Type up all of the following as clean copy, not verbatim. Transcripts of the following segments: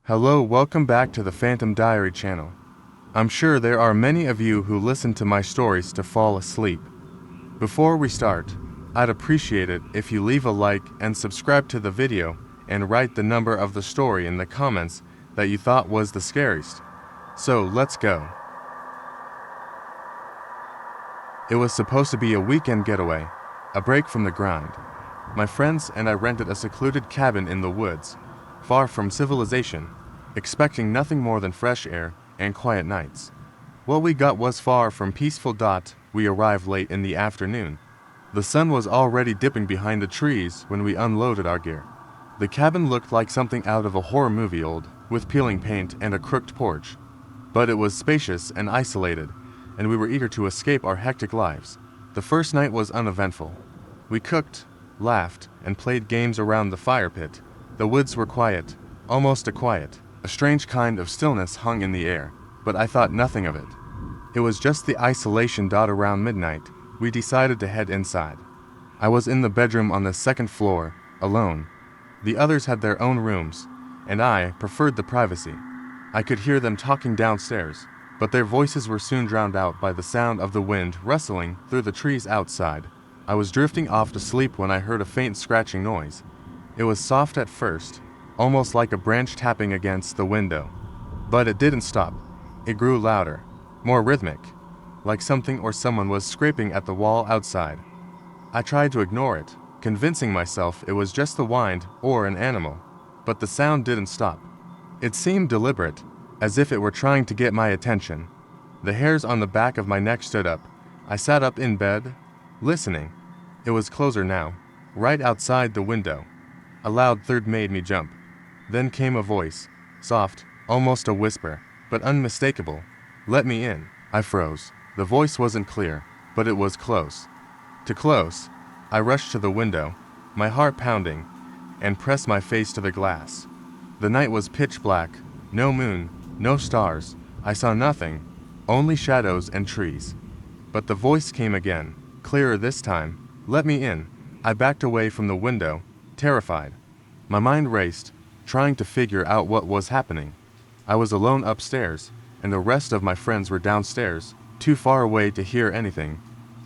Hello, welcome back to the Phantom Diary channel. I'm sure there are many of you who listen to my stories to fall asleep. Before we start, I'd appreciate it if you leave a like and subscribe to the video and write the number of the story in the comments that you thought was the scariest. So let's go. It was supposed to be a weekend getaway, a break from the grind. My friends and I rented a secluded cabin in the woods, far from civilization, expecting nothing more than fresh air and quiet nights. What we got was far from peaceful. We arrived late in the afternoon. The sun was already dipping behind the trees when we unloaded our gear. The cabin looked like something out of a horror movie, old, with peeling paint and a crooked porch. But it was spacious and isolated, and we were eager to escape our hectic lives. The first night was uneventful. We cooked, laughed, and played games around the fire pit. The woods were quiet, almost a quiet. A strange kind of stillness hung in the air, but I thought nothing of it. It was just the isolation. Around midnight, we decided to head inside. I was in the bedroom on the second floor, alone. The others had their own rooms, and I preferred the privacy. I could hear them talking downstairs, but their voices were soon drowned out by the sound of the wind rustling through the trees outside. I was drifting off to sleep when I heard a faint scratching noise. It was soft at first, almost like a branch tapping against the window. But it didn't stop. It grew louder, more rhythmic, like something or someone was scraping at the wall outside. I tried to ignore it, convincing myself it was just the wind or an animal. But the sound didn't stop. It seemed deliberate, as if it were trying to get my attention. The hairs on the back of my neck stood up. I sat up in bed, listening. It was closer now, right outside the window. A loud thud made me jump. Then came a voice, soft, almost a whisper, but unmistakable. "Let me in." I froze. The voice wasn't clear, but it was close. Too close. I rushed to the window, my heart pounding, and pressed my face to the glass. The night was pitch black, no moon, no stars. I saw nothing, only shadows and trees. But the voice came again, clearer this time. "Let me in." I backed away from the window, terrified. My mind raced, trying to figure out what was happening. I was alone upstairs, and the rest of my friends were downstairs, too far away to hear anything.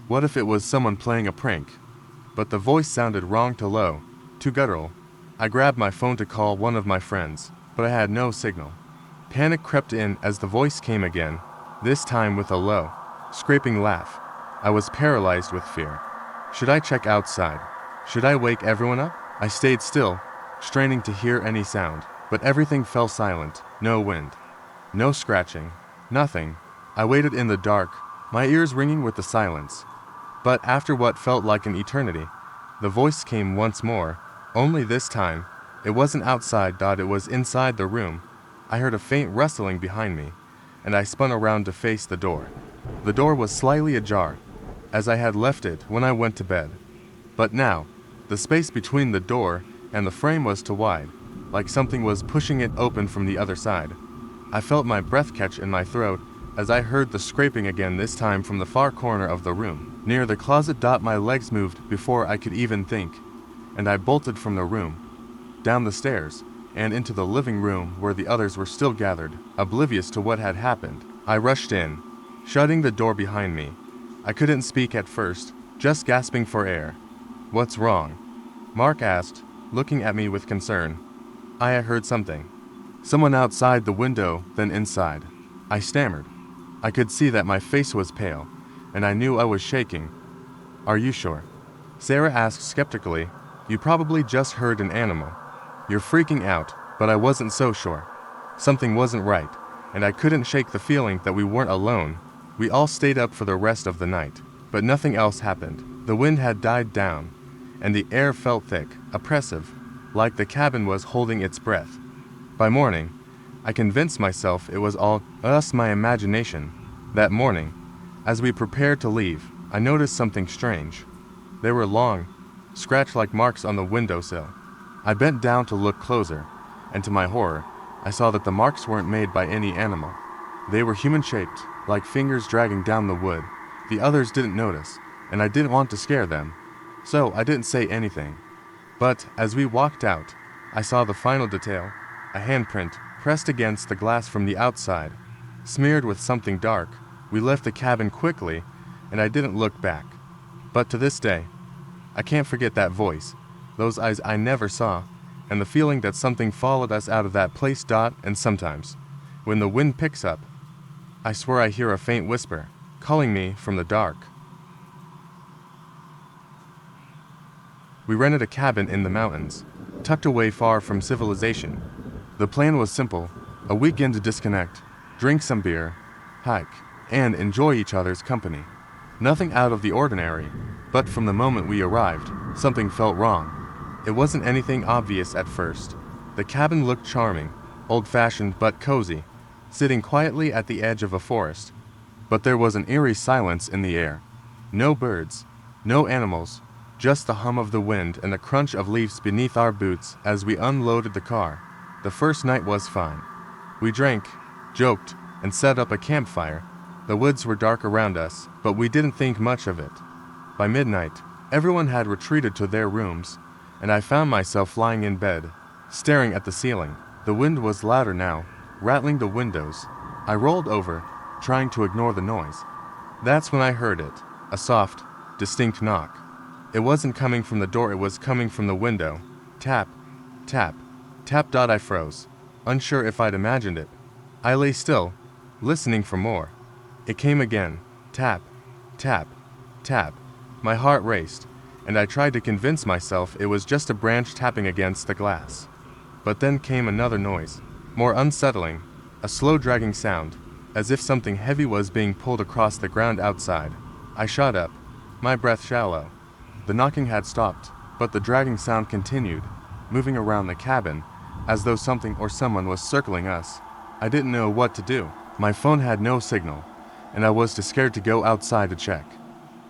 What if it was someone playing a prank? But the voice sounded wrong, too low, too guttural. I grabbed my phone to call one of my friends, but I had no signal. Panic crept in as the voice came again, this time with a low, scraping laugh. I was paralyzed with fear. Should I check outside? Should I wake everyone up? I stayed still, straining to hear any sound, but everything fell silent. No wind, no scratching, nothing. I waited in the dark, my ears ringing with the silence. But after what felt like an eternity, the voice came once more, only this time, it wasn't outside. It was inside the room. I heard a faint rustling behind me, and I spun around to face the door. The door was slightly ajar, as I had left it when I went to bed. But now, the space between the door and the frame was too wide, like something was pushing it open from the other side. I felt my breath catch in my throat as I heard the scraping again, this time from the far corner of the room, near the closet. My legs moved before I could even think, and I bolted from the room, down the stairs, and into the living room where the others were still gathered, oblivious to what had happened. I rushed in, shutting the door behind me. I couldn't speak at first, just gasping for air. "What's wrong?" Mark asked, looking at me with concern. I had heard something. Someone outside the window, then inside. I stammered. I could see that my face was pale, and I knew I was shaking. "Are you sure?" Sarah asked skeptically. "You probably just heard an animal. You're freaking out," but I wasn't so sure. Something wasn't right, and I couldn't shake the feeling that we weren't alone. We all stayed up for the rest of the night, but nothing else happened. The wind had died down, and the air felt thick, oppressive, like the cabin was holding its breath. By morning, I convinced myself it was all just my imagination. That morning, as we prepared to leave, I noticed something strange. There were long, scratch-like marks on the windowsill. I bent down to look closer, and to my horror, I saw that the marks weren't made by any animal. They were human-shaped, like fingers dragging down the wood. The others didn't notice, and I didn't want to scare them, so I didn't say anything. But as we walked out, I saw the final detail, a handprint pressed against the glass from the outside, smeared with something dark. We left the cabin quickly, and I didn't look back. But to this day, I can't forget that voice, those eyes I never saw, and the feeling that something followed us out of that place. And sometimes, when the wind picks up, I swear I hear a faint whisper, calling me from the dark. We rented a cabin in the mountains, tucked away far from civilization. The plan was simple: a weekend to disconnect, drink some beer, hike, and enjoy each other's company. Nothing out of the ordinary, but from the moment we arrived, something felt wrong. It wasn't anything obvious at first. The cabin looked charming, old-fashioned but cozy, sitting quietly at the edge of a forest. But there was an eerie silence in the air. No birds, no animals, just the hum of the wind and the crunch of leaves beneath our boots as we unloaded the car. The first night was fine. We drank, joked, and set up a campfire. The woods were dark around us, but we didn't think much of it. By midnight, everyone had retreated to their rooms, and I found myself lying in bed, staring at the ceiling. The wind was louder now, rattling the windows. I rolled over, trying to ignore the noise. That's when I heard it, a soft, distinct knock. It wasn't coming from the door, it was coming from the window. Tap, tap, tap. I froze, unsure if I'd imagined it. I lay still, listening for more. It came again. Tap, tap, tap. My heart raced, and I tried to convince myself it was just a branch tapping against the glass. But then came another noise, more unsettling, a slow dragging sound, as if something heavy was being pulled across the ground outside. I shot up, my breath shallow. The knocking had stopped, but the dragging sound continued, moving around the cabin, as though something or someone was circling us. I didn't know what to do. My phone had no signal, and I was too scared to go outside to check.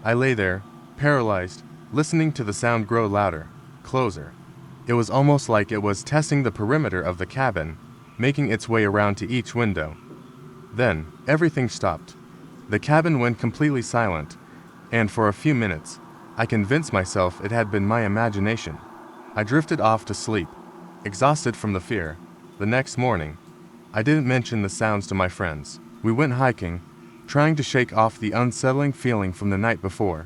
I lay there, paralyzed, listening to the sound grow louder, closer. It was almost like it was testing the perimeter of the cabin, making its way around to each window. Then, everything stopped. The cabin went completely silent, and for a few minutes, I convinced myself it had been my imagination. I drifted off to sleep, exhausted from the fear. The next morning, I didn't mention the sounds to my friends. We went hiking, trying to shake off the unsettling feeling from the night before.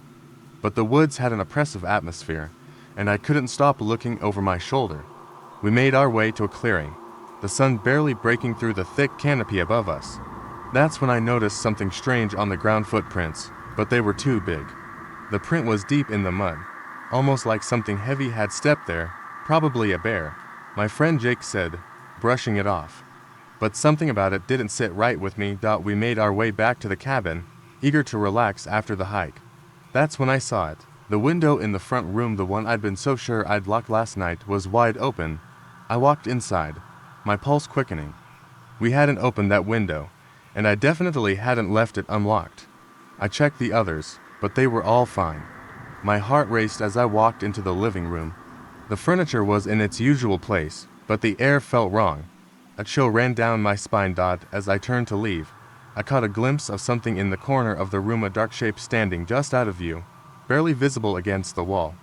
But the woods had an oppressive atmosphere, and I couldn't stop looking over my shoulder. We made our way to a clearing, the sun barely breaking through the thick canopy above us. That's when I noticed something strange on the ground: footprints, but they were too big. The print was deep in the mud, almost like something heavy had stepped there, probably a bear. My friend Jake said, brushing it off. But something about it didn't sit right with me. We made our way back to the cabin, eager to relax after the hike. That's when I saw it. The window in the front room, the one I'd been so sure I'd locked last night, was wide open. I walked inside, my pulse quickening. We hadn't opened that window, and I definitely hadn't left it unlocked. I checked the others, but they were all fine. My heart raced as I walked into the living room. The furniture was in its usual place, but the air felt wrong. A chill ran down my spine. As I turned to leave, I caught a glimpse of something in the corner of the room, a dark shape standing just out of view, barely visible against the wall.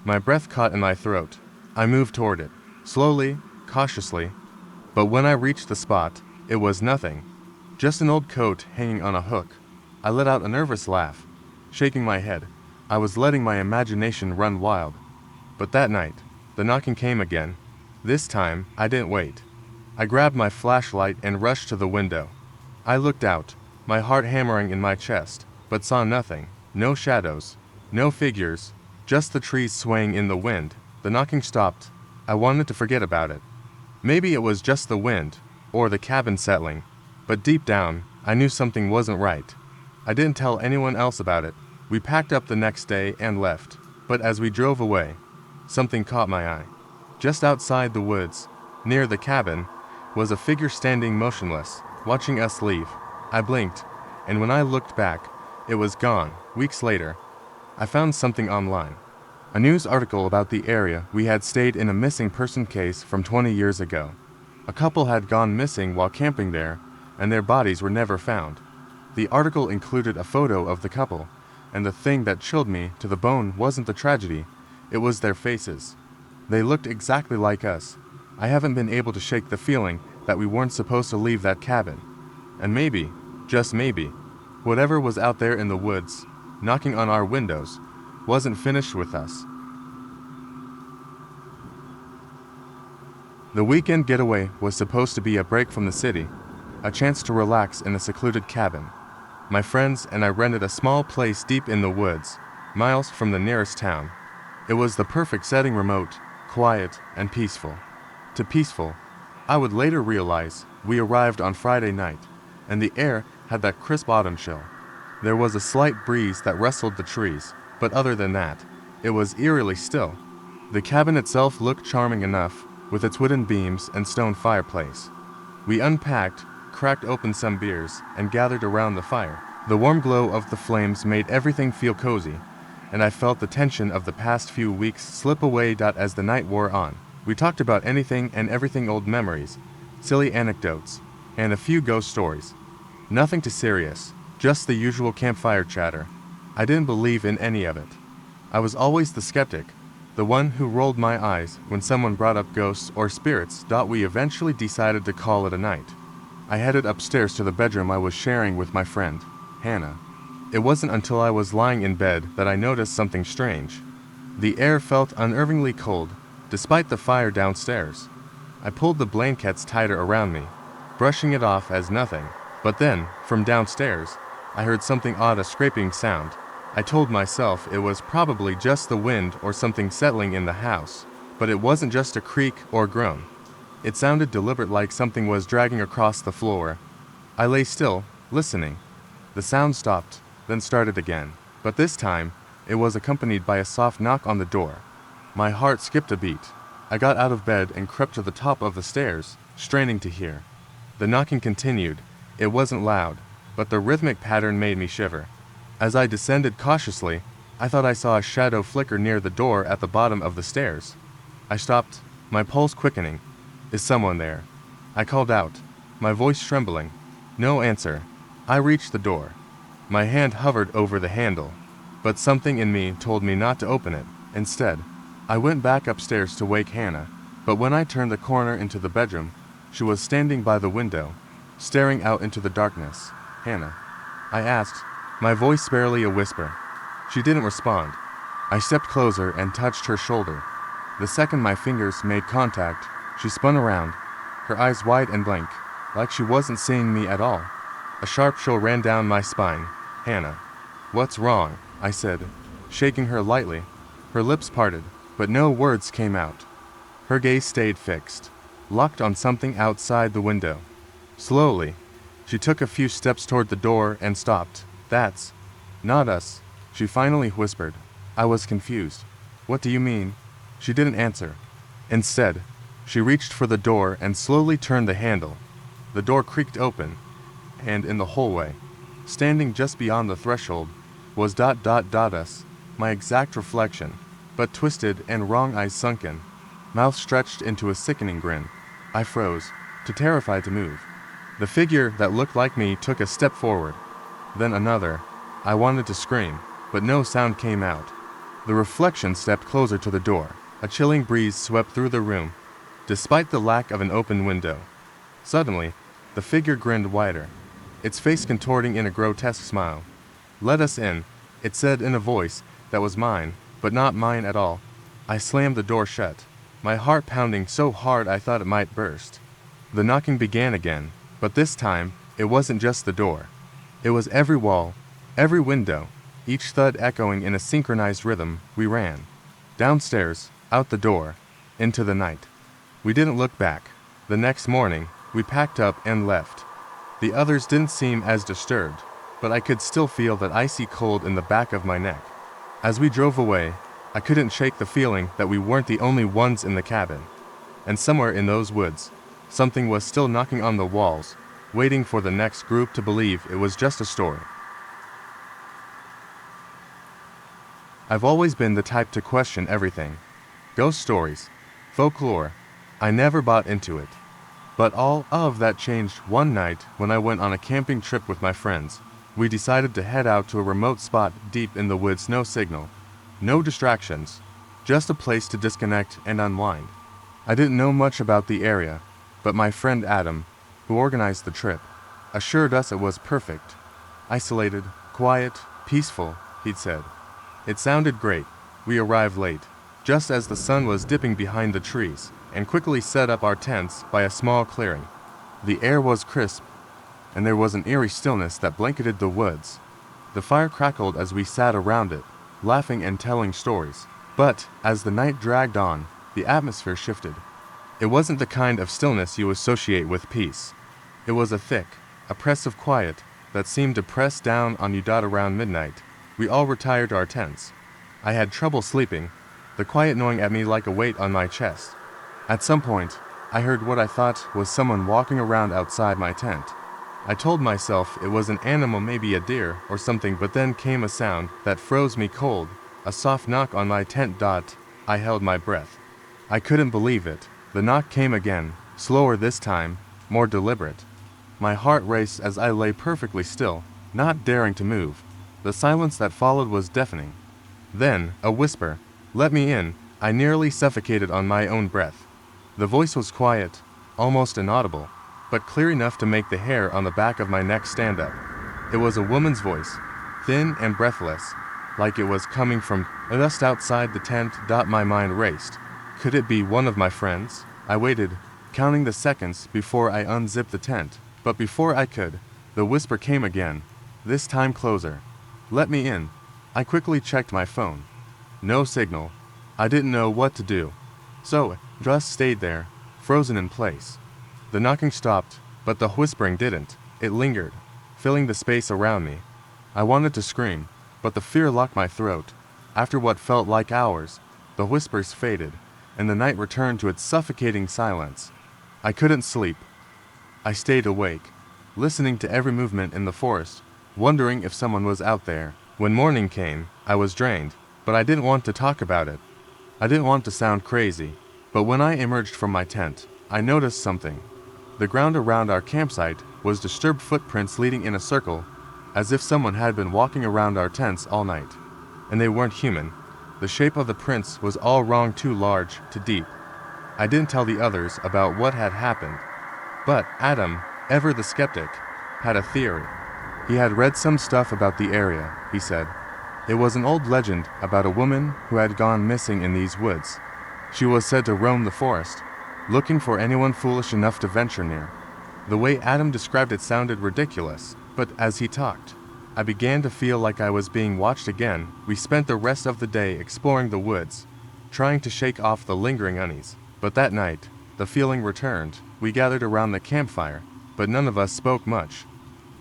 My breath caught in my throat. I moved toward it, slowly, cautiously, but when I reached the spot, it was nothing. Just an old coat hanging on a hook. I let out a nervous laugh, shaking my head. I was letting my imagination run wild. But that night, the knocking came again. This time, I didn't wait. I grabbed my flashlight and rushed to the window. I looked out, my heart hammering in my chest, but saw nothing. No shadows, no figures, just the trees swaying in the wind. The knocking stopped. I wanted to forget about it. Maybe it was just the wind, or the cabin settling, but deep down, I knew something wasn't right. I didn't tell anyone else about it. We packed up the next day and left, but as we drove away, something caught my eye. Just outside the woods, near the cabin, was a figure standing motionless, watching us leave. I blinked, and when I looked back, it was gone. Weeks later, I found something online. A news article about the area we had stayed in, a missing person case from 20 years ago. A couple had gone missing while camping there, and their bodies were never found. The article included a photo of the couple, and the thing that chilled me to the bone wasn't the tragedy, it was their faces. They looked exactly like us. I haven't been able to shake the feeling that we weren't supposed to leave that cabin. And maybe, just maybe, whatever was out there in the woods, knocking on our windows, wasn't finished with us. The weekend getaway was supposed to be a break from the city, a chance to relax in a secluded cabin. My friends and I rented a small place deep in the woods, miles from the nearest town. It was the perfect setting, remote, quiet, and peaceful. To peaceful, I would later realize we arrived on Friday night, and the air had that crisp autumn chill. There was a slight breeze that rustled the trees, but other than that, it was eerily still. The cabin itself looked charming enough, with its wooden beams and stone fireplace. We unpacked, cracked open some beers, and gathered around the fire. The warm glow of the flames made everything feel cozy, and I felt the tension of the past few weeks slip away. As the night wore on, we talked about anything and everything, old memories, silly anecdotes, and a few ghost stories. Nothing too serious, just the usual campfire chatter. I didn't believe in any of it. I was always the skeptic, the one who rolled my eyes when someone brought up ghosts or spirits. We eventually decided to call it a night. I headed upstairs to the bedroom I was sharing with my friend, Hannah. It wasn't until I was lying in bed that I noticed something strange. The air felt unnervingly cold, despite the fire downstairs. I pulled the blankets tighter around me, brushing it off as nothing. But then, from downstairs, I heard something odd, a scraping sound. I told myself it was probably just the wind or something settling in the house, but it wasn't just a creak or groan. It sounded deliberate, like something was dragging across the floor. I lay still, listening. The sound stopped, then started again, but this time, it was accompanied by a soft knock on the door. My heart skipped a beat. I got out of bed and crept to the top of the stairs, straining to hear. The knocking continued. It wasn't loud, but the rhythmic pattern made me shiver. As I descended cautiously, I thought I saw a shadow flicker near the door at the bottom of the stairs. I stopped, my pulse quickening. Is someone there? I called out, my voice trembling. No answer. I reached the door. My hand hovered over the handle, but something in me told me not to open it. Instead, I went back upstairs to wake Hannah, but when I turned the corner into the bedroom, she was standing by the window, staring out into the darkness. Hannah, I asked, my voice barely a whisper. She didn't respond. I stepped closer and touched her shoulder. The second my fingers made contact, she spun around, her eyes wide and blank, like she wasn't seeing me at all. A sharp chill ran down my spine. Hannah, what's wrong? I said, shaking her lightly. Her lips parted, but no words came out. Her gaze stayed fixed, locked on something outside the window. Slowly, she took a few steps toward the door and stopped. That's not us, she finally whispered. I was confused. What do you mean? She didn't answer. Instead, she reached for the door and slowly turned the handle. The door creaked open, and in the hallway, standing just beyond the threshold, was us, my exact reflection, but twisted and wrong, eyes sunken, mouth stretched into a sickening grin. I froze, too terrified to move. The figure that looked like me took a step forward, then another. I wanted to scream, but no sound came out. The reflection stepped closer to the door. A chilling breeze swept through the room, despite the lack of an open window. Suddenly, the figure grinned wider, its face contorting in a grotesque smile. Let us in, it said in a voice that was mine, but not mine at all. I slammed the door shut, my heart pounding so hard I thought it might burst. The knocking began again, but this time, it wasn't just the door. It was every wall, every window, each thud echoing in a synchronized rhythm. We ran. Downstairs, out the door, into the night. We didn't look back. The next morning, we packed up and left. The others didn't seem as disturbed, but I could still feel that icy cold in the back of my neck. As we drove away, I couldn't shake the feeling that we weren't the only ones in the cabin. And somewhere in those woods, something was still knocking on the walls, waiting for the next group to believe it was just a story. I've always been the type to question everything. Ghost stories, folklore, I never bought into it. But all of that changed one night when I went on a camping trip with my friends. We decided to head out to a remote spot deep in the woods. No signal, no distractions, just a place to disconnect and unwind. I didn't know much about the area, but my friend Adam, who organized the trip, assured us it was perfect. Isolated, quiet, peaceful, he'd said. It sounded great. We arrived late, just as the sun was dipping behind the trees, and quickly set up our tents by a small clearing. The air was crisp, and there was an eerie stillness that blanketed the woods. The fire crackled as we sat around it, laughing and telling stories. But, as the night dragged on, the atmosphere shifted. It wasn't the kind of stillness you associate with peace. It was a thick, oppressive quiet that seemed to press down on you. Around midnight, we all retired to our tents. I had trouble sleeping, the quiet gnawing at me like a weight on my chest. At some point, I heard what I thought was someone walking around outside my tent. I told myself it was an animal, maybe a deer or something, but then came a sound that froze me cold, a soft knock on my tent. I held my breath. I couldn't believe it. The knock came again, slower this time, more deliberate. My heart raced as I lay perfectly still, not daring to move. The silence that followed was deafening. Then, a whisper, "Let me in." I nearly suffocated on my own breath. The voice was quiet, almost inaudible, but clear enough to make the hair on the back of my neck stand up. It was a woman's voice, thin and breathless, like it was coming from just outside the tent. My mind raced. Could it be one of my friends? I waited, counting the seconds before I unzipped the tent, but before I could, the whisper came again, this time closer. "Let me in." I quickly checked my phone. No signal. I didn't know what to do. So, just stayed there, frozen in place. The knocking stopped, but the whispering didn't. It lingered, filling the space around me. I wanted to scream, but the fear locked my throat. After what felt like hours, the whispers faded, and the night returned to its suffocating silence. I couldn't sleep. I stayed awake, listening to every movement in the forest, wondering if someone was out there. When morning came, I was drained, but I didn't want to talk about it. I didn't want to sound crazy, but when I emerged from my tent, I noticed something. The ground around our campsite was disturbed, footprints leading in a circle, as if someone had been walking around our tents all night. And they weren't human. The shape of the prints was all wrong, too large, too deep. I didn't tell the others about what had happened. But Adam, ever the skeptic, had a theory. He had read some stuff about the area, he said. It was an old legend about a woman who had gone missing in these woods. She was said to roam the forest, looking for anyone foolish enough to venture near. The way Adam described it sounded ridiculous, but as he talked, I began to feel like I was being watched again. We spent the rest of the day exploring the woods, trying to shake off the lingering unease. But that night, the feeling returned. We gathered around the campfire, but none of us spoke much.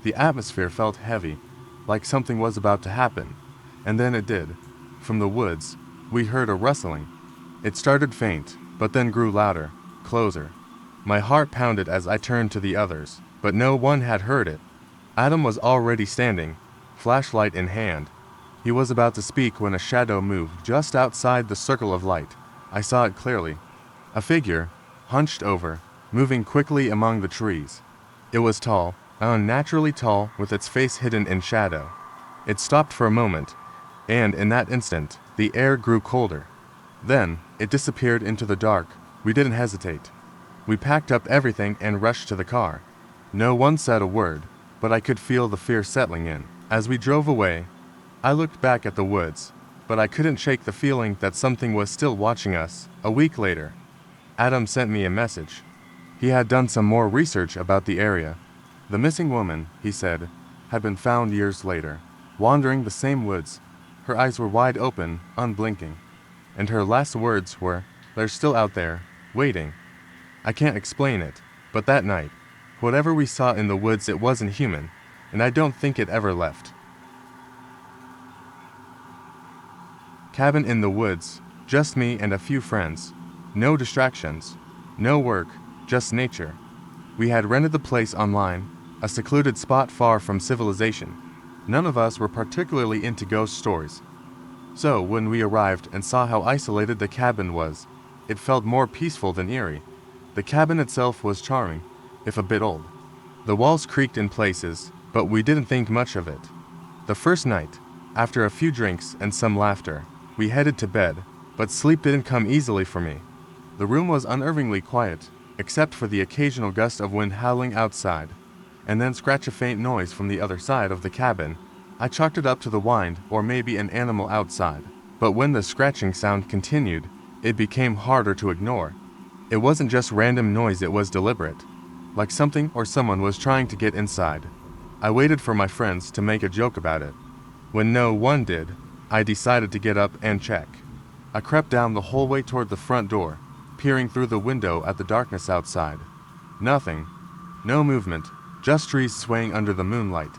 The atmosphere felt heavy, like something was about to happen. And then it did. From the woods, we heard a rustling. It started faint, but then grew louder, closer. My heart pounded as I turned to the others, but no one had heard it. Adam was already standing, flashlight in hand. He was about to speak when a shadow moved just outside the circle of light. I saw it clearly. A figure, hunched over, moving quickly among the trees. It was tall, unnaturally tall, with its face hidden in shadow. It stopped for a moment, and in that instant, the air grew colder. Then, it disappeared into the dark. We didn't hesitate. We packed up everything and rushed to the car. No one said a word, but I could feel the fear settling in. As we drove away, I looked back at the woods, but I couldn't shake the feeling that something was still watching us. A week later, Adam sent me a message. He had done some more research about the area. The missing woman, he said, had been found years later, wandering the same woods. Her eyes were wide open, unblinking, and her last words were, "They're still out there, waiting." I can't explain it, but that night, whatever we saw in the woods, it wasn't human, and I don't think it ever left. Cabin in the woods, just me and a few friends. No distractions, no work, just nature. We had rented the place online, a secluded spot far from civilization. None of us were particularly into ghost stories. So when we arrived and saw how isolated the cabin was, it felt more peaceful than eerie. The cabin itself was charming, if a bit old. The walls creaked in places, but we didn't think much of it. The first night, after a few drinks and some laughter, we headed to bed, but sleep didn't come easily for me. The room was unnervingly quiet, except for the occasional gust of wind howling outside, and then scratch a faint noise from the other side of the cabin. I chalked it up to the wind or maybe an animal outside. But when the scratching sound continued, it became harder to ignore. It wasn't just random noise, it was deliberate, like something or someone was trying to get inside. I waited for my friends to make a joke about it. When no one did, I decided to get up and check. I crept down the hallway toward the front door, peering through the window at the darkness outside. Nothing. No movement, just trees swaying under the moonlight.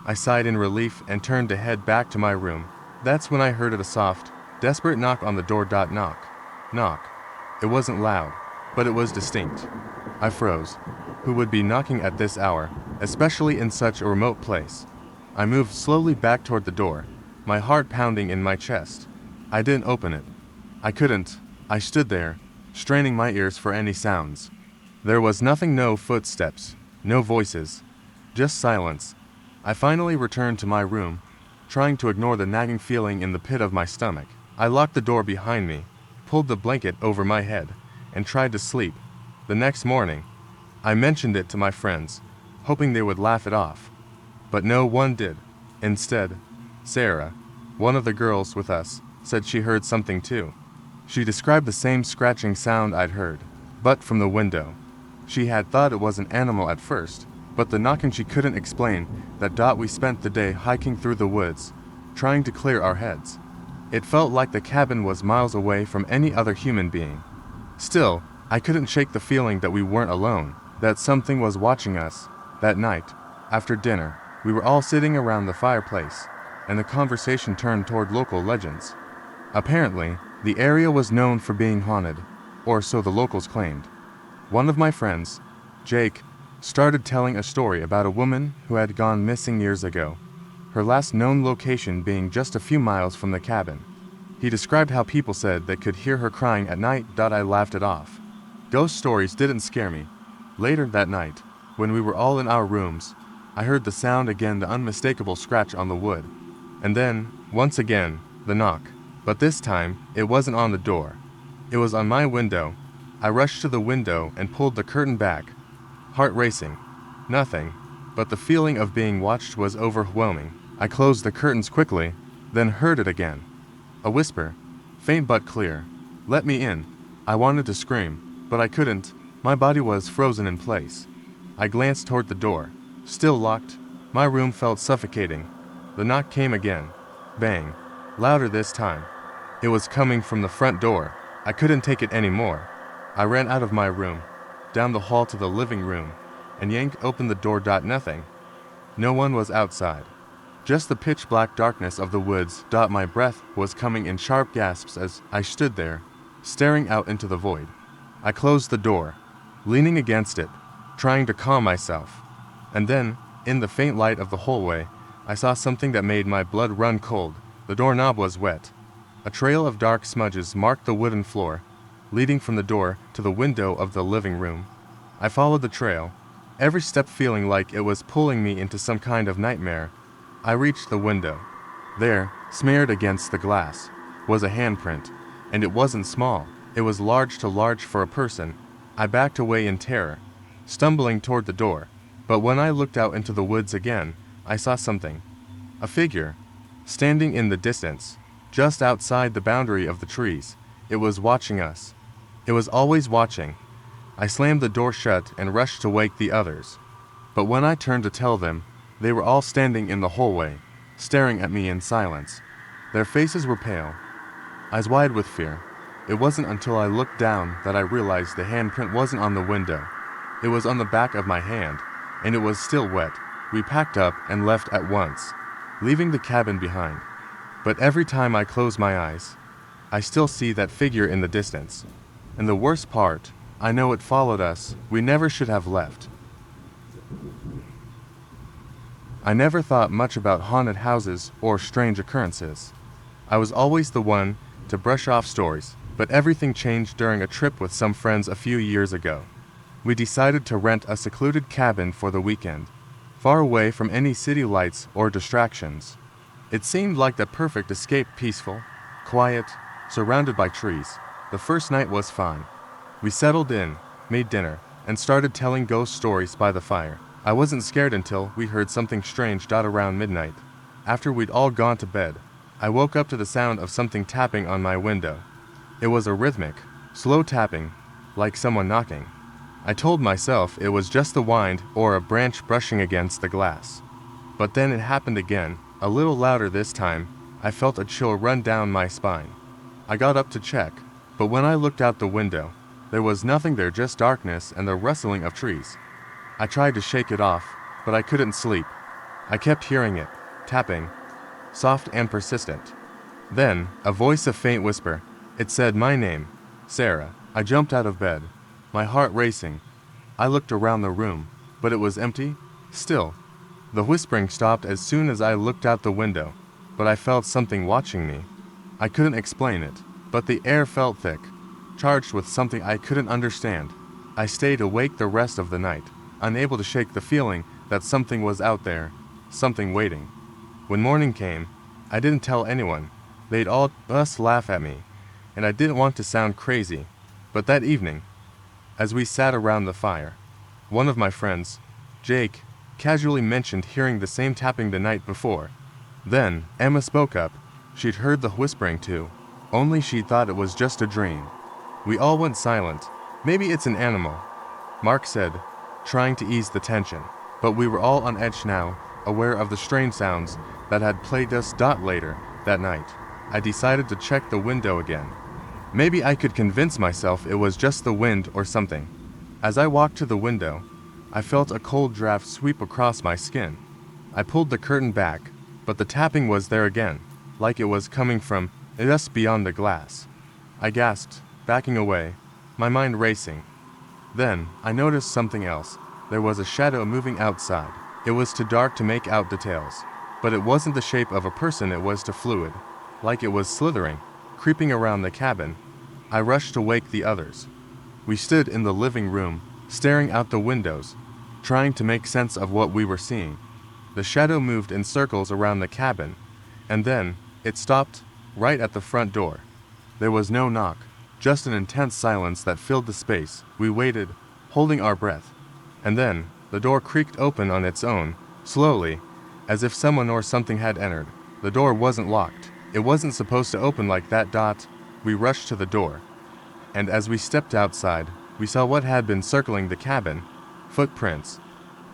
I sighed in relief and turned to head back to my room. That's when I heard a soft, desperate knock on the door. Knock. Knock. It wasn't loud, but it was distinct. I froze. Who would be knocking at this hour, especially in such a remote place? I moved slowly back toward the door, my heart pounding in my chest. I didn't open it. I couldn't. I stood there, straining my ears for any sounds. There was nothing, no footsteps, no voices, just silence. I finally returned to my room, trying to ignore the nagging feeling in the pit of my stomach. I locked the door behind me, pulled the blanket over my head, and tried to sleep. The next morning, I mentioned it to my friends, hoping they would laugh it off. But no one did. Instead, Sarah, one of the girls with us, said she heard something too. She described the same scratching sound I'd heard, but from the window. She had thought it was an animal at first, but the knocking she couldn't explain. We spent the day hiking through the woods, trying to clear our heads. It felt like the cabin was miles away from any other human being. Still, I couldn't shake the feeling that we weren't alone, that something was watching us. That night, after dinner, we were all sitting around the fireplace, and the conversation turned toward local legends. Apparently, the area was known for being haunted, or so the locals claimed. One of my friends, Jake, started telling a story about a woman who had gone missing years ago, her last known location being just a few miles from the cabin. He described how people said they could hear her crying at night. I laughed it off. Ghost stories didn't scare me. Later that night, when we were all in our rooms, I heard the sound again, the unmistakable scratch on the wood. And then, once again, the knock. But this time, it wasn't on the door. It was on my window. I rushed to the window and pulled the curtain back, heart racing. Nothing, but the feeling of being watched was overwhelming. I closed the curtains quickly, then heard it again. A whisper, faint but clear. Let me in. I wanted to scream, but I couldn't. My body was frozen in place. I glanced toward the door. Still locked. My room felt suffocating. The knock came again. Bang. Louder this time. It was coming from the front door. I couldn't take it anymore. I ran out of my room, down the hall to the living room, and yanked open the door. Nothing. No one was outside. Just the pitch-black darkness of the woods. My breath was coming in sharp gasps as I stood there, staring out into the void. I closed the door, leaning against it, trying to calm myself. And then, in the faint light of the hallway, I saw something that made my blood run cold. The doorknob was wet. A trail of dark smudges marked the wooden floor, leading from the door to the window of the living room. I followed the trail, every step feeling like it was pulling me into some kind of nightmare. I reached the window. There, smeared against the glass, was a handprint, and it wasn't small. It was large, too large for a person. I backed away in terror, stumbling toward the door. But when I looked out into the woods again, I saw something. A figure, standing in the distance, just outside the boundary of the trees. It was watching us. It was always watching. I slammed the door shut and rushed to wake the others. But when I turned to tell them, they were all standing in the hallway, staring at me in silence. Their faces were pale, eyes wide with fear. It wasn't until I looked down that I realized the handprint wasn't on the window. It was on the back of my hand, and it was still wet. We packed up and left at once, leaving the cabin behind. But every time I close my eyes, I still see that figure in the distance. And the worst part, I know it followed us. We never should have left. I never thought much about haunted houses or strange occurrences. I was always the one to brush off stories, but everything changed during a trip with some friends a few years ago. We decided to rent a secluded cabin for the weekend, far away from any city lights or distractions. It seemed like the perfect escape, peaceful, quiet, surrounded by trees. The first night was fine. We settled in, made dinner, and started telling ghost stories by the fire. I wasn't scared until we heard something strange around midnight. After we'd all gone to bed, I woke up to the sound of something tapping on my window. It was a rhythmic, slow tapping, like someone knocking. I told myself it was just the wind or a branch brushing against the glass. But then it happened again, a little louder this time. I felt a chill run down my spine. I got up to check, but when I looked out the window, there was nothing there, just darkness and the rustling of trees. I tried to shake it off, but I couldn't sleep. I kept hearing it, tapping, soft and persistent. Then, a voice, a faint whisper. It said my name, Sarah. I jumped out of bed, my heart racing. I looked around the room, but it was empty, still. The whispering stopped as soon as I looked out the window, but I felt something watching me. I couldn't explain it, but the air felt thick, charged with something I couldn't understand. I stayed awake the rest of the night, unable to shake the feeling that something was out there, something waiting. When morning came, I didn't tell anyone. They'd all just laugh at me, and I didn't want to sound crazy. But that evening, as we sat around the fire, one of my friends, Jake, casually mentioned hearing the same tapping the night before. Then, Emma spoke up. She'd heard the whispering too, only she thought it was just a dream. We all went silent. Maybe it's an animal, Mark said, trying to ease the tension. But we were all on edge now, aware of the strange sounds that had plagued us. Later that night, I decided to check the window again. Maybe I could convince myself it was just the wind or something. As I walked to the window, I felt a cold draft sweep across my skin. I pulled the curtain back, but the tapping was there again, like it was coming from just beyond the glass. I gasped, backing away, my mind racing. Then, I noticed something else. There was a shadow moving outside. It was too dark to make out details, but it wasn't the shape of a person, it was too fluid, like it was slithering, creeping around the cabin. I rushed to wake the others. We stood in the living room, staring out the windows, trying to make sense of what we were seeing. The shadow moved in circles around the cabin, and then it stopped right at the front door. There was no knock, just an intense silence that filled the space. We waited, holding our breath. And then, the door creaked open on its own, slowly, as if someone or something had entered. The door wasn't locked. It wasn't supposed to open like that. We rushed to the door. And as we stepped outside, we saw what had been circling the cabin. Footprints.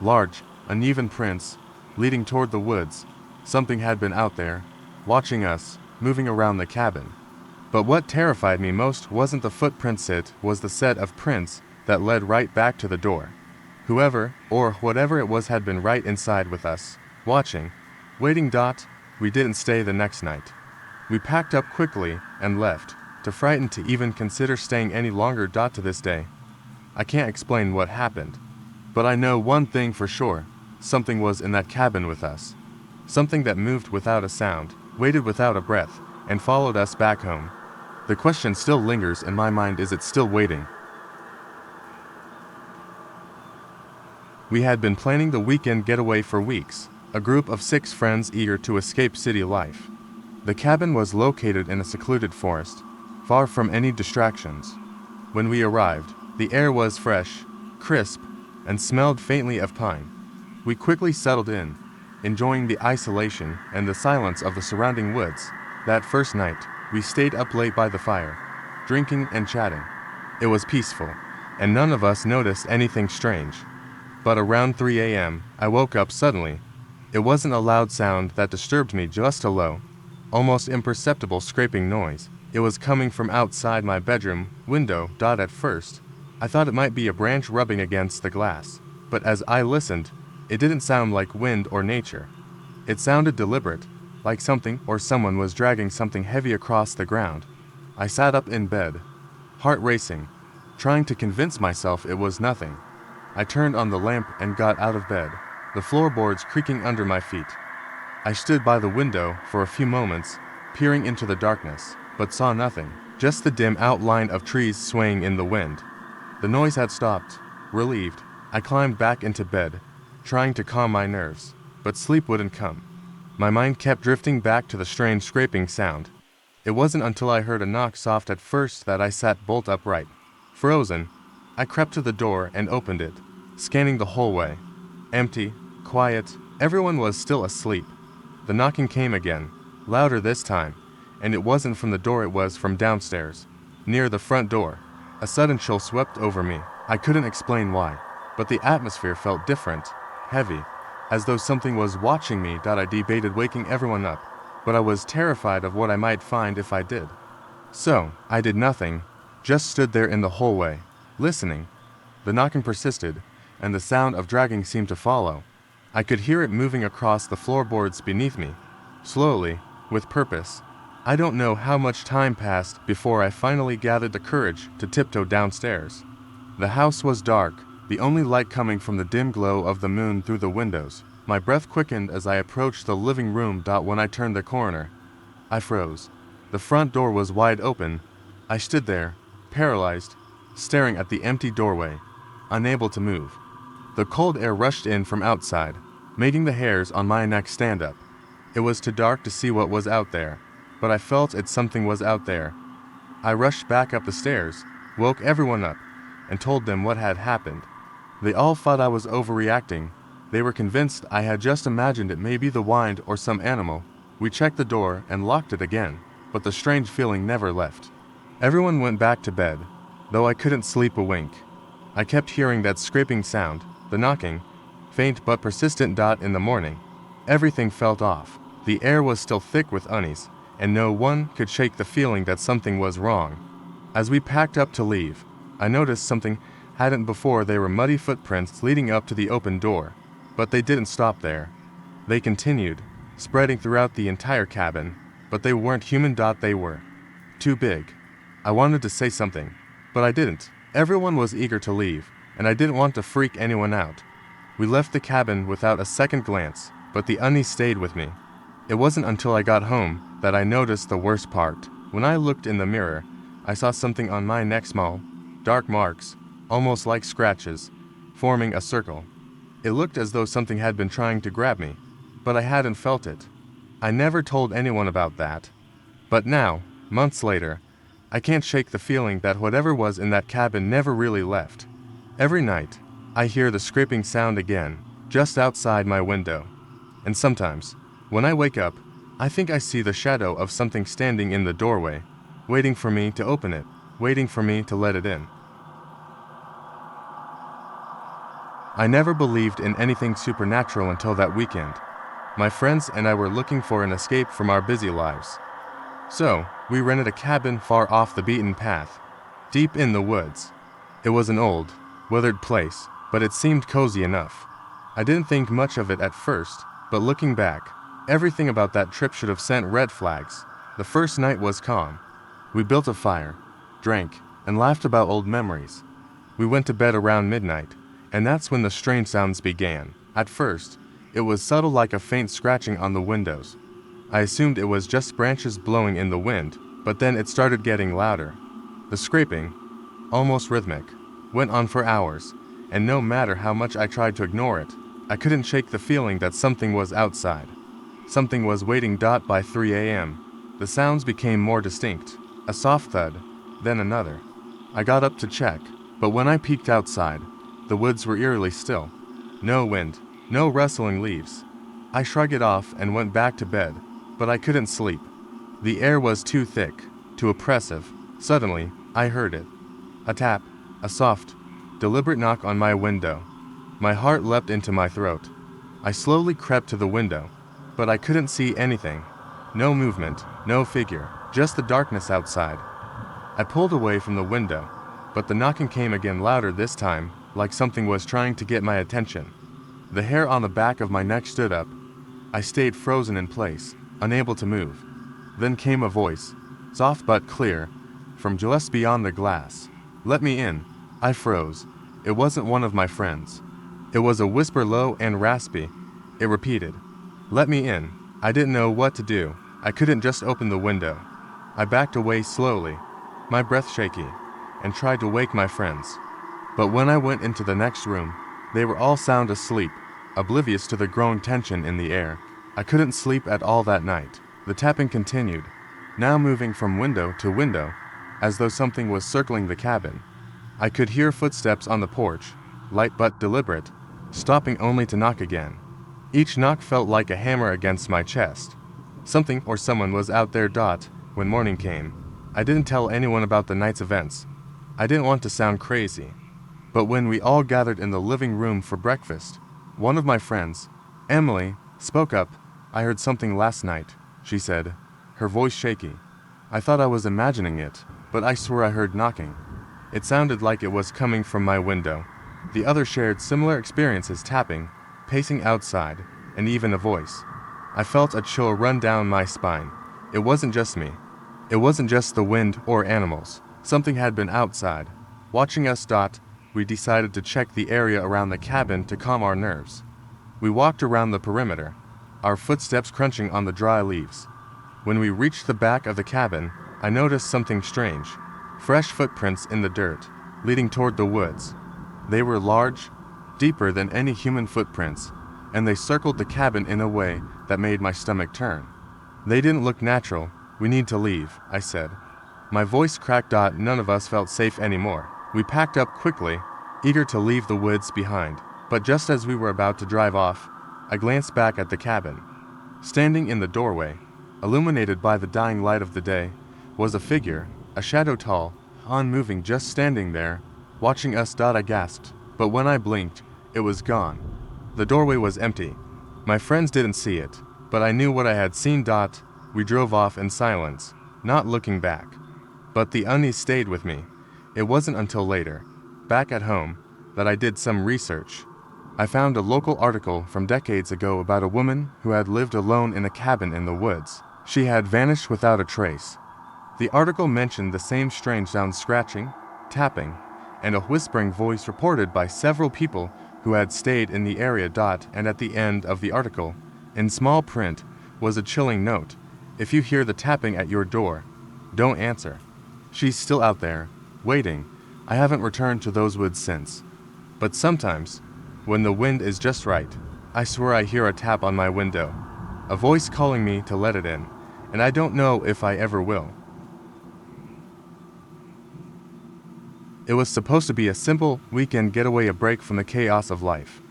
Large, uneven prints, leading toward the woods. Something had been out there, watching us, moving around the cabin. But what terrified me most wasn't the footprints, it was the set of prints that led right back to the door. Whoever, or whatever it was, had been right inside with us, watching, waiting. We didn't stay the next night. We packed up quickly and left, too frightened to even consider staying any longer. To this day, I can't explain what happened, but I know one thing for sure. Something was in that cabin with us. Something that moved without a sound, waited without a breath, and followed us back home. The question still lingers in my mind, is it still waiting? We had been planning the weekend getaway for weeks, a group of 6 friends eager to escape city life. The cabin was located in a secluded forest, far from any distractions. When we arrived, the air was fresh, crisp, and smelled faintly of pine. We quickly settled in, enjoying the isolation and the silence of the surrounding woods. That first night, we stayed up late by the fire, drinking and chatting. It was peaceful, and none of us noticed anything strange. But around 3 a.m., I woke up suddenly. It wasn't a loud sound that disturbed me, just a low, almost imperceptible scraping noise. It was coming from outside my bedroom window. At first, I thought it might be a branch rubbing against the glass, but as I listened, it didn't sound like wind or nature. It sounded deliberate, like something or someone was dragging something heavy across the ground. I sat up in bed, heart racing, trying to convince myself it was nothing. I turned on the lamp and got out of bed, the floorboards creaking under my feet. I stood by the window for a few moments, peering into the darkness, but saw nothing, just the dim outline of trees swaying in the wind. The noise had stopped. Relieved, I climbed back into bed, trying to calm my nerves, but sleep wouldn't come. My mind kept drifting back to the strange scraping sound. It wasn't until I heard a knock, soft at first, that I sat bolt upright, frozen, I crept to the door and opened it, scanning the hallway. Empty, quiet, everyone was still asleep. The knocking came again, louder this time, and it wasn't from the door, it was from downstairs, near the front door. A sudden chill swept over me. I couldn't explain why, but the atmosphere felt different, heavy, as though something was watching me. I debated waking everyone up, but I was terrified of what I might find if I did. So, I did nothing, just stood there in the hallway, listening. The knocking persisted, and the sound of dragging seemed to follow. I could hear it moving across the floorboards beneath me, slowly, with purpose. I don't know how much time passed before I finally gathered the courage to tiptoe downstairs. The house was dark, the only light coming from the dim glow of the moon through the windows. My breath quickened as I approached the living room. When I turned the corner, I froze. The front door was wide open. I stood there, paralyzed, staring at the empty doorway, unable to move. The cold air rushed in from outside, making the hairs on my neck stand up. It was too dark to see what was out there, but I felt something was out there. I rushed back up the stairs, woke everyone up, and told them what had happened. They all thought I was overreacting. They were convinced I had just imagined it, maybe the wind or some animal. We checked the door and locked it again, but the strange feeling never left. Everyone went back to bed, though I couldn't sleep a wink. I kept hearing that scraping sound, the knocking, faint but persistent. In the morning, everything felt off. The air was still thick with unease, and no one could shake the feeling that something was wrong. As we packed up to leave, I noticed something hadn't before. There were muddy footprints leading up to the open door, but they didn't stop there. They continued, spreading throughout the entire cabin, but they weren't human. They were too big. I wanted to say something, but I didn't. Everyone was eager to leave, and I didn't want to freak anyone out. We left the cabin without a second glance, but the unease stayed with me. It wasn't until I got home that I noticed the worst part. When I looked in the mirror, I saw something on my neck, small, dark marks, almost like scratches, forming a circle. It looked as though something had been trying to grab me, but I hadn't felt it. I never told anyone about that. But now, months later, I can't shake the feeling that whatever was in that cabin never really left. Every night, I hear the scraping sound again, just outside my window. And sometimes, when I wake up, I think I see the shadow of something standing in the doorway, waiting for me to open it, waiting for me to let it in. I never believed in anything supernatural until that weekend. My friends and I were looking for an escape from our busy lives. So, we rented a cabin far off the beaten path, deep in the woods. It was an old, weathered place, but it seemed cozy enough. I didn't think much of it at first, but looking back, everything about that trip should have sent red flags. The first night was calm. We built a fire, drank, and laughed about old memories. We went to bed around midnight, and that's when the strange sounds began. At first, it was subtle, like a faint scratching on the windows. I assumed it was just branches blowing in the wind, but then it started getting louder. The scraping, almost rhythmic, went on for hours, and no matter how much I tried to ignore it, I couldn't shake the feeling that something was outside. Something was waiting. By 3 a.m., the sounds became more distinct, a soft thud, then another. I got up to check, but when I peeked outside, the woods were eerily still. No wind, no rustling leaves. I shrugged it off and went back to bed, but I couldn't sleep. The air was too thick, too oppressive. Suddenly, I heard it. A tap, a soft, deliberate knock on my window. My heart leapt into my throat. I slowly crept to the window, but I couldn't see anything. No movement, no figure, just the darkness outside. I pulled away from the window, but the knocking came again, louder this time, like something was trying to get my attention. The hair on the back of my neck stood up. I stayed frozen in place, unable to move. Then came a voice, soft but clear, from just beyond the glass. "Let me in." I froze. It wasn't one of my friends. It was a whisper, low and raspy. It repeated, "Let me in." I didn't know what to do. I couldn't just open the window. I backed away slowly, my breath shaky, and tried to wake my friends. But when I went into the next room, they were all sound asleep, oblivious to the growing tension in the air. I couldn't sleep at all that night. The tapping continued, now moving from window to window, as though something was circling the cabin. I could hear footsteps on the porch, light but deliberate, stopping only to knock again. Each knock felt like a hammer against my chest. Something or someone was out there. When morning came, I didn't tell anyone about the night's events. I didn't want to sound crazy. But when we all gathered in the living room for breakfast, one of my friends, Emily, spoke up. "I heard something last night," she said, her voice shaky. I thought I was imagining it, but I swear I heard knocking. It sounded like it was coming from my window. The others shared similar experiences, tapping, pacing outside, and even a voice. I felt a chill run down my spine. It wasn't just me. It wasn't just the wind or animals. Something had been outside, watching us. We decided to check the area around the cabin to calm our nerves. We walked around the perimeter, our footsteps crunching on the dry leaves. When we reached the back of the cabin, I noticed something strange. Fresh footprints in the dirt, leading toward the woods. They were large, deeper than any human footprints, and they circled the cabin in a way that made my stomach turn. They didn't look natural. "We need to leave," I said. My voice cracked. None of us felt safe anymore. We packed up quickly, eager to leave the woods behind. But just as we were about to drive off, I glanced back at the cabin. Standing in the doorway, illuminated by the dying light of the day, was a figure, a shadow, tall, unmoving, just standing there, watching us. I gasped, but when I blinked, it was gone. The doorway was empty. My friends didn't see it, but I knew what I had seen. We drove off in silence, not looking back. But the unease stayed with me. It wasn't until later, back at home, that I did some research. I found a local article from decades ago about a woman who had lived alone in a cabin in the woods. She had vanished without a trace. The article mentioned the same strange sound, scratching, tapping, and a whispering voice reported by several people who had stayed in the area. And at the end of the article, in small print, was a chilling note. "If you hear the tapping at your door, don't answer. She's still out there, waiting." I haven't returned to those woods since. But sometimes, when the wind is just right, I swear I hear a tap on my window, a voice calling me to let it in, and I don't know if I ever will. It was supposed to be a simple weekend getaway, a break from the chaos of life.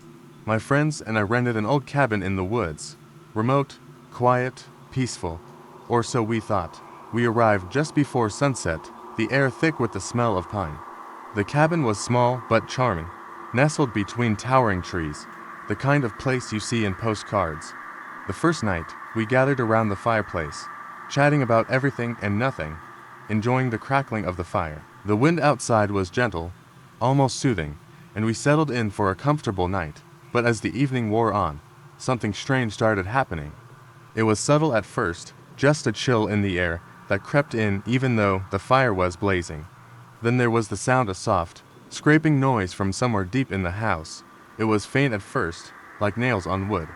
My friends and I rented an old cabin in the woods, remote, quiet, peaceful, or so we thought. We arrived just before sunset, the air thick with the smell of pine. The cabin was small but charming, nestled between towering trees, the kind of place you see in postcards. The first night, we gathered around the fireplace, chatting about everything and nothing, enjoying the crackling of the fire. The wind outside was gentle, almost soothing, and we settled in for a comfortable night. But as the evening wore on, something strange started happening. It was subtle at first, just a chill in the air that crept in even though the fire was blazing. Then there was the sound, a soft, scraping noise from somewhere deep in the house. It was faint at first, like nails on wood.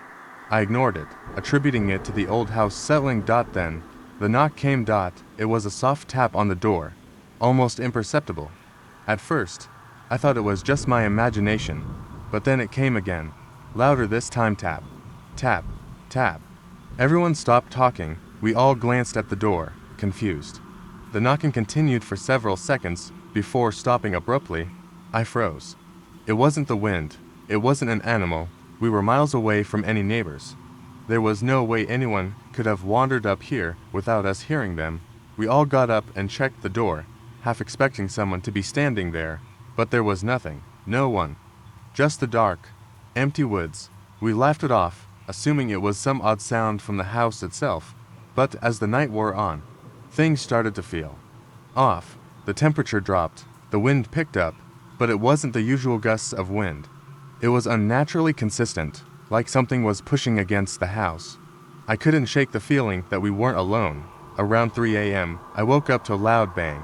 I ignored it, attributing it to the old house settling. Then, the knock came. It was a soft tap on the door, almost imperceptible. At first, I thought it was just my imagination, but then it came again, louder this time. Tap, tap, tap. Everyone stopped talking. We all glanced at the door, confused. The knocking continued for several seconds before stopping abruptly. I froze. It wasn't the wind. It wasn't an animal. We were miles away from any neighbors. There was no way anyone could have wandered up here without us hearing them. We all got up and checked the door, half expecting someone to be standing there, but there was nothing, no one. Just the dark, empty woods. We laughed it off, assuming it was some odd sound from the house itself. But as the night wore on, things started to feel off. The temperature dropped, the wind picked up, but it wasn't the usual gusts of wind. It was unnaturally consistent, like something was pushing against the house. I couldn't shake the feeling that we weren't alone. Around 3 a.m., I woke up to a loud bang.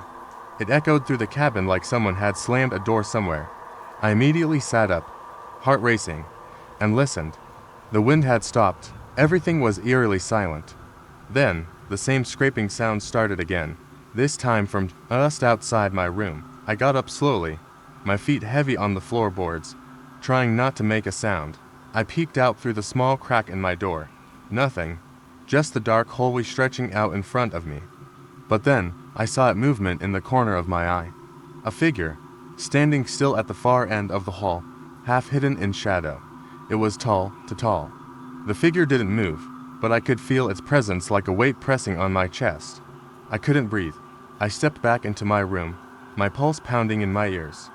It echoed through the cabin like someone had slammed a door somewhere. I immediately sat up, heart racing, and listened. The wind had stopped. Everything was eerily silent. Then, the same scraping sound started again, this time from just outside my room. I got up slowly, my feet heavy on the floorboards, trying not to make a sound. I peeked out through the small crack in my door. Nothing, just the dark hallway stretching out in front of me. But then, I saw movement in the corner of my eye. A figure, standing still at the far end of the hall, half hidden in shadow. It was tall. The figure didn't move, but I could feel its presence like a weight pressing on my chest. I couldn't breathe. I stepped back into my room, my pulse pounding in my ears.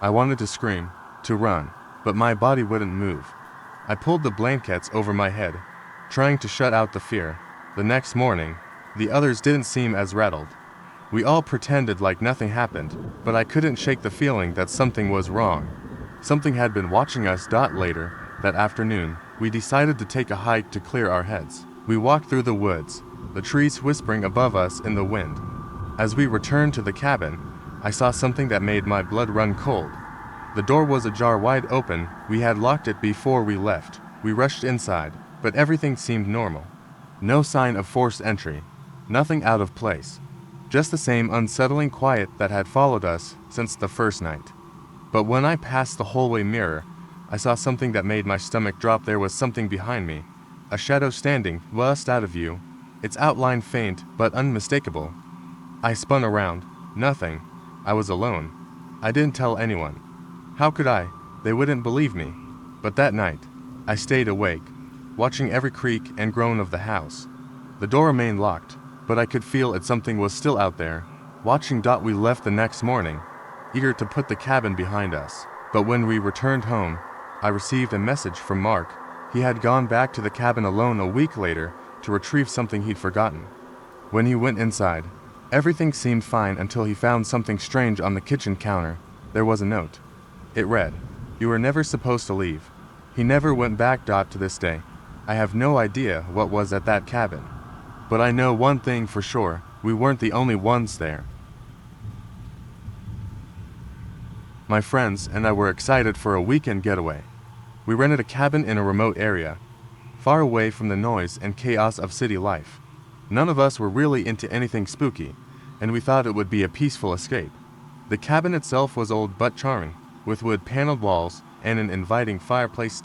I wanted to scream, to run, but my body wouldn't move. I pulled the blankets over my head, trying to shut out the fear. The next morning, the others didn't seem as rattled. We all pretended like nothing happened, but I couldn't shake the feeling that something was wrong. Something had been watching us. Later, that afternoon, we decided to take a hike to clear our heads. We walked through the woods, the trees whispering above us in the wind. As we returned to the cabin, I saw something that made my blood run cold. The door was ajar, wide open. We had locked it before we left. We rushed inside, but everything seemed normal. No sign of forced entry, nothing out of place. Just the same unsettling quiet that had followed us since the first night. But when I passed the hallway mirror, I saw something that made my stomach drop. There was something behind me, a shadow standing just out of view, its outline faint but unmistakable. I spun around. Nothing. I was alone. I didn't tell anyone. How could I? They wouldn't believe me. But that night, I stayed awake, watching every creak and groan of the house. The door remained locked, but I could feel it. Something was still out there, watching. We left the next morning, eager to put the cabin behind us. But when we returned home, I received a message from Mark. He had gone back to the cabin alone a week later to retrieve something he'd forgotten. When he went inside, everything seemed fine until he found something strange on the kitchen counter. There was a note. It read, "You were never supposed to leave." He never went back. To this day, I have no idea what was at that cabin. But I know one thing for sure, we weren't the only ones there. My friends and I were excited for a weekend getaway. We rented a cabin in a remote area, far away from the noise and chaos of city life. None of us were really into anything spooky, and we thought it would be a peaceful escape. The cabin itself was old but charming, with wood-paneled walls and an inviting fireplace.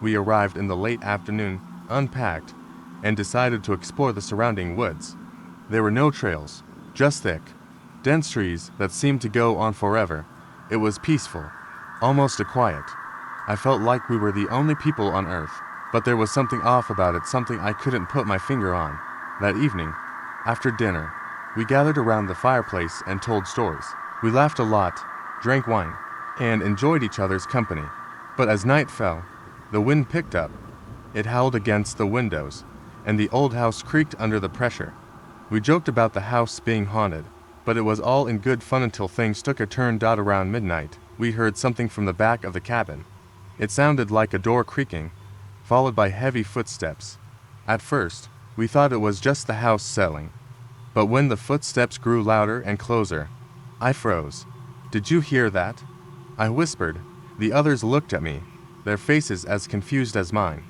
We arrived in the late afternoon, unpacked, and decided to explore the surrounding woods. There were no trails, just thick, dense trees that seemed to go on forever. It was peaceful, almost a quiet. I felt like we were the only people on Earth, but there was something off about it, something I couldn't put my finger on. That evening, after dinner, we gathered around the fireplace and told stories. We laughed a lot, drank wine, and enjoyed each other's company. But as night fell, the wind picked up. It howled against the windows, and the old house creaked under the pressure. We joked about the house being haunted, but it was all in good fun until things took a turn. Around midnight, we heard something from the back of the cabin. It sounded like a door creaking, followed by heavy footsteps. At first, we thought it was just the house selling. But when the footsteps grew louder and closer, I froze. "Did you hear that?" I whispered. The others looked at me, their faces as confused as mine.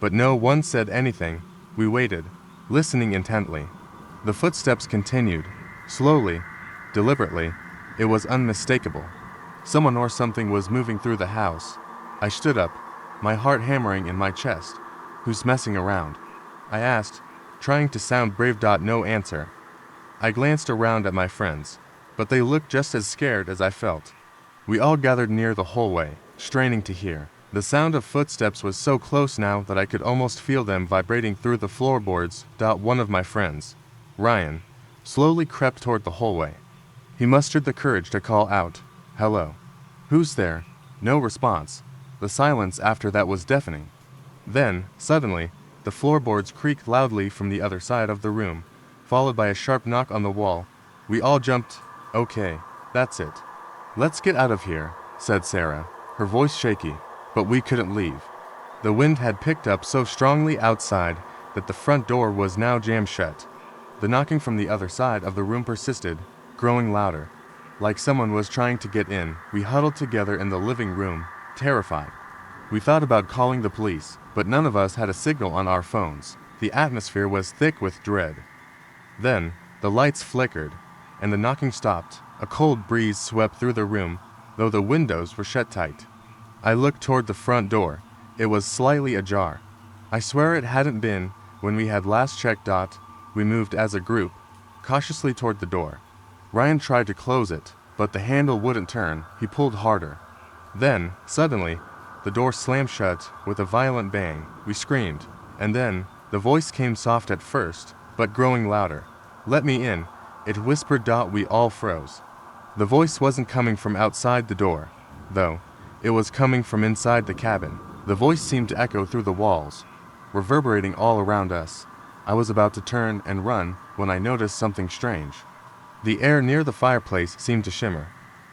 But no one said anything. We waited, listening intently. The footsteps continued, slowly, deliberately. It was unmistakable. Someone or something was moving through the house. I stood up, my heart hammering in my chest. "Who's messing around?" I asked, trying to sound brave. No answer. I glanced around at my friends, but they looked just as scared as I felt. We all gathered near the hallway, straining to hear. The sound of footsteps was so close now that I could almost feel them vibrating through the floorboards. One of my friends, Ryan, slowly crept toward the hallway. He mustered the courage to call out, "Hello. Who's there?" No response. The silence after that was deafening. Then, suddenly, the floorboards creaked loudly from the other side of the room, followed by a sharp knock on the wall. We all jumped. "Okay, that's it. Let's get out of here," said Sarah, her voice shaky. But we couldn't leave. The wind had picked up so strongly outside that the front door was now jammed shut. The knocking from the other side of the room persisted, growing louder. Like someone was trying to get in. We huddled together in the living room, terrified. We thought about calling the police, but none of us had a signal on our phones. The atmosphere was thick with dread. Then, the lights flickered, and the knocking stopped. A cold breeze swept through the room, though the windows were shut tight. I looked toward the front door. It was slightly ajar. I swear it hadn't been when we had last checked. We moved as a group, cautiously toward the door. Ryan tried to close it, but the handle wouldn't turn. He pulled harder. Then, suddenly, the door slammed shut with a violent bang. We screamed, and then, the voice came soft at first, but growing louder. "Let me in," it whispered. We all froze. The voice wasn't coming from outside the door, though. It was coming from inside the cabin. The voice seemed to echo through the walls, reverberating all around us. I was about to turn and run when I noticed something strange. The air near the fireplace seemed to shimmer.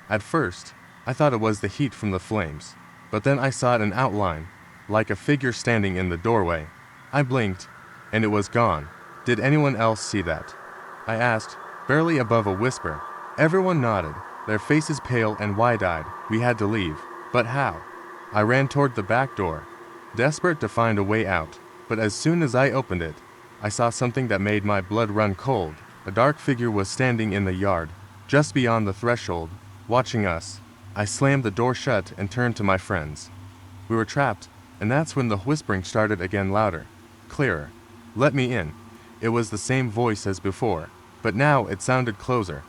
At first, I thought it was the heat from the flames, but then I saw an outline, like a figure standing in the doorway. I blinked, and it was gone. "Did anyone else see that?" I asked, barely above a whisper. Everyone nodded, their faces pale and wide-eyed. We had to leave. But how? I ran toward the back door, desperate to find a way out, but as soon as I opened it, I saw something that made my blood run cold. A dark figure was standing in the yard, just beyond the threshold, watching us. I slammed the door shut and turned to my friends. We were trapped, and that's when the whispering started again, louder, clearer. "Let me in." It was the same voice as before, but now it sounded closer,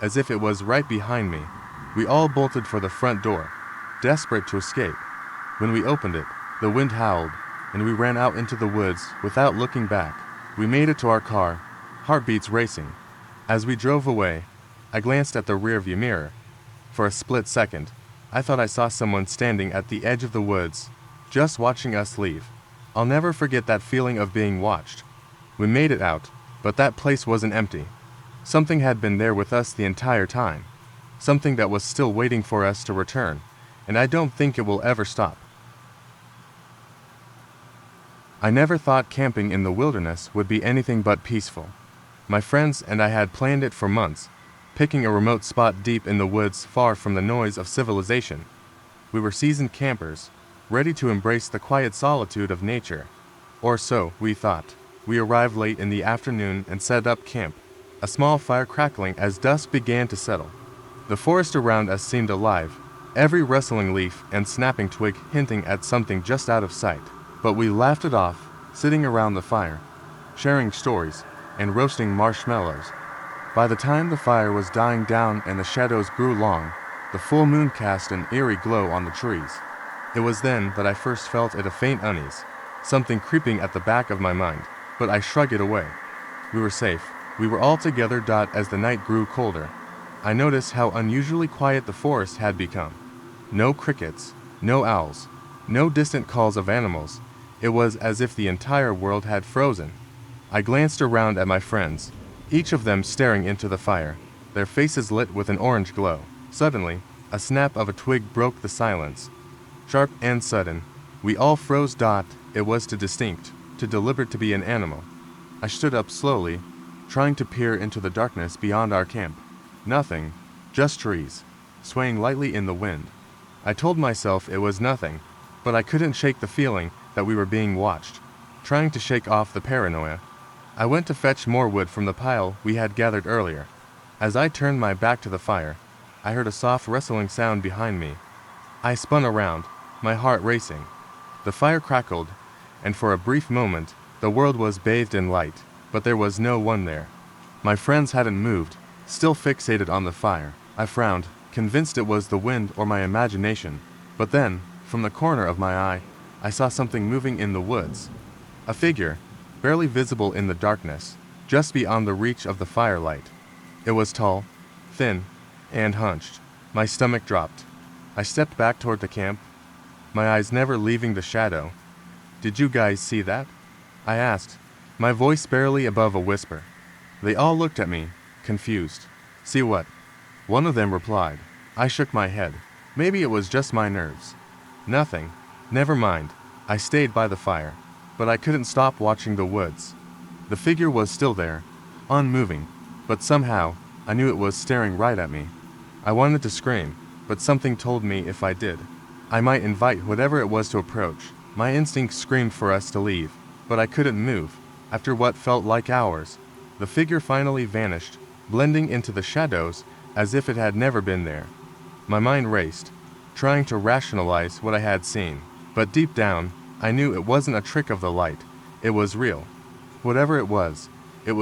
as if it was right behind me. We all bolted for the front door, desperate to escape. When we opened it, the wind howled, and we ran out into the woods without looking back. We made it to our car, heartbeats racing. As we drove away, I glanced at the rearview mirror. For a split second, I thought I saw someone standing at the edge of the woods, just watching us leave. I'll never forget that feeling of being watched. We made it out, but that place wasn't empty. Something had been there with us the entire time. Something that was still waiting for us to return, and I don't think it will ever stop. I never thought camping in the wilderness would be anything but peaceful. My friends and I had planned it for months, picking a remote spot deep in the woods far from the noise of civilization. We were seasoned campers, ready to embrace the quiet solitude of nature. Or so we thought. We arrived late in the afternoon and set up camp, a small fire crackling as dusk began to settle. The forest around us seemed alive, every rustling leaf and snapping twig hinting at something just out of sight. But we laughed it off, sitting around the fire, sharing stories, and roasting marshmallows. By the time the fire was dying down and the shadows grew long, the full moon cast an eerie glow on the trees. It was then that I first felt a faint unease, something creeping at the back of my mind, but I shrugged it away. We were safe. We were all together. As the night grew colder, I noticed how unusually quiet the forest had become. No crickets, no owls, no distant calls of animals. It was as if the entire world had frozen. I glanced around at my friends, each of them staring into the fire, their faces lit with an orange glow. Suddenly, a snap of a twig broke the silence. Sharp and sudden, we all froze. It was too distinct, too deliberate to be an animal. I stood up slowly, trying to peer into the darkness beyond our camp. Nothing, just trees, swaying lightly in the wind. I told myself it was nothing, but I couldn't shake the feeling that we were being watched. Trying to shake off the paranoia, I went to fetch more wood from the pile we had gathered earlier. As I turned my back to the fire, I heard a soft rustling sound behind me. I spun around, my heart racing. The fire crackled, and for a brief moment, the world was bathed in light, but there was no one there. My friends hadn't moved, still fixated on the fire. I frowned, convinced it was the wind or my imagination. But then, from the corner of my eye, I saw something moving in the woods. A figure, barely visible in the darkness, just beyond the reach of the firelight. It was tall, thin, and hunched. My stomach dropped. I stepped back toward the camp, my eyes never leaving the shadow. "Did you guys see that?" I asked, my voice barely above a whisper. They all looked at me, confused. "See what?" One of them replied. I shook my head. Maybe it was just my nerves. "Nothing. Never mind." I stayed by the fire, but I couldn't stop watching the woods. The figure was still there, unmoving, but somehow, I knew it was staring right at me. I wanted to scream, but something told me if I did, I might invite whatever it was to approach. My instinct screamed for us to leave, but I couldn't move. After what felt like hours, the figure finally vanished, blending into the shadows as if it had never been there. My mind raced, trying to rationalize what I had seen, but deep down, I knew it wasn't a trick of the light. It was real. Whatever it was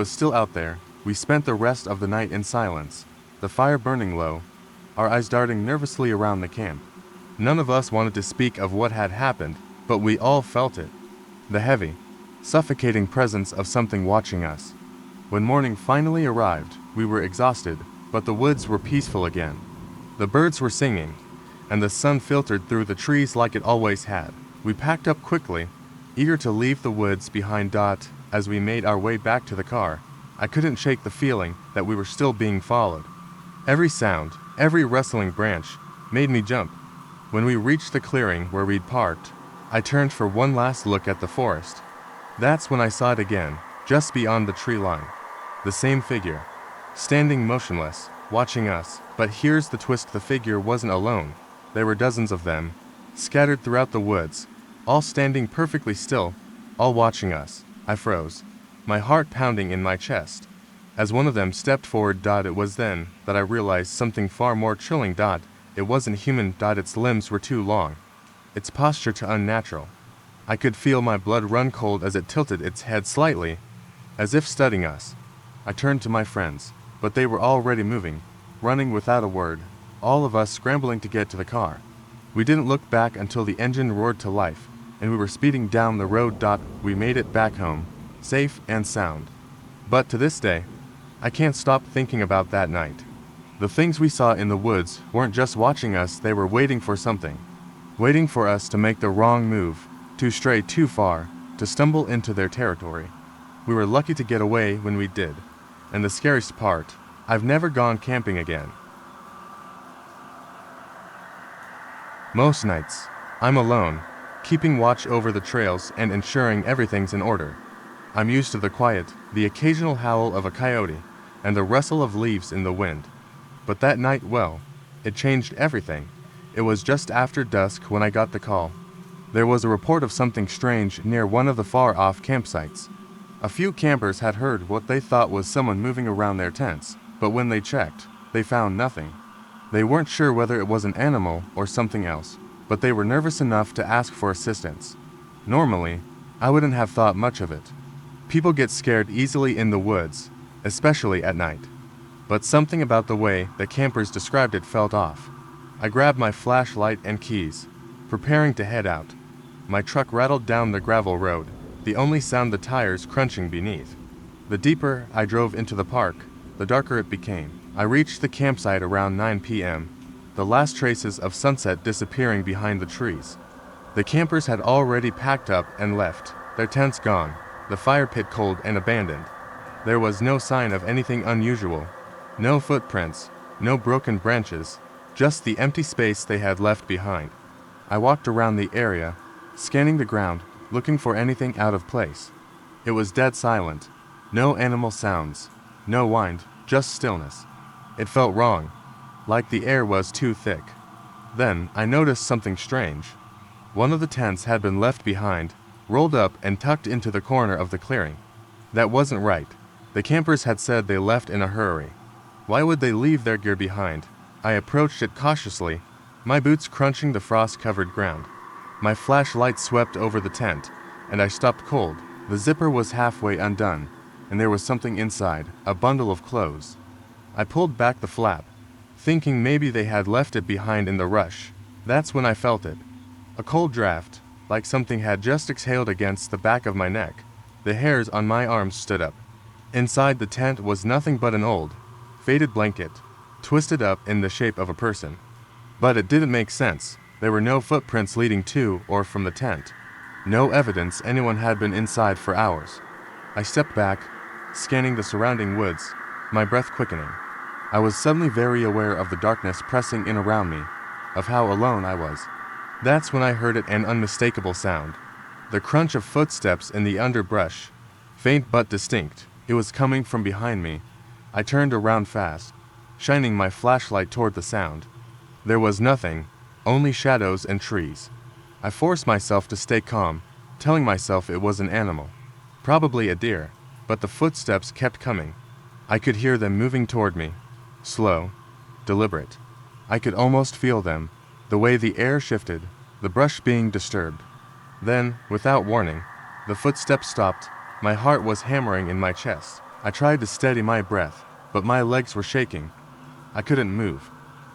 still out there. We spent the rest of the night in silence, the fire burning low, our eyes darting nervously around the camp. None of us wanted to speak of what had happened, but we all felt it. The heavy, suffocating presence of something watching us. When morning finally arrived, we were exhausted, but the woods were peaceful again. The birds were singing, and the sun filtered through the trees like it always had. We packed up quickly, eager to leave the woods behind. As we made our way back to the car, I couldn't shake the feeling that we were still being followed. Every sound, every rustling branch, made me jump. When we reached the clearing where we'd parked, I turned for one last look at the forest. That's when I saw it again, just beyond the tree line. The same figure, standing motionless, watching us. But here's the twist: the figure wasn't alone. There were dozens of them, scattered throughout the woods, all standing perfectly still, all watching us. I froze, my heart pounding in my chest. As one of them stepped forward. It was then that I realized something far more chilling. It wasn't human. Its limbs were too long, its posture too unnatural. I could feel my blood run cold as it tilted its head slightly, as if studying us. I turned to my friends, but they were already moving, running without a word, all of us scrambling to get to the car. We didn't look back until the engine roared to life, and we were speeding down the road. We made it back home, safe and sound. But to this day, I can't stop thinking about that night. The things we saw in the woods weren't just watching us, they were waiting for something. Waiting for us to make the wrong move, to stray too far, to stumble into their territory. We were lucky to get away when we did. And the scariest part, I've never gone camping again. Most nights, I'm alone, keeping watch over the trails and ensuring everything's in order. I'm used to the quiet, the occasional howl of a coyote, and the rustle of leaves in the wind. But that night, well, it changed everything. It was just after dusk when I got the call. There was a report of something strange near one of the far-off campsites. A few campers had heard what they thought was someone moving around their tents, but when they checked, they found nothing. They weren't sure whether it was an animal or something else, but they were nervous enough to ask for assistance. Normally, I wouldn't have thought much of it. People get scared easily in the woods, especially at night. But something about the way the campers described it felt off. I grabbed my flashlight and keys, preparing to head out. My truck rattled down the gravel road, the only sound the tires crunching beneath. The deeper I drove into the park, the darker it became. I reached the campsite around 9 p.m., the last traces of sunset disappearing behind the trees. The campers had already packed up and left, their tents gone, the fire pit cold and abandoned. There was no sign of anything unusual, no footprints, no broken branches, just the empty space they had left behind. I walked around the area, scanning the ground, looking for anything out of place. It was dead silent. No animal sounds, no wind, just stillness. It felt wrong, like the air was too thick. Then I noticed something strange. One of the tents had been left behind, rolled up and tucked into the corner of the clearing. That wasn't right. The campers had said they left in a hurry. Why would they leave their gear behind? I approached it cautiously, my boots crunching the frost-covered ground. My flashlight swept over the tent, and I stopped cold. The zipper was halfway undone, and there was something inside, a bundle of clothes. I pulled back the flap, thinking maybe they had left it behind in the rush. That's when I felt it. A cold draft, like something had just exhaled against the back of my neck. The hairs on my arms stood up. Inside the tent was nothing but an old, faded blanket, twisted up in the shape of a person. But it didn't make sense. There were no footprints leading to or from the tent. No evidence anyone had been inside for hours. I stepped back, scanning the surrounding woods, my breath quickening. I was suddenly very aware of the darkness pressing in around me, of how alone I was. That's when I heard it, an unmistakable sound. The crunch of footsteps in the underbrush, faint but distinct. It was coming from behind me. I turned around fast, shining my flashlight toward the sound. There was nothing, only shadows and trees. I forced myself to stay calm, telling myself it was an animal, probably a deer, but the footsteps kept coming. I could hear them moving toward me, slow, deliberate. I could almost feel them, the way the air shifted, the brush being disturbed. Then, without warning, the footsteps stopped. My heart was hammering in my chest. I tried to steady my breath, but my legs were shaking. I couldn't move.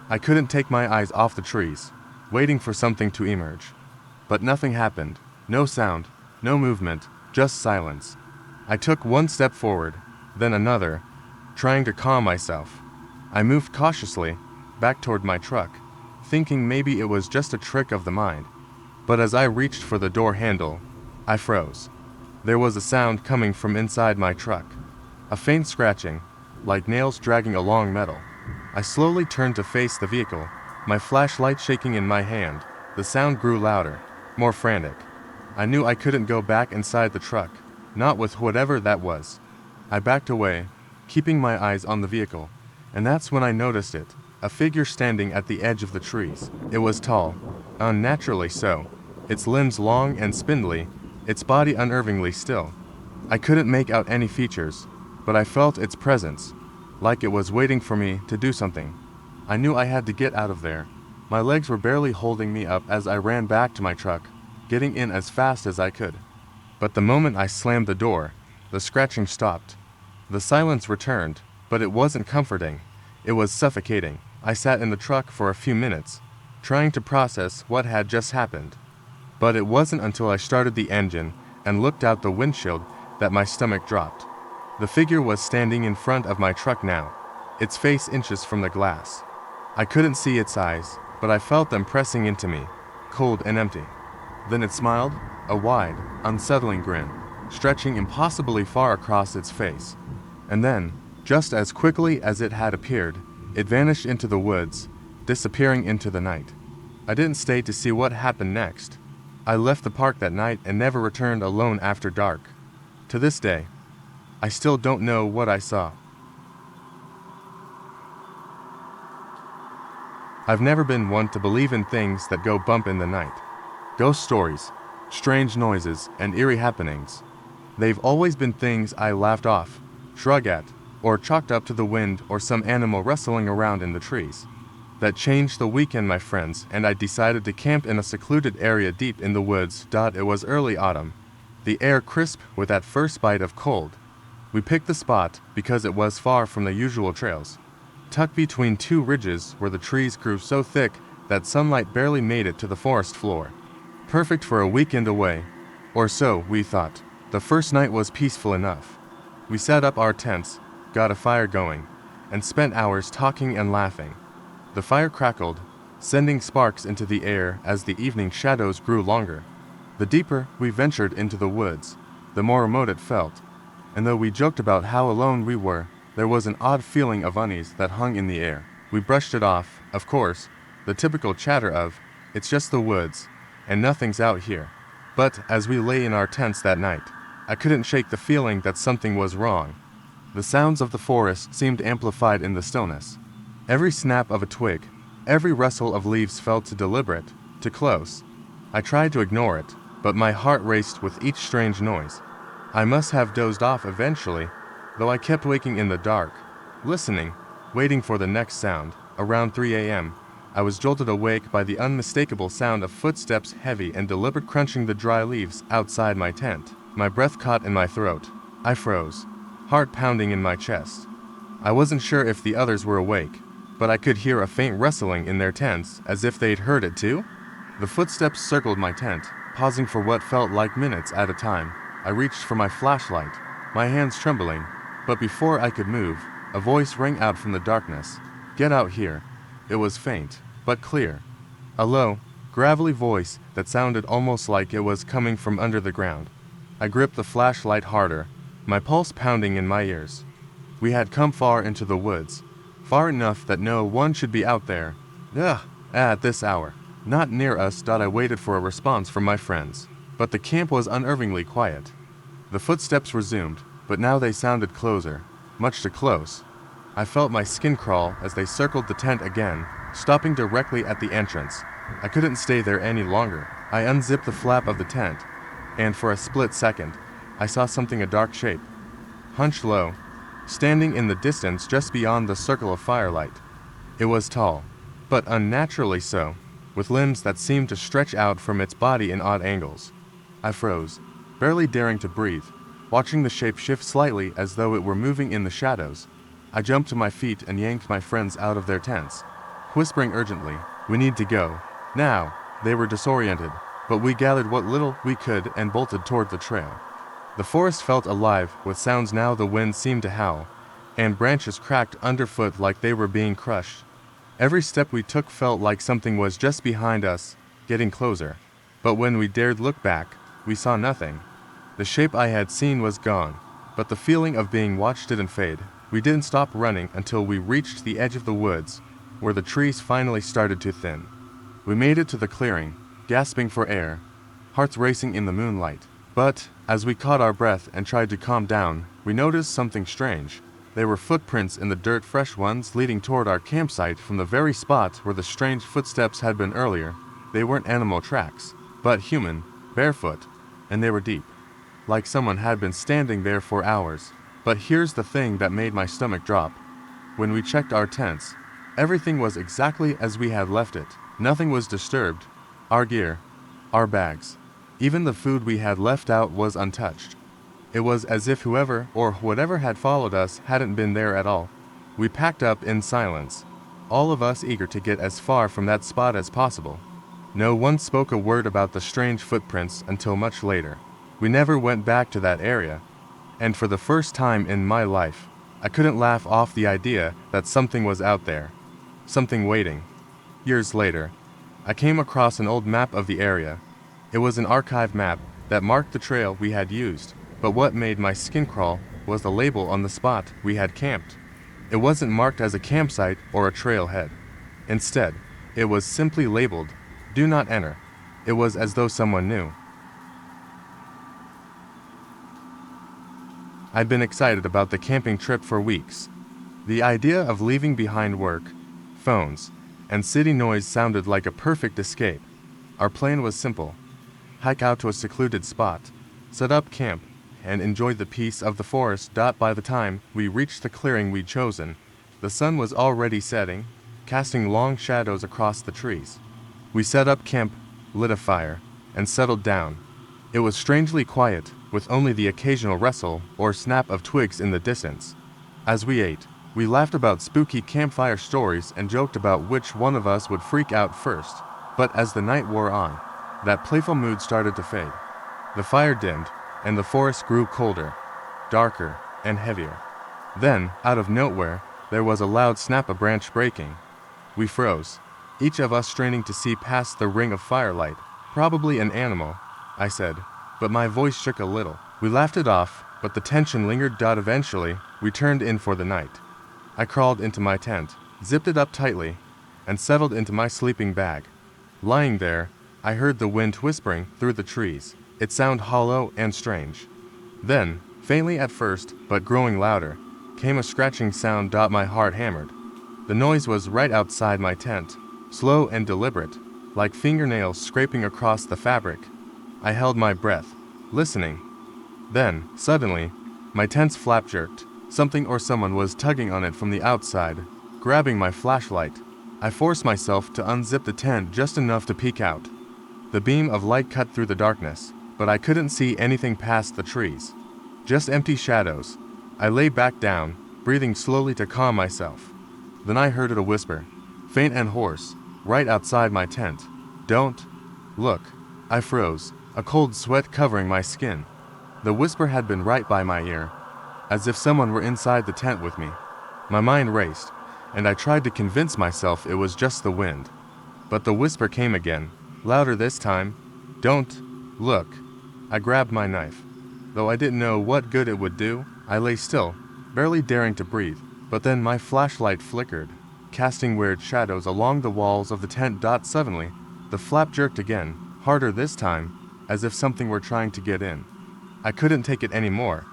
I couldn't take my eyes off the trees, waiting for something to emerge. But nothing happened. No sound, no movement, just silence. I took one step forward, then another, trying to calm myself. I moved cautiously, back toward my truck, thinking maybe it was just a trick of the mind. But as I reached for the door handle, I froze. There was a sound coming from inside my truck. A faint scratching, like nails dragging along metal. I slowly turned to face the vehicle, my flashlight shaking in my hand. The sound grew louder, more frantic. I knew I couldn't go back inside the truck, not with whatever that was. I backed away, keeping my eyes on the vehicle, and that's when I noticed it, a figure standing at the edge of the trees. It was tall, unnaturally so, its limbs long and spindly, its body unnervingly still. I couldn't make out any features, but I felt its presence, like it was waiting for me to do something. I knew I had to get out of there. My legs were barely holding me up as I ran back to my truck, getting in as fast as I could. But the moment I slammed the door, the scratching stopped. The silence returned, but it wasn't comforting. It was suffocating. I sat in the truck for a few minutes, trying to process what had just happened. But it wasn't until I started the engine and looked out the windshield that my stomach dropped. The figure was standing in front of my truck now, its face inches from the glass. I couldn't see its eyes, but I felt them pressing into me, cold and empty. Then it smiled, a wide, unsettling grin, stretching impossibly far across its face. And then, just as quickly as it had appeared, it vanished into the woods, disappearing into the night. I didn't stay to see what happened next. I left the park that night and never returned alone after dark. To this day, I still don't know what I saw. I've never been one to believe in things that go bump in the night. Ghost stories, strange noises, and eerie happenings. They've always been things I laughed off, shrugged at, or chalked up to the wind or some animal rustling around in the trees. That changed the weekend, my friends, and I decided to camp in a secluded area deep in the woods. It was early autumn, the air crisp with that first bite of cold. We picked the spot because it was far from the usual trails, tucked between two ridges where the trees grew so thick that sunlight barely made it to the forest floor. Perfect for a weekend away, or so we thought. The first night was peaceful enough. We set up our tents, got a fire going, and spent hours talking and laughing. The fire crackled, sending sparks into the air as the evening shadows grew longer. The deeper we ventured into the woods, the more remote it felt. And though we joked about how alone we were, there was an odd feeling of unease that hung in the air. We brushed it off, of course, the typical chatter of, "It's just the woods, and nothing's out here." But as we lay in our tents that night, I couldn't shake the feeling that something was wrong. The sounds of the forest seemed amplified in the stillness. Every snap of a twig, every rustle of leaves felt too deliberate, too close. I tried to ignore it, but my heart raced with each strange noise. I must have dozed off eventually, though I kept waking in the dark, listening, waiting for the next sound. Around 3 a.m., I was jolted awake by the unmistakable sound of footsteps, heavy and deliberate, crunching the dry leaves outside my tent. My breath caught in my throat. I froze, heart pounding in my chest. I wasn't sure if the others were awake, but I could hear a faint rustling in their tents, as if they'd heard it too. The footsteps circled my tent, pausing for what felt like minutes at a time. I reached for my flashlight, my hands trembling, but before I could move, a voice rang out from the darkness. "Get out here." It was faint, but clear. A low, gravelly voice that sounded almost like it was coming from under the ground. I gripped the flashlight harder, my pulse pounding in my ears. We had come far into the woods, far enough that no one should be out there. At this hour. Not near us. I waited for a response from my friends. But the camp was unnervingly quiet. The footsteps resumed, but now they sounded closer, much too close. I felt my skin crawl as they circled the tent again, stopping directly at the entrance. I couldn't stay there any longer. I unzipped the flap of the tent, and for a split second, I saw something, a dark shape, hunched low, standing in the distance just beyond the circle of firelight. It was tall, but unnaturally so, with limbs that seemed to stretch out from its body in odd angles. I froze, barely daring to breathe, watching the shape shift slightly as though it were moving in the shadows. I jumped to my feet and yanked my friends out of their tents. whispering urgently, "We need to go. Now." They were disoriented, but we gathered what little we could and bolted toward the trail. The forest felt alive with sounds now. The wind seemed to howl, and branches cracked underfoot like they were being crushed. Every step we took felt like something was just behind us, getting closer. But when we dared look back, we saw nothing. The shape I had seen was gone, but the feeling of being watched didn't fade. We didn't stop running until we reached the edge of the woods, where the trees finally started to thin. We made it to the clearing, gasping for air, hearts racing in the moonlight. But, as we caught our breath and tried to calm down, we noticed something strange. There were footprints in the dirt, fresh ones leading toward our campsite from the very spot where the strange footsteps had been earlier. They weren't animal tracks, but human, barefoot, and they were deep, like someone had been standing there for hours. But here's the thing that made my stomach drop. When we checked our tents, everything was exactly as we had left it. Nothing was disturbed. Our gear, our bags, even the food we had left out was untouched. It was as if whoever or whatever had followed us hadn't been there at all. We packed up in silence, all of us eager to get as far from that spot as possible. No one spoke a word about the strange footprints until much later. We never went back to that area, and for the first time in my life, I couldn't laugh off the idea that something was out there, something waiting. Years later, I came across an old map of the area. It was an archive map that marked the trail we had used, but what made my skin crawl was the label on the spot we had camped. It wasn't marked as a campsite or a trailhead. Instead, it was simply labeled, "Do not enter." It was as though someone knew. I'd been excited about the camping trip for weeks. The idea of leaving behind work, phones, and city noise sounded like a perfect escape. Our plan was simple: hike out to a secluded spot, set up camp, and enjoy the peace of the forest. By the time we reached the clearing we'd chosen, the sun was already setting, casting long shadows across the trees. We set up camp, lit a fire, and settled down. It was strangely quiet, with only the occasional rustle or snap of twigs in the distance. As we ate, we laughed about spooky campfire stories and joked about which one of us would freak out first. But as the night wore on, that playful mood started to fade. The fire dimmed, and the forest grew colder, darker, and heavier. Then, out of nowhere, there was a loud snap, a branch breaking. We froze, each of us straining to see past the ring of firelight. "Probably an animal," I said, but my voice shook a little. We laughed it off, but the tension lingered. Eventually, we turned in for the night. I crawled into my tent, zipped it up tightly, and settled into my sleeping bag. Lying there, I heard the wind whispering through the trees. It sounded hollow and strange. Then, faintly at first, but growing louder, came a scratching sound. My heart hammered. The noise was right outside my tent, slow and deliberate, like fingernails scraping across the fabric. I held my breath, listening. Then, suddenly, my tent's flap jerked. Something or someone was tugging on it from the outside, grabbing my flashlight. I forced myself to unzip the tent just enough to peek out. The beam of light cut through the darkness, but I couldn't see anything past the trees. Just empty shadows. I lay back down, breathing slowly to calm myself. Then I heard a whisper, faint and hoarse, right outside my tent. "Don't look." I froze, a cold sweat covering my skin. The whisper had been right by my ear, as if someone were inside the tent with me. My mind raced, and I tried to convince myself it was just the wind. But the whisper came again, louder this time. "Don't look." I grabbed my knife. Though I didn't know what good it would do, I lay still, barely daring to breathe. But then my flashlight flickered, casting weird shadows along the walls of the tent. Suddenly, the flap jerked again, harder this time, as if something were trying to get in. I couldn't take it anymore.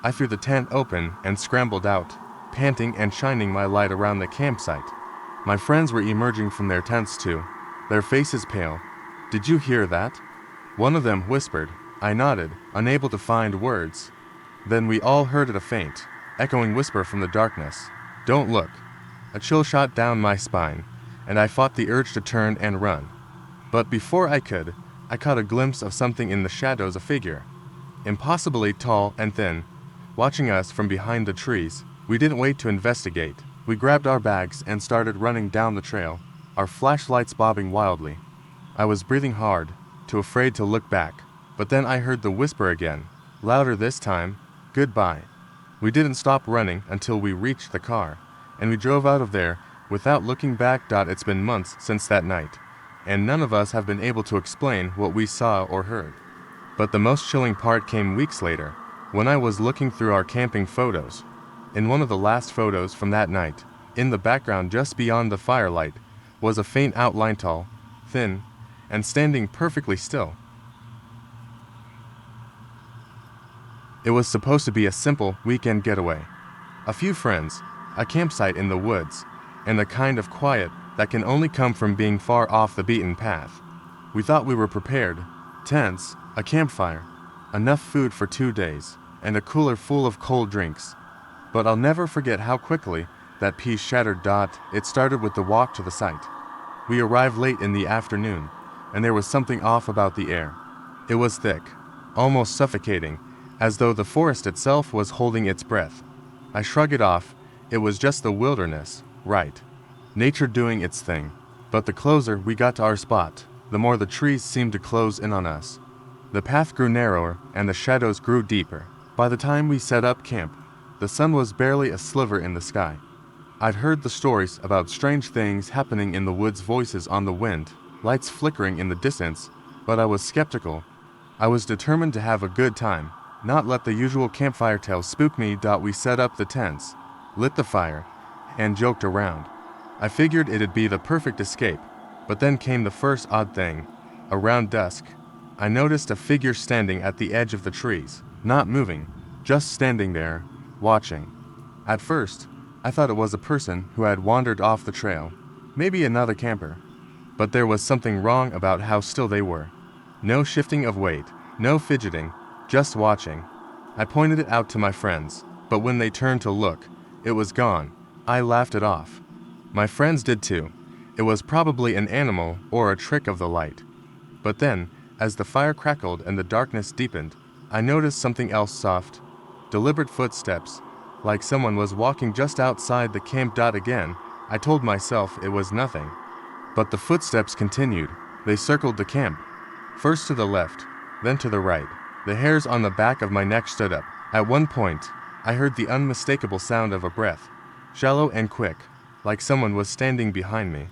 I threw the tent open and scrambled out, panting and shining my light around the campsite. My friends were emerging from their tents too, their faces pale. "Did you hear that?" one of them whispered. I nodded, unable to find words. Then we all heard a faint, echoing whisper from the darkness. "Don't look." A chill shot down my spine, and I fought the urge to turn and run. But before I could, I caught a glimpse of something in the shadows, a figure, impossibly tall and thin, watching us from behind the trees. We didn't wait to investigate. We grabbed our bags and started running down the trail, our flashlights bobbing wildly. I was breathing hard, too afraid to look back, but then I heard the whisper again, louder this time, "Goodbye." We didn't stop running until we reached the car, and we drove out of there without looking back. It's been months since that night, and none of us have been able to explain what we saw or heard. But the most chilling part came weeks later, when I was looking through our camping photos. In one of the last photos from that night, in the background just beyond the firelight, was a faint outline, tall, thin, and standing perfectly still. It was supposed to be a simple weekend getaway. A few friends, a campsite in the woods, and the kind of quiet that can only come from being far off the beaten path. We thought we were prepared: tents, a campfire, enough food for 2 days, and a cooler full of cold drinks. But I'll never forget how quickly that peace shattered. It started with the walk to the site. We arrived late in the afternoon, and there was something off about the air. It was thick, almost suffocating, as though the forest itself was holding its breath. I shrugged it off. It was just the wilderness, right? Nature doing its thing. But the closer we got to our spot, the more the trees seemed to close in on us. The path grew narrower and the shadows grew deeper. By the time we set up camp, the sun was barely a sliver in the sky. I'd heard the stories about strange things happening in the woods, voices on the wind, lights flickering in the distance, but I was skeptical. I was determined to have a good time, not let the usual campfire tales spook me. We set up the tents, lit the fire, and joked around. I figured it'd be the perfect escape, but then came the first odd thing. Around dusk, I noticed a figure standing at the edge of the trees, not moving, just standing there, watching. At first, I thought it was a person who had wandered off the trail, maybe another camper. But there was something wrong about how still they were. No shifting of weight, no fidgeting, just watching. I pointed it out to my friends, but when they turned to look, it was gone. I laughed it off. My friends did too. It was probably an animal or a trick of the light. But then, as the fire crackled and the darkness deepened, I noticed something else: soft, deliberate footsteps, like someone was walking just outside the camp. Again, I told myself it was nothing. But the footsteps continued. They circled the camp, first to the left, then to the right. The hairs on the back of my neck stood up. At one point, I heard the unmistakable sound of a breath, shallow and quick, like someone was standing behind me.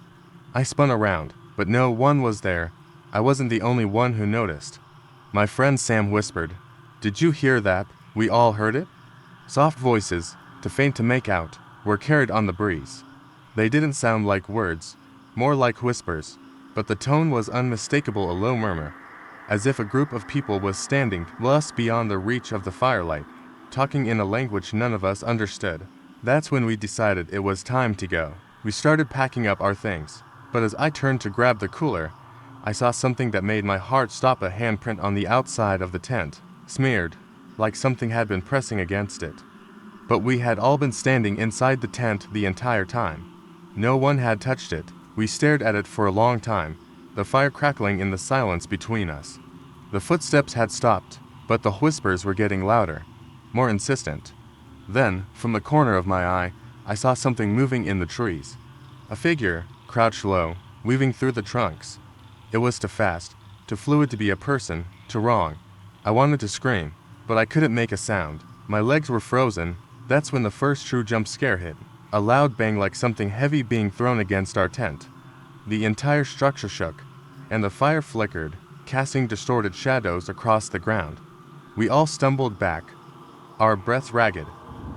I spun around, but no one was there. I wasn't the only one who noticed. My friend Sam whispered, "Did you hear that?" We all heard it. Soft voices, too faint to make out, were carried on the breeze. They didn't sound like words, more like whispers, but the tone was unmistakable, a low murmur, as if a group of people was standing just beyond the reach of the firelight, talking in a language none of us understood. That's when we decided it was time to go. We started packing up our things, but as I turned to grab the cooler, I saw something that made my heart stop: a handprint on the outside of the tent, smeared, like something had been pressing against it. But we had all been standing inside the tent the entire time. No one had touched it. We stared at it for a long time, the fire crackling in the silence between us. The footsteps had stopped, but the whispers were getting louder, more insistent. Then, from the corner of my eye, I saw something moving in the trees. A figure, crouched low, weaving through the trunks. It was too fast, too fluid to be a person, too wrong. I wanted to scream, but I couldn't make a sound. My legs were frozen. That's when the first true jump scare hit. A loud bang, like something heavy being thrown against our tent. The entire structure shook, and the fire flickered, casting distorted shadows across the ground. We all stumbled back, our breaths ragged,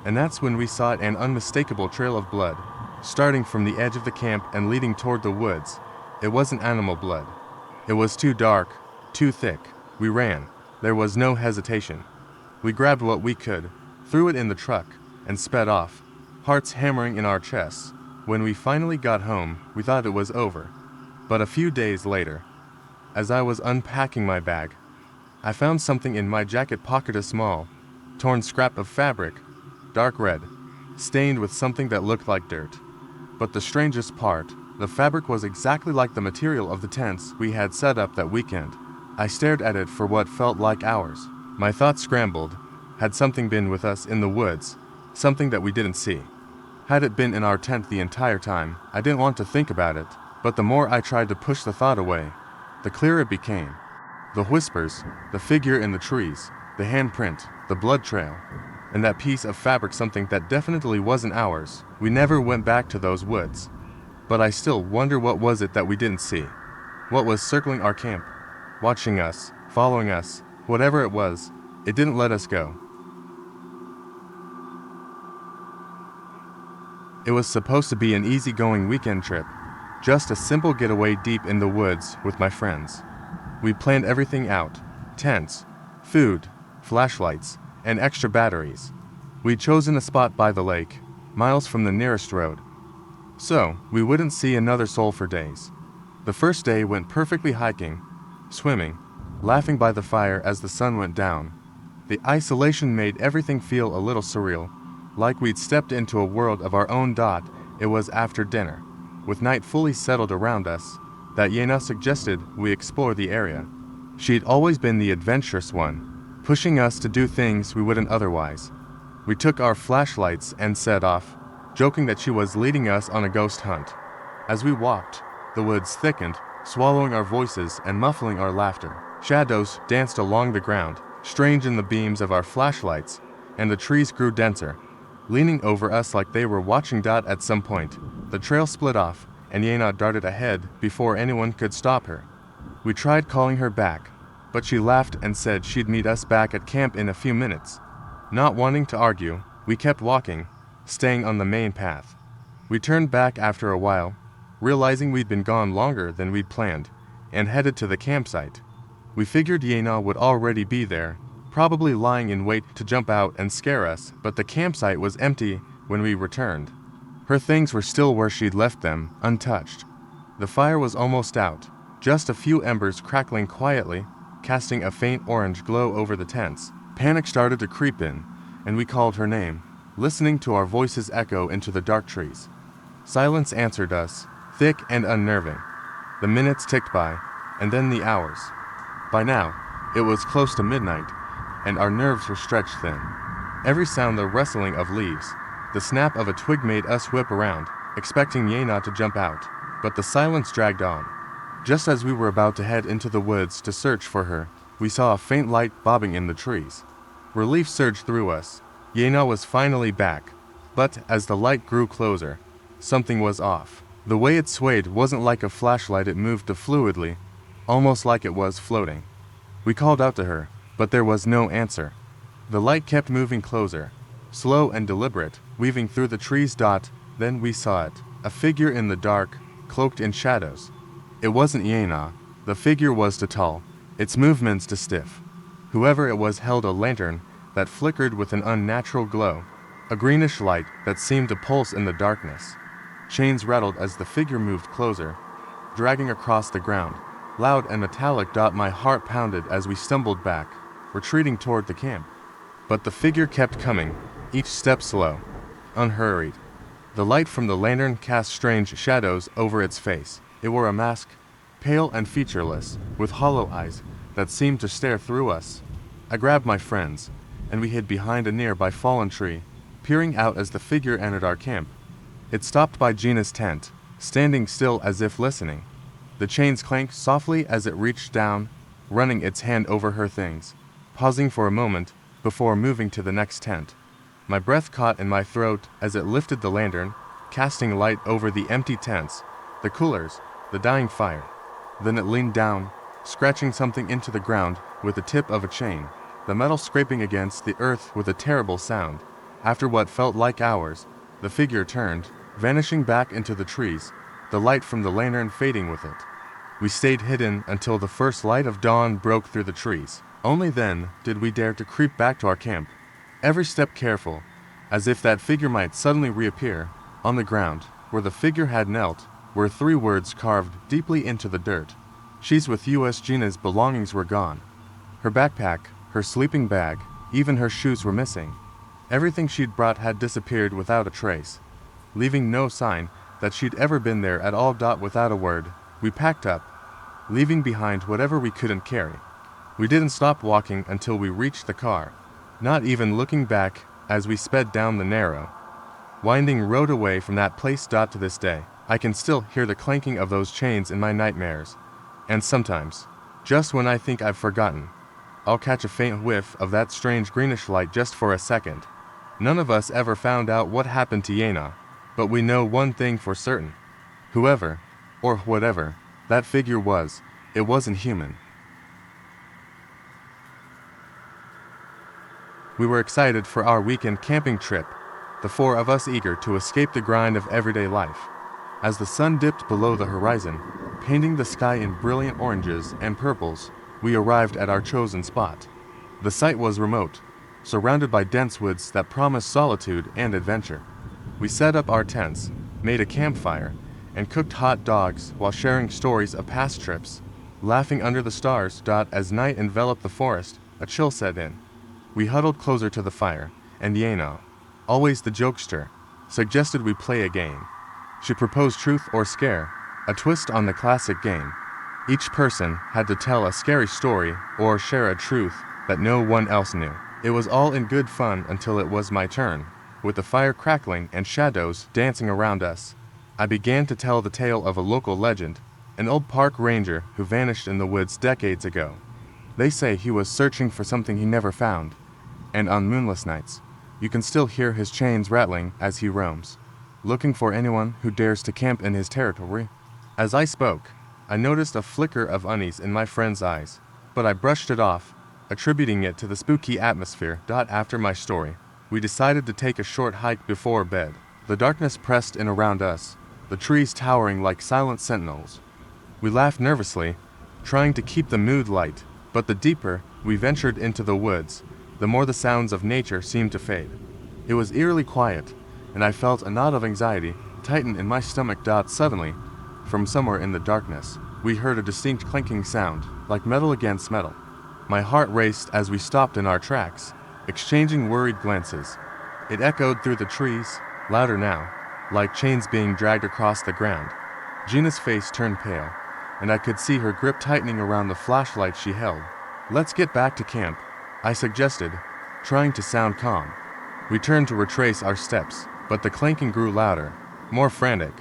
and that's when we saw an unmistakable trail of blood, starting from the edge of the camp and leading toward the woods. It wasn't animal blood. It was too dark, too thick. We ran. There was no hesitation. We grabbed what we could, threw it in the truck, and sped off, hearts hammering in our chests. When we finally got home, we thought it was over. But a few days later, as I was unpacking my bag, I found something in my jacket pocket: a small, torn scrap of fabric, dark red, stained with something that looked like dirt. But the strangest part, the fabric was exactly like the material of the tents we had set up that weekend. I stared at it for what felt like hours. My thoughts scrambled. Had something been with us in the woods? Something that we didn't see? Had it been in our tent the entire time, I didn't want to think about it, but the more I tried to push the thought away, the clearer it became. The whispers, the figure in the trees, the handprint, the blood trail, and that piece of fabric, something that definitely wasn't ours. We never went back to those woods. But I still wonder, what was it that we didn't see? What was circling our camp? Watching us, following us, whatever it was, it didn't let us go. It was supposed to be an easygoing weekend trip, just a simple getaway deep in the woods with my friends. We planned everything out: tents, food, flashlights, and extra batteries. We'd chosen a spot by the lake, miles from the nearest road, so we wouldn't see another soul for days. The first day went perfectly, hiking, swimming, laughing by the fire as the sun went down. The isolation made everything feel a little surreal, like we'd stepped into a world of our own. It was after dinner, with night fully settled around us, that Yena suggested we explore the area. She'd always been the adventurous one, pushing us to do things we wouldn't otherwise. We took our flashlights and set off, joking that she was leading us on a ghost hunt. As we walked, the woods thickened, swallowing our voices and muffling our laughter. Shadows danced along the ground, strange in the beams of our flashlights, and the trees grew denser, leaning over us like they were watching. At some point, the trail split off, and Yena darted ahead before anyone could stop her. We tried calling her back, but she laughed and said she'd meet us back at camp in a few minutes. Not wanting to argue, we kept walking, staying on the main path. We turned back after a while, realizing we'd been gone longer than we'd planned, and headed to the campsite. We figured Yena would already be there, probably lying in wait to jump out and scare us, but the campsite was empty when we returned. Her things were still where she'd left them, untouched. The fire was almost out, just a few embers crackling quietly, casting a faint orange glow over the tents. Panic started to creep in, and we called her name, listening to our voices echo into the dark trees. Silence answered us, thick and unnerving. The minutes ticked by, and then the hours. By now, it was close to midnight, and our nerves were stretched thin. Every sound, the rustling of leaves, the snap of a twig, made us whip around, expecting Yena to jump out, but the silence dragged on. Just as we were about to head into the woods to search for her, we saw a faint light bobbing in the trees. Relief surged through us. Yena was finally back, but as the light grew closer, something was off. The way it swayed wasn't like a flashlight, it moved fluidly, almost like it was floating. We called out to her, but there was no answer. The light kept moving closer, slow and deliberate, weaving through the trees. Then we saw it, a figure in the dark, cloaked in shadows. It wasn't Yena. The figure was too tall, its movements too stiff. Whoever it was held a lantern that flickered with an unnatural glow, a greenish light that seemed to pulse in the darkness. Chains rattled as the figure moved closer, dragging across the ground, loud and metallic. My heart pounded as we stumbled back, retreating toward the camp. But the figure kept coming, each step slow, unhurried. The light from the lantern cast strange shadows over its face. It wore a mask, pale and featureless, with hollow eyes that seemed to stare through us. I grabbed my friends, and we hid behind a nearby fallen tree, peering out as the figure entered our camp. It stopped by Gina's tent, standing still as if listening. The chains clanked softly as it reached down, running its hand over her things, pausing for a moment before moving to the next tent. My breath caught in my throat as it lifted the lantern, casting light over the empty tents, the coolers, the dying fire. Then it leaned down, scratching something into the ground with the tip of a chain, the metal scraping against the earth with a terrible sound. After what felt like hours, the figure turned, vanishing back into the trees, the light from the lantern fading with it. We stayed hidden until the first light of dawn broke through the trees. Only then did we dare to creep back to our camp, every step careful, as if that figure might suddenly reappear. On the ground, where the figure had knelt, were 3 words carved deeply into the dirt. "She's with you." Gina's belongings were gone. Her backpack, her sleeping bag, even her shoes were missing. Everything she'd brought had disappeared without a trace, leaving no sign that she'd ever been there at all. Without a word, we packed up, leaving behind whatever we couldn't carry. We didn't stop walking until we reached the car, not even looking back as we sped down the narrow, winding road away from that place. To this day, I can still hear the clanking of those chains in my nightmares. And sometimes, just when I think I've forgotten, I'll catch a faint whiff of that strange greenish light just for a second. None of us ever found out what happened to Yena, but we know one thing for certain. Whoever, or whatever, that figure was, it wasn't human. We were excited for our weekend camping trip, the four of us eager to escape the grind of everyday life. As the sun dipped below the horizon, painting the sky in brilliant oranges and purples, we arrived at our chosen spot. The site was remote, surrounded by dense woods that promised solitude and adventure. We set up our tents, made a campfire, and cooked hot dogs while sharing stories of past trips, laughing under the stars. As night enveloped the forest, a chill set in. We huddled closer to the fire, and Yena, always the jokester, suggested we play a game. She proposed truth or scare, a twist on the classic game. Each person had to tell a scary story or share a truth that no one else knew. It was all in good fun until it was my turn. With the fire crackling and shadows dancing around us, I began to tell the tale of a local legend, an old park ranger who vanished in the woods decades ago. They say he was searching for something he never found, and on moonless nights, you can still hear his chains rattling as he roams, looking for anyone who dares to camp in his territory. As I spoke, I noticed a flicker of unease in my friend's eyes, but I brushed it off, attributing it to the spooky atmosphere. After my story, we decided to take a short hike before bed. The darkness pressed in around us, the trees towering like silent sentinels. We laughed nervously, trying to keep the mood light, but the deeper we ventured into the woods, the more the sounds of nature seemed to fade. It was eerily quiet, and I felt a knot of anxiety tighten in my stomach. Suddenly, from somewhere in the darkness, we heard a distinct clanking sound, like metal against metal. My heart raced as we stopped in our tracks, exchanging worried glances. It echoed through the trees, louder now, like chains being dragged across the ground. Gina's face turned pale, and I could see her grip tightening around the flashlight she held. "Let's get back to camp," I suggested, trying to sound calm. We turned to retrace our steps, but the clanking grew louder, more frantic.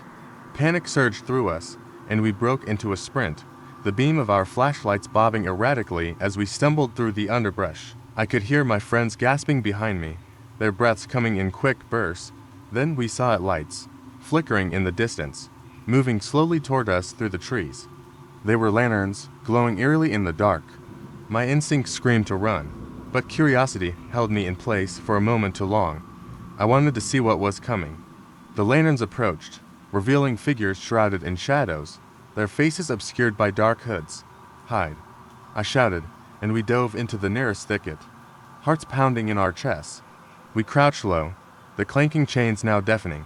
Panic surged through us, and we broke into a sprint, the beam of our flashlights bobbing erratically as we stumbled through the underbrush. I could hear my friends gasping behind me, their breaths coming in quick bursts. Then we saw lights, flickering in the distance, moving slowly toward us through the trees. They were lanterns, glowing eerily in the dark. My instinct screamed to run, but curiosity held me in place for a moment too long. I wanted to see what was coming. The lanterns approached, revealing figures shrouded in shadows, their faces obscured by dark hoods. "Hide," I shouted, and we dove into the nearest thicket, hearts pounding in our chests. We crouched low, the clanking chains now deafening.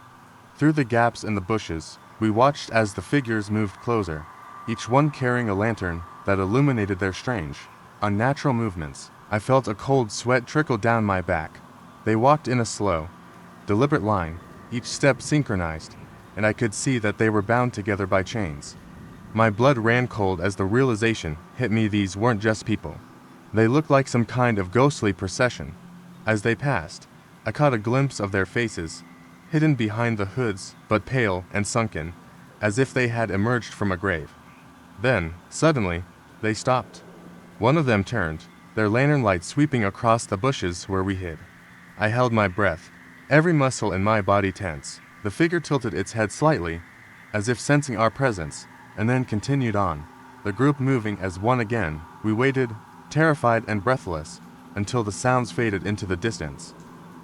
Through the gaps in the bushes, we watched as the figures moved closer, each one carrying a lantern that illuminated their strange, unnatural movements. I felt a cold sweat trickle down my back. They walked in a slow, deliberate line, each step synchronized, and I could see that they were bound together by chains. My blood ran cold as the realization hit me these weren't just people. They looked like some kind of ghostly procession. As they passed, I caught a glimpse of their faces, hidden behind the hoods but pale and sunken, as if they had emerged from a grave. Then, suddenly, they stopped. One of them turned, their lantern light sweeping across the bushes where we hid. I held my breath, every muscle in my body tense. The figure tilted its head slightly, as if sensing our presence, and then continued on, the group moving as one again. We waited, terrified and breathless, until the sounds faded into the distance.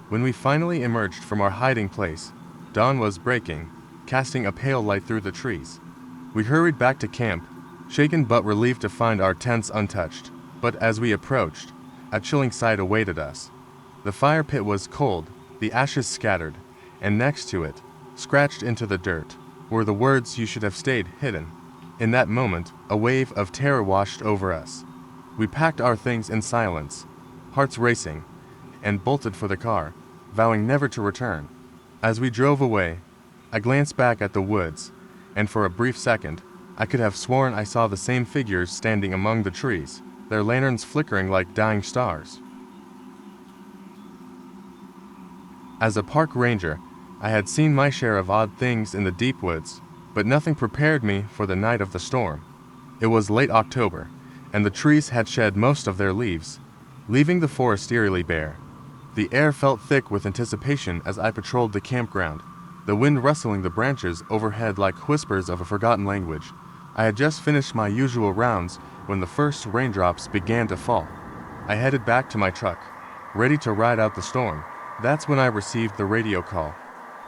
When we finally emerged from our hiding place, dawn was breaking, casting a pale light through the trees. We hurried back to camp, shaken but relieved to find our tents untouched. But as we approached, a chilling sight awaited us. The fire pit was cold, the ashes scattered, and next to it, scratched into the dirt, were the words, "You should have stayed hidden." In that moment, a wave of terror washed over us. We packed our things in silence, hearts racing, and bolted for the car, vowing never to return. As we drove away, I glanced back at the woods, and for a brief second, I could have sworn I saw the same figures standing among the trees, their lanterns flickering like dying stars. As a park ranger, I had seen my share of odd things in the deep woods, but nothing prepared me for the night of the storm. It was late October, and the trees had shed most of their leaves, leaving the forest eerily bare. The air felt thick with anticipation as I patrolled the campground, the wind rustling the branches overhead like whispers of a forgotten language. I had just finished my usual rounds when the first raindrops began to fall. I headed back to my truck, ready to ride out the storm. That's when I received the radio call.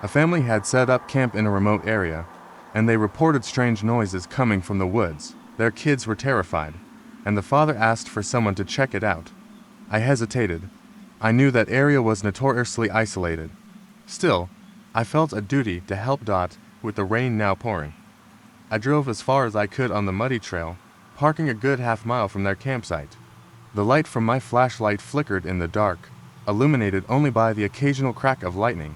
A family had set up camp in a remote area, and they reported strange noises coming from the woods. Their kids were terrified, and the father asked for someone to check it out. I hesitated. I knew that area was notoriously isolated. Still, I felt a duty to help Dot with the rain now pouring. I drove as far as I could on the muddy trail, parking a good half-mile from their campsite. The light from my flashlight flickered in the dark, illuminated only by the occasional crack of lightning.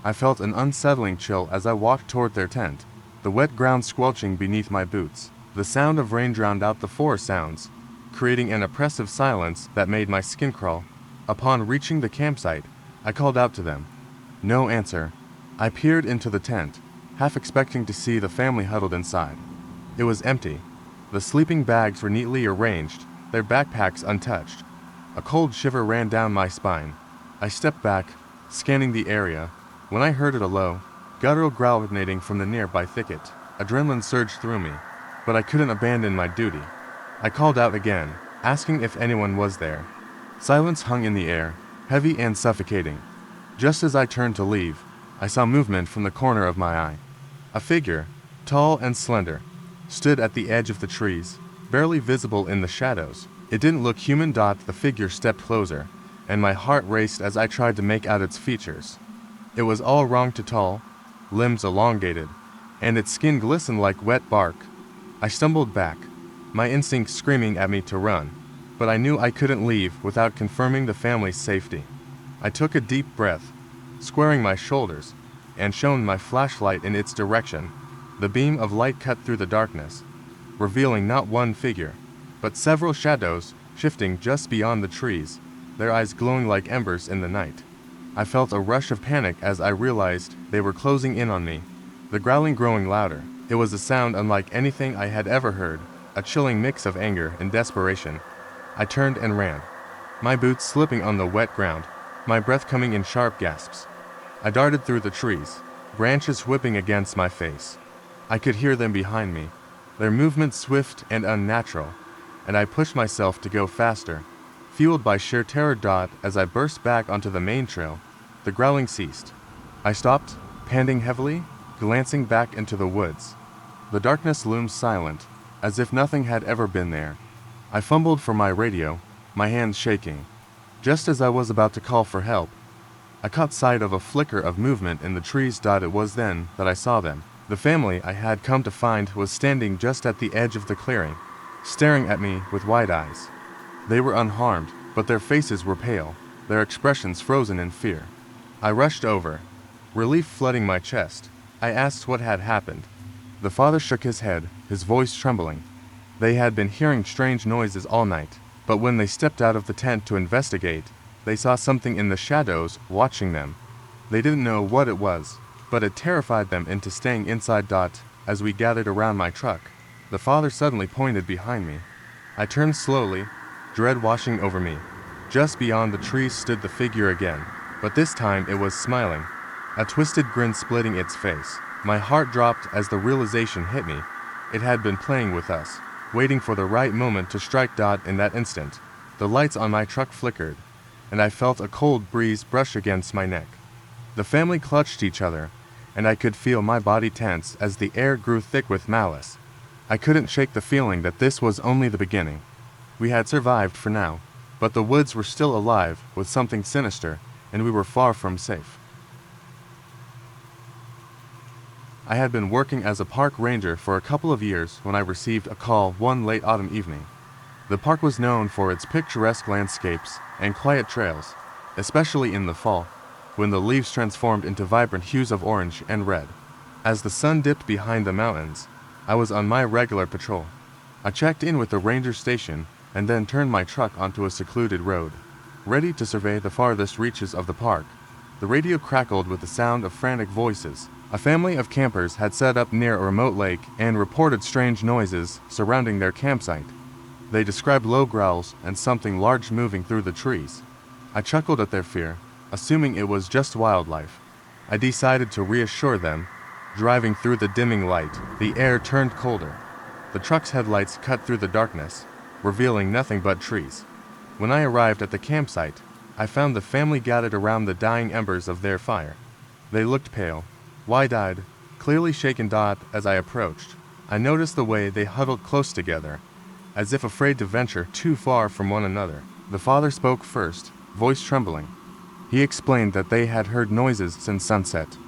I felt an unsettling chill as I walked toward their tent, the wet ground squelching beneath my boots. The sound of rain drowned out the forest sounds, creating an oppressive silence that made my skin crawl. Upon reaching the campsite, I called out to them. No answer. I peered into the tent, half expecting to see the family huddled inside. It was empty. The sleeping bags were neatly arranged, their backpacks untouched. A cold shiver ran down my spine. I stepped back, scanning the area, when I heard a low, guttural growl emanating from the nearby thicket. Adrenaline surged through me, but I couldn't abandon my duty. I called out again, asking if anyone was there. Silence hung in the air, heavy and suffocating. Just as I turned to leave, I saw movement from the corner of my eye. A figure, tall and slender, stood at the edge of the trees, barely visible in the shadows. It didn't look human. The figure stepped closer, and my heart raced as I tried to make out its features. It was all wrong to tall, limbs elongated, and its skin glistened like wet bark. I stumbled back, my instincts screaming at me to run, but I knew I couldn't leave without confirming the family's safety. I took a deep breath, squaring my shoulders, and shone my flashlight in its direction. The beam of light cut through the darkness, revealing not one figure, but several shadows shifting just beyond the trees, their eyes glowing like embers in the night. I felt a rush of panic as I realized they were closing in on me, the growling growing louder. It was a sound unlike anything I had ever heard, a chilling mix of anger and desperation. I turned and ran, my boots slipping on the wet ground, my breath coming in sharp gasps. I darted through the trees, branches whipping against my face. I could hear them behind me, their movements swift and unnatural, and I pushed myself to go faster, fueled by sheer terror. As I burst back onto the main trail, the growling ceased. I stopped, panting heavily, glancing back into the woods. The darkness loomed silent, as if nothing had ever been there. I fumbled for my radio, my hands shaking. Just as I was about to call for help, I caught sight of a flicker of movement in the trees. It was then that I saw them. The family I had come to find was standing just at the edge of the clearing, staring at me with wide eyes. They were unharmed, but their faces were pale, their expressions frozen in fear. I rushed over, relief flooding my chest. I asked what had happened. The father shook his head, his voice trembling. They had been hearing strange noises all night, but when they stepped out of the tent to investigate, they saw something in the shadows watching them. They didn't know what it was, but it terrified them into staying inside. As we gathered around my truck, the father suddenly pointed behind me. I turned slowly, dread washing over me. Just beyond the trees stood the figure again, but this time it was smiling, a twisted grin splitting its face. My heart dropped as the realization hit me. It had been playing with us, waiting for the right moment to strike. In that instant, the lights on my truck flickered, and I felt a cold breeze brush against my neck. The family clutched each other, and I could feel my body tense as the air grew thick with malice. I couldn't shake the feeling that this was only the beginning. We had survived for now, but the woods were still alive with something sinister, and we were far from safe. I had been working as a park ranger for a couple of years when I received a call one late autumn evening. The park was known for its picturesque landscapes and quiet trails, especially in the fall, when the leaves transformed into vibrant hues of orange and red. As the sun dipped behind the mountains, I was on my regular patrol. I checked in with the ranger station and then turned my truck onto a secluded road, ready to survey the farthest reaches of the park. The radio crackled with the sound of frantic voices. A family of campers had set up near a remote lake and reported strange noises surrounding their campsite. They described low growls and something large moving through the trees. I chuckled at their fear, assuming it was just wildlife. I decided to reassure them. Driving through the dimming light, the air turned colder. The truck's headlights cut through the darkness, revealing nothing but trees. When I arrived at the campsite, I found the family gathered around the dying embers of their fire. They looked pale, wide-eyed, clearly shaken. As I approached, I noticed the way they huddled close together, as if afraid to venture too far from one another. The father spoke first, voice trembling. He explained that they had heard noises since sunset.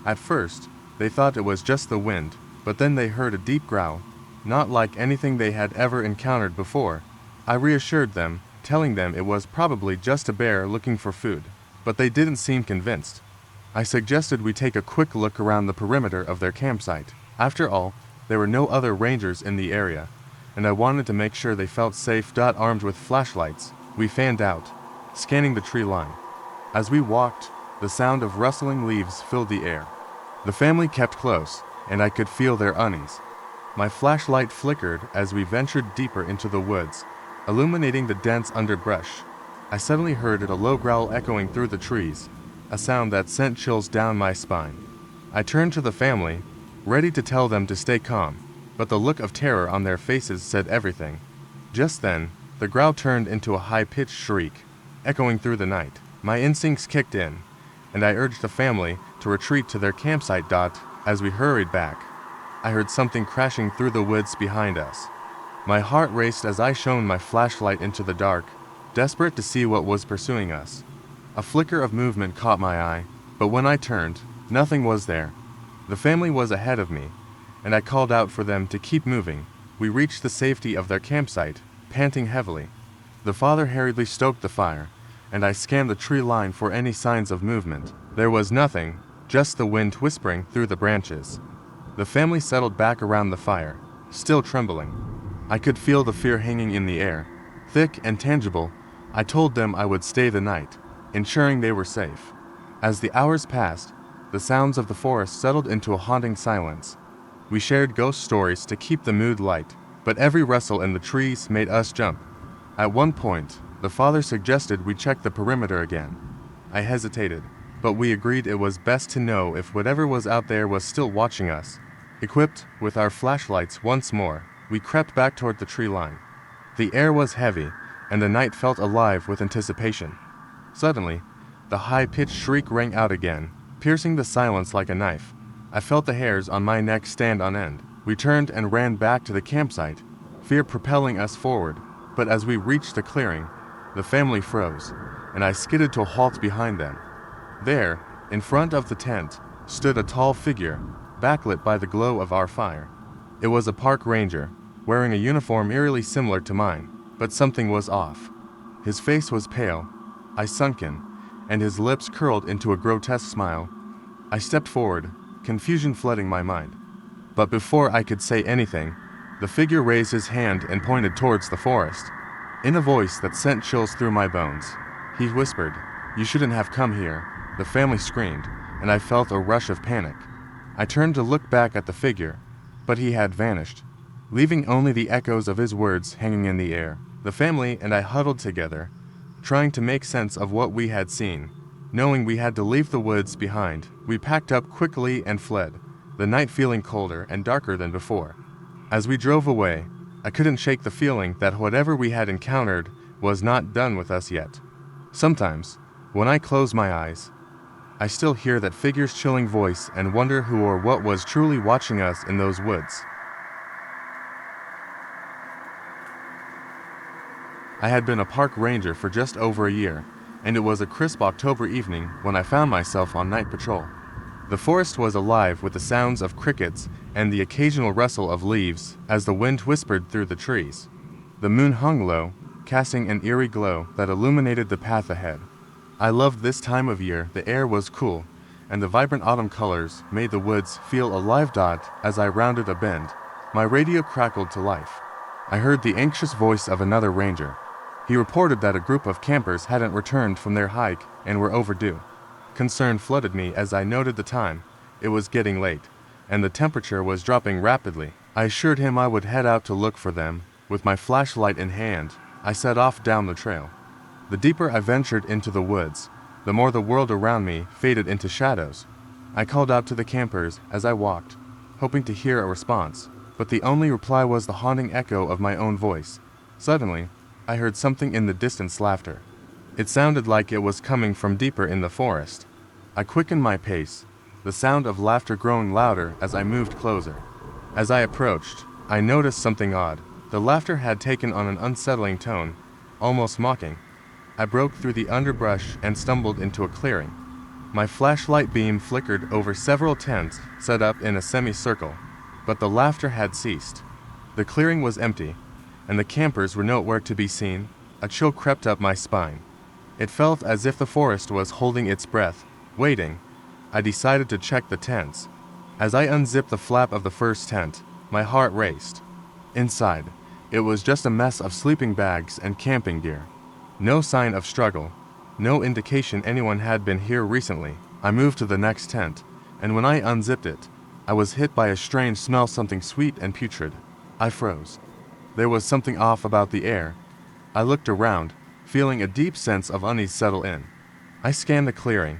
At first, they thought it was just the wind, but then they heard a deep growl, not like anything they had ever encountered before. I reassured them, telling them it was probably just a bear looking for food, but they didn't seem convinced. I suggested we take a quick look around the perimeter of their campsite. After all, there were no other rangers in the area, and I wanted to make sure they felt safe. Armed with flashlights, we fanned out, scanning the tree line. As we walked, the sound of rustling leaves filled the air. The family kept close, and I could feel their unease. My flashlight flickered as we ventured deeper into the woods, illuminating the dense underbrush. I suddenly heard a low growl echoing through the trees, a sound that sent chills down my spine. I turned to the family, ready to tell them to stay calm, but the look of terror on their faces said everything. Just then, the growl turned into a high-pitched shriek, echoing through the night. My instincts kicked in, and I urged the family to retreat to their campsite. As we hurried back, I heard something crashing through the woods behind us. My heart raced as I shone my flashlight into the dark, desperate to see what was pursuing us. A flicker of movement caught my eye, but when I turned, nothing was there. The family was ahead of me, and I called out for them to keep moving. We reached the safety of their campsite, panting heavily. The father hurriedly stoked the fire, and I scanned the tree line for any signs of movement. There was nothing, just the wind whispering through the branches. The family settled back around the fire, still trembling. I could feel the fear hanging in the air, thick and tangible. I told them I would stay the night, ensuring they were safe. As the hours passed, the sounds of the forest settled into a haunting silence. We shared ghost stories to keep the mood light, but every rustle in the trees made us jump. At one point, the father suggested we check the perimeter again. I hesitated, but we agreed it was best to know if whatever was out there was still watching us. Equipped with our flashlights once more, we crept back toward the tree line. The air was heavy, and the night felt alive with anticipation. Suddenly, the high-pitched shriek rang out again, piercing the silence like a knife. I felt the hairs on my neck stand on end. We turned and ran back to the campsite, fear propelling us forward. But as we reached the clearing, the family froze, and I skidded to a halt behind them. There, in front of the tent, stood a tall figure, backlit by the glow of our fire. It was a park ranger, wearing a uniform eerily similar to mine, but something was off. His face was pale, sunken, and his lips curled into a grotesque smile. I stepped forward, confusion flooding my mind. But before I could say anything, the figure raised his hand and pointed towards the forest. In a voice that sent chills through my bones, he whispered, "You shouldn't have come here." The family screamed, and I felt a rush of panic. I turned to look back at the figure, but he had vanished, leaving only the echoes of his words hanging in the air. The family and I huddled together, trying to make sense of what we had seen. Knowing we had to leave the woods behind, we packed up quickly and fled, the night feeling colder and darker than before. As we drove away, I couldn't shake the feeling that whatever we had encountered was not done with us yet. Sometimes, when I close my eyes, I still hear that figure's chilling voice and wonder who or what was truly watching us in those woods. I had been a park ranger for just over a year, and it was a crisp October evening when I found myself on night patrol. The forest was alive with the sounds of crickets and the occasional rustle of leaves as the wind whispered through the trees. The moon hung low, casting an eerie glow that illuminated the path ahead. I loved this time of year. The air was cool, and the vibrant autumn colors made the woods feel alive. As I rounded a bend, my radio crackled to life. I heard the anxious voice of another ranger. He reported that a group of campers hadn't returned from their hike and were overdue. Concern flooded me as I noted the time. It was getting late, and the temperature was dropping rapidly. I assured him I would head out to look for them. With my flashlight in hand, I set off down the trail. The deeper I ventured into the woods, the more the world around me faded into shadows. I called out to the campers as I walked, hoping to hear a response, but the only reply was the haunting echo of my own voice. Suddenly, I heard something in the distance laughter. It sounded like it was coming from deeper in the forest. I quickened my pace, the sound of laughter growing louder as I moved closer. As I approached, I noticed something odd. The laughter had taken on an unsettling tone, almost mocking. I broke through the underbrush and stumbled into a clearing. My flashlight beam flickered over several tents set up in a semicircle, but the laughter had ceased. The clearing was empty, and the campers were nowhere to be seen. A chill crept up my spine. It felt as if the forest was holding its breath, waiting. I decided to check the tents. As I unzipped the flap of the first tent, my heart raced. Inside, it was just a mess of sleeping bags and camping gear. No sign of struggle, no indication anyone had been here recently. I moved to the next tent, and when I unzipped it, I was hit by a strange smell, something sweet and putrid. I froze. There was something off about the air. I looked around, feeling a deep sense of unease settle in. I scanned the clearing,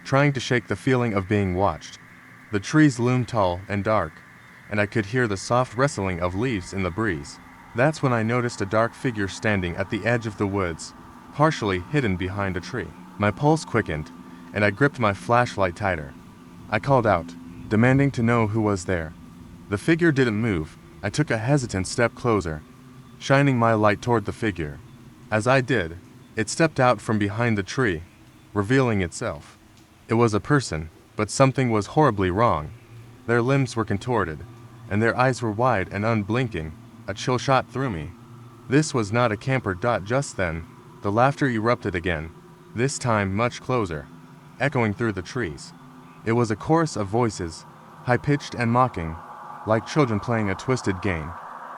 trying to shake the feeling of being watched. The trees loomed tall and dark, and I could hear the soft rustling of leaves in the breeze. That's when I noticed a dark figure standing at the edge of the woods, partially hidden behind a tree. My pulse quickened, and I gripped my flashlight tighter. I called out, demanding to know who was there. The figure didn't move. I took a hesitant step closer, shining my light toward the figure. As I did, it stepped out from behind the tree, revealing itself. It was a person, but something was horribly wrong. Their limbs were contorted, and their eyes were wide and unblinking. A chill shot through me. This was not a camper. Just then, the laughter erupted again, this time much closer, echoing through the trees. It was a chorus of voices, high-pitched and mocking, like children playing a twisted game.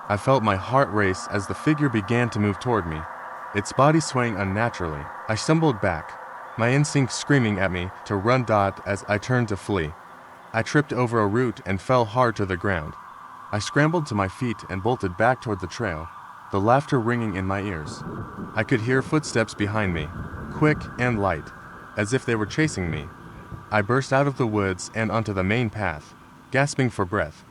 I felt my heart race as the figure began to move toward me, its body swaying unnaturally. I stumbled back, my instincts screaming at me to run. As I turned to flee, I tripped over a root and fell hard to the ground. I scrambled to my feet and bolted back toward the trail, the laughter ringing in my ears. I could hear footsteps behind me, quick and light, as if they were chasing me. I burst out of the woods and onto the main path, gasping for breath.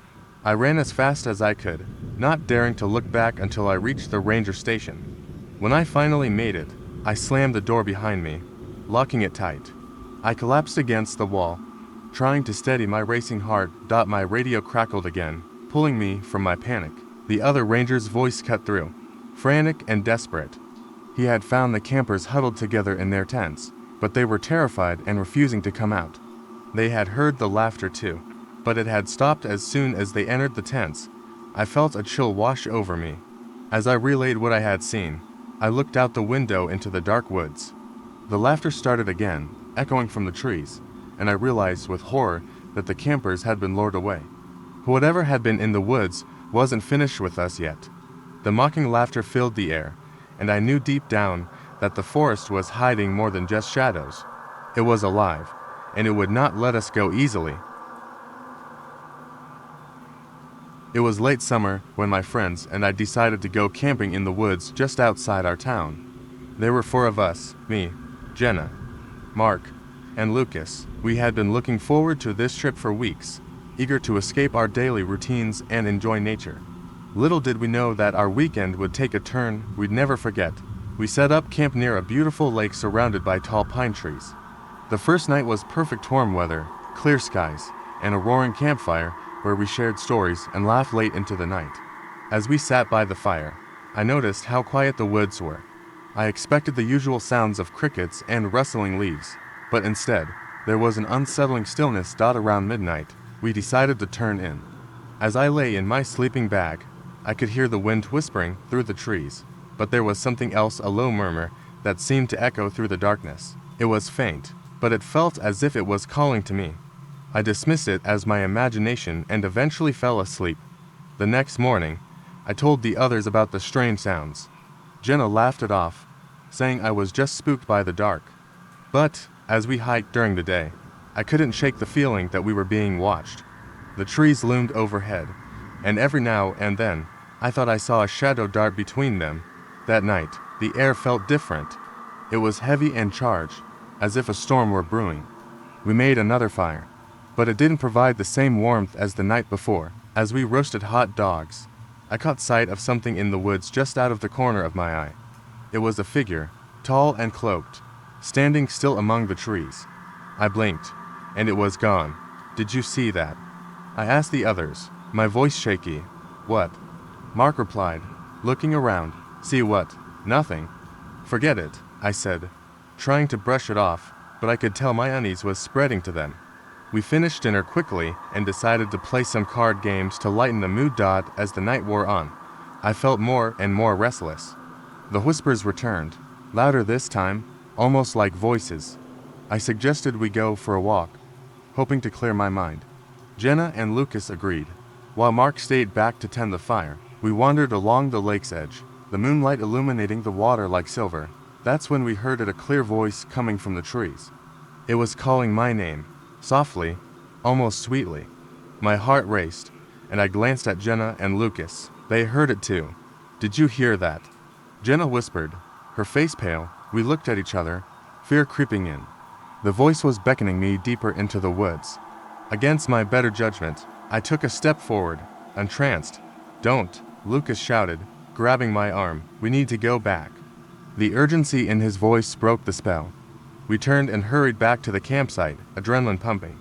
I ran as fast as I could, not daring to look back until I reached the ranger station. When I finally made it, I slammed the door behind me, locking it tight. I collapsed against the wall, trying to steady my racing heart. My radio crackled again, pulling me from my panic. The other ranger's voice cut through, frantic and desperate. He had found the campers huddled together in their tents, but they were terrified and refusing to come out. They had heard the laughter too, but it had stopped as soon as they entered the tents. I felt a chill wash over me. As I relayed what I had seen, I looked out the window into the dark woods. The laughter started again, echoing from the trees, and I realized with horror that the campers had been lured away. Whatever had been in the woods wasn't finished with us yet. The mocking laughter filled the air, and I knew deep down that the forest was hiding more than just shadows. It was alive, and it would not let us go easily. It was late summer when my friends and I decided to go camping in the woods just outside our town. There were 4 of us, me, Jenna, Mark, and Lucas. We had been looking forward to this trip for weeks, eager to escape our daily routines and enjoy nature. Little did we know that our weekend would take a turn we'd never forget. We set up camp near a beautiful lake surrounded by tall pine trees. The first night was perfect warm weather, clear skies, and a roaring campfire where we shared stories and laughed late into the night. As we sat by the fire, I noticed how quiet the woods were. I expected the usual sounds of crickets and rustling leaves, but instead, there was an unsettling stillness. Around midnight, we decided to turn in. As I lay in my sleeping bag, I could hear the wind whispering through the trees, but there was something else, a low murmur that seemed to echo through the darkness. It was faint, but it felt as if it was calling to me. I dismissed it as my imagination and eventually fell asleep. The next morning, I told the others about the strange sounds. Jenna laughed it off, saying I was just spooked by the dark. But As we hiked during the day, I couldn't shake the feeling that we were being watched. The trees loomed overhead, and every now and then, I thought I saw a shadow dart between them. That night, the air felt different. It was heavy and charged, as if a storm were brewing. We made another fire, but it didn't provide the same warmth as the night before. As we roasted hot dogs, I caught sight of something in the woods just out of the corner of my eye. It was a figure, tall and cloaked, standing still among the trees. I blinked, and it was gone. Did you see that? I asked the others, my voice shaky. What? Mark replied, looking around. See what? Nothing. Forget it, I said, trying to brush it off, but I could tell my unease was spreading to them. We finished dinner quickly and decided to play some card games to lighten the mood. As the night wore on, I felt more and more restless. The whispers returned, louder this time, almost like voices. I suggested we go for a walk, hoping to clear my mind. Jenna and Lucas agreed. While Mark stayed back to tend the fire, we wandered along the lake's edge, the moonlight illuminating the water like silver. That's when we heard a clear voice coming from the trees. It was calling my name, softly, almost sweetly. My heart raced, and I glanced at Jenna and Lucas. They heard it too. Did you hear that? Jenna whispered, her face pale. We looked at each other, fear creeping in. The voice was beckoning me deeper into the woods. Against my better judgment, I took a step forward, entranced. Don't, Lucas shouted, grabbing my arm. We need to go back. The urgency in his voice broke the spell. We turned and hurried back to the campsite, adrenaline pumping.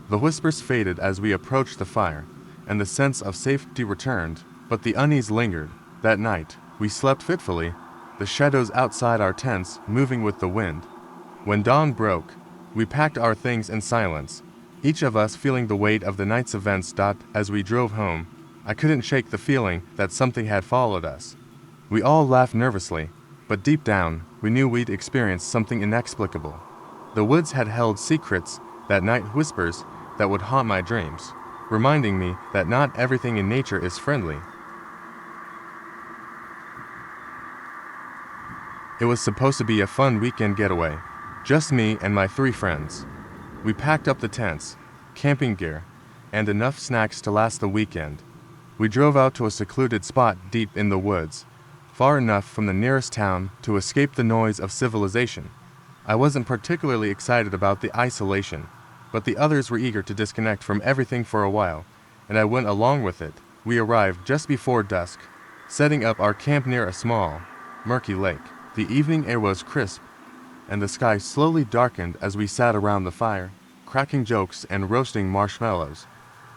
The whispers faded as we approached the fire, and the sense of safety returned, but the unease lingered. That night, we slept fitfully, the shadows outside our tents moving with the wind. When dawn broke, we packed our things in silence, each of us feeling the weight of the night's events. As we drove home, I couldn't shake the feeling that something had followed us. We all laughed nervously, but deep down, we knew we'd experienced something inexplicable. The woods had held secrets, that night whispers that would haunt my dreams, reminding me that not everything in nature is friendly. It was supposed to be a fun weekend getaway, just me and my 3 friends. We packed up the tents, camping gear, and enough snacks to last the weekend. We drove out to a secluded spot deep in the woods, far enough from the nearest town to escape the noise of civilization. I wasn't particularly excited about the isolation, but the others were eager to disconnect from everything for a while, and I went along with it. We arrived just before dusk, setting up our camp near a small, murky lake. The evening air was crisp, and the sky slowly darkened as we sat around the fire, cracking jokes and roasting marshmallows.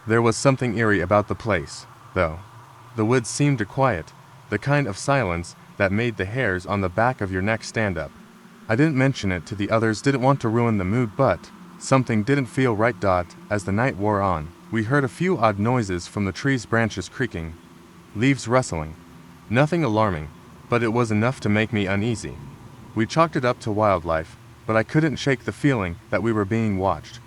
There was something eerie about the place, though. The woods seemed quiet, the kind of silence that made the hairs on the back of your neck stand up. I didn't mention it to the others, didn't want to ruin the mood, but something didn't feel right. As the night wore on, we heard a few odd noises from the trees, branches creaking, leaves rustling. Nothing alarming, but it was enough to make me uneasy. We chalked it up to wildlife, but I couldn't shake the feeling that we were being watched.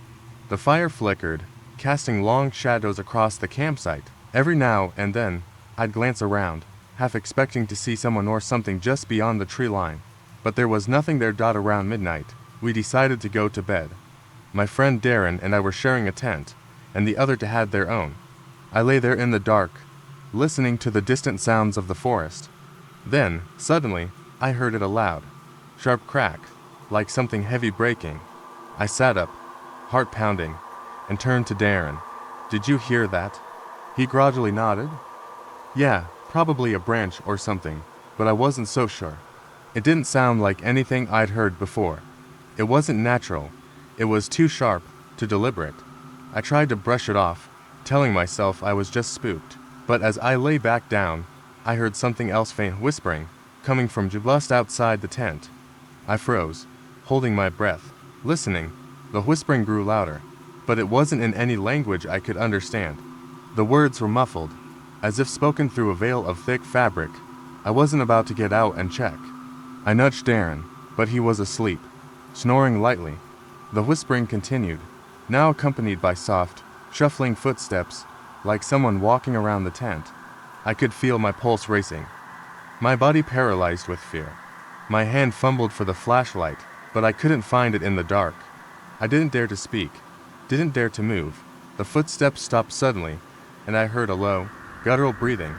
The fire flickered, casting long shadows across the campsite. Every now and then, I'd glance around, half expecting to see someone or something just beyond the tree line. But there was nothing there. Around midnight, we decided to go to bed. My friend Darren and I were sharing a tent, and the other had their own. I lay there in the dark, listening to the distant sounds of the forest. Then, suddenly, I heard it, a loud, sharp crack, like something heavy breaking. I sat up, heart pounding, and turned to Darren. Did you hear that? He gradually nodded. Yeah, probably a branch or something, but I wasn't so sure. It didn't sound like anything I'd heard before. It wasn't natural. It was too sharp, too deliberate. I tried to brush it off, telling myself I was just spooked. But as I lay back down, I heard something else, faint whispering, coming from just outside the tent. I froze, holding my breath, listening. The whispering grew louder, but it wasn't in any language I could understand. The words were muffled, as if spoken through a veil of thick fabric. I wasn't about to get out and check. I nudged Darren, but he was asleep, snoring lightly. The whispering continued, now accompanied by soft, shuffling footsteps, like someone walking around the tent. I could feel my pulse racing, my body paralyzed with fear. My hand fumbled for the flashlight, but I couldn't find it in the dark. I didn't dare to speak, didn't dare to move. The footsteps stopped suddenly, and I heard a low, guttural breathing,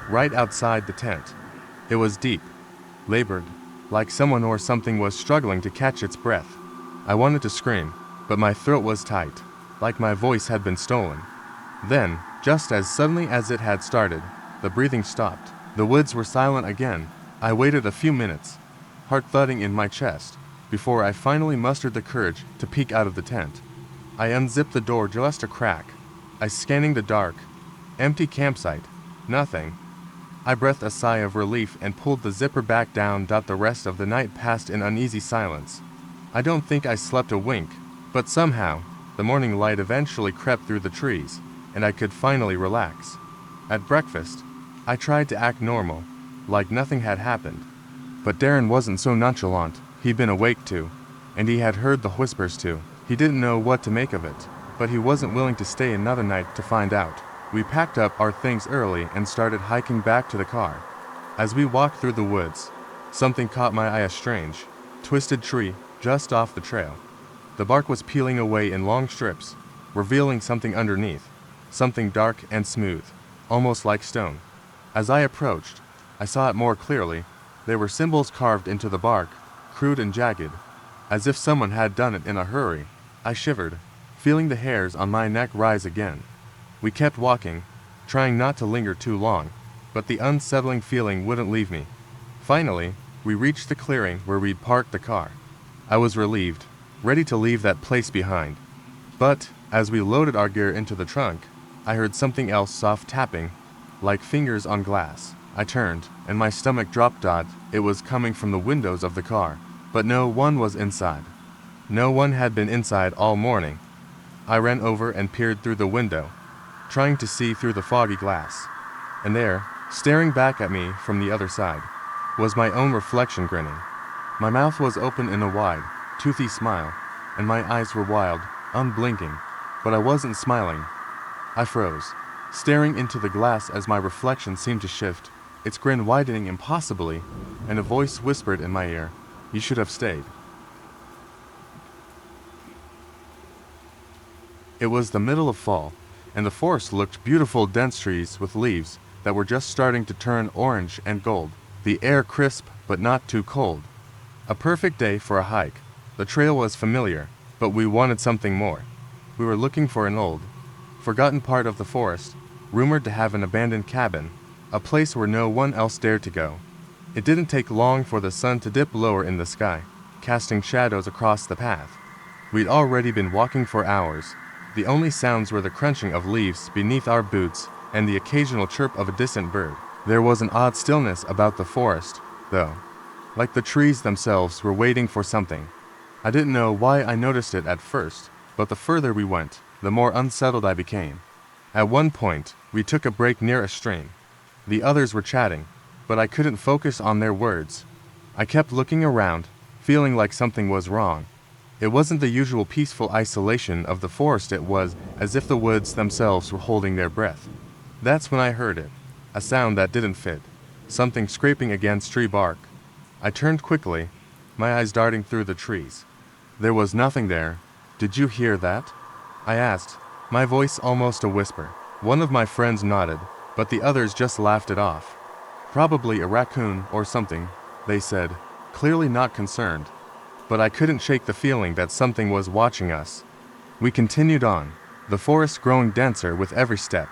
right outside the tent. It was deep, labored, like someone or something was struggling to catch its breath. I wanted to scream, but my throat was tight, like my voice had been stolen. Then, just as suddenly as it had started, the breathing stopped. The woods were silent again. I waited a few minutes, heart thudding in my chest, before I finally mustered the courage to peek out of the tent. I unzipped the door just a crack. I scanning the dark, empty campsite. Nothing. I breathed a sigh of relief and pulled the zipper back down. The rest of the night passed in uneasy silence. I don't think I slept a wink, but somehow, the morning light eventually crept through the trees, and I could finally relax. At breakfast, I tried to act normal, like nothing had happened. But Darren wasn't so nonchalant. He'd been awake too, and he had heard the whispers too. He didn't know what to make of it, but he wasn't willing to stay another night to find out. We packed up our things early and started hiking back to the car. As we walked through the woods, something caught my eye, a strange, twisted tree just off the trail. The bark was peeling away in long strips, revealing something underneath, something dark and smooth, almost like stone. As I approached, I saw it more clearly. There were symbols carved into the bark, crude and jagged, as if someone had done it in a hurry. I shivered, feeling the hairs on my neck rise again. We kept walking, trying not to linger too long, but the unsettling feeling wouldn't leave me. Finally, we reached the clearing where we'd parked the car. I was relieved, ready to leave that place behind. But, as we loaded our gear into the trunk, I heard something else, soft tapping, like fingers on glass. I turned, and my stomach dropped. It was coming from the windows of the car, but no one was inside. No one had been inside all morning. I ran over and peered through the window, trying to see through the foggy glass. And there, staring back at me from the other side, was my own reflection grinning. My mouth was open in a wide, toothy smile, and my eyes were wild, unblinking, but I wasn't smiling. I froze, staring into the glass as my reflection seemed to shift, its grin widening impossibly, and a voice whispered in my ear, "You should have stayed." It was the middle of fall, and the forest looked beautiful, dense trees with leaves that were just starting to turn orange and gold. The air crisp but not too cold. A perfect day for a hike. The trail was familiar, but we wanted something more. We were looking for an old, forgotten part of the forest, rumored to have an abandoned cabin, a place where no one else dared to go. It didn't take long for the sun to dip lower in the sky, casting shadows across the path. We'd already been walking for hours. The only sounds were the crunching of leaves beneath our boots and the occasional chirp of a distant bird. There was an odd stillness about the forest, though, like the trees themselves were waiting for something. I didn't know why I noticed it at first, but the further we went, the more unsettled I became. At one point, we took a break near a stream. The others were chatting, but I couldn't focus on their words. I kept looking around, feeling like something was wrong. It wasn't the usual peaceful isolation of the forest. It was as if the woods themselves were holding their breath. That's when I heard it, a sound that didn't fit, something scraping against tree bark. I turned quickly, my eyes darting through the trees. There was nothing there. "Did you hear that?" I asked, my voice almost a whisper. One of my friends nodded, but the others just laughed it off. "Probably a raccoon or something," they said, clearly not concerned. But I couldn't shake the feeling that something was watching us. We continued on, the forest growing denser with every step.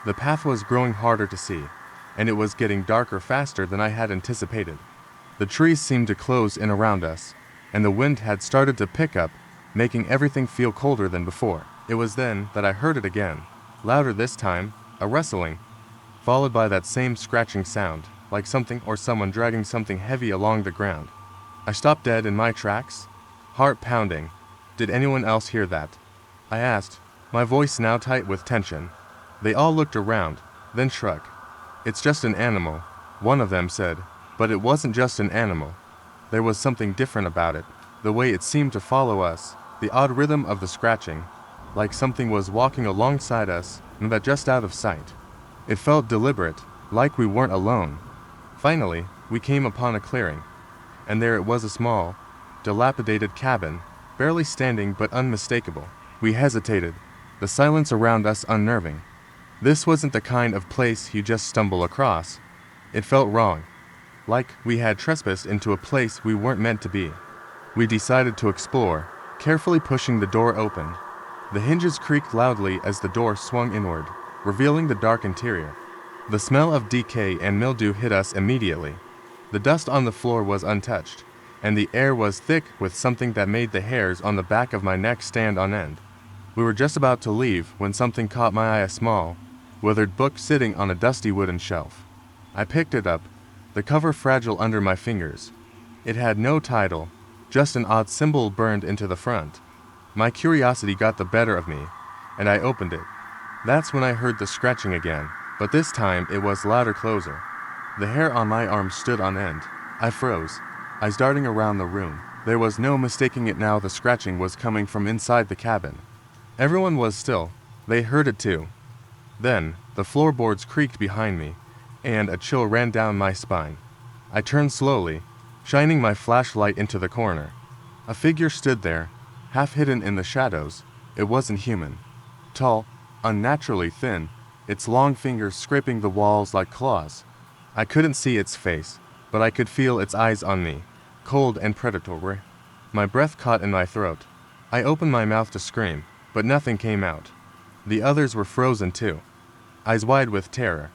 The path was growing harder to see, and it was getting darker faster than I had anticipated. The trees seemed to close in around us, and the wind had started to pick up, making everything feel colder than before. It was then that I heard it again, louder this time, a rustling, followed by that same scratching sound, like something or someone dragging something heavy along the ground. I stopped dead in my tracks, heart pounding. "Did anyone else hear that?" I asked, my voice now tight with tension. They all looked around, then shrugged. "It's just an animal," one of them said. But it wasn't just an animal. There was something different about it, the way it seemed to follow us, the odd rhythm of the scratching, like something was walking alongside us, and that just out of sight. It felt deliberate, like we weren't alone. Finally, we came upon a clearing, and there it was, a small, dilapidated cabin, barely standing but unmistakable. We hesitated, the silence around us unnerving. This wasn't the kind of place you just stumble across. It felt wrong, like we had trespassed into a place we weren't meant to be. We decided to explore, carefully pushing the door open. The hinges creaked loudly as the door swung inward, revealing the dark interior. The smell of decay and mildew hit us immediately. The dust on the floor was untouched, and the air was thick with something that made the hairs on the back of my neck stand on end. We were just about to leave when something caught my eye, a small, withered book sitting on a dusty wooden shelf. I picked it up, the cover fragile under my fingers. It had no title, just an odd symbol burned into the front. My curiosity got the better of me, and I opened it. That's when I heard the scratching again, but this time it was louder, closer. The hair on my arm stood on end. I froze, eyes darting around the room. There was no mistaking it now, the scratching was coming from inside the cabin. Everyone was still. They heard it too. Then, the floorboards creaked behind me, and a chill ran down my spine. I turned slowly, shining my flashlight into the corner. A figure stood there, half hidden in the shadows. It wasn't human. Tall, unnaturally thin, its long fingers scraping the walls like claws. I couldn't see its face, but I could feel its eyes on me, cold and predatory. My breath caught in my throat. I opened my mouth to scream, but nothing came out. The others were frozen too, eyes wide with terror.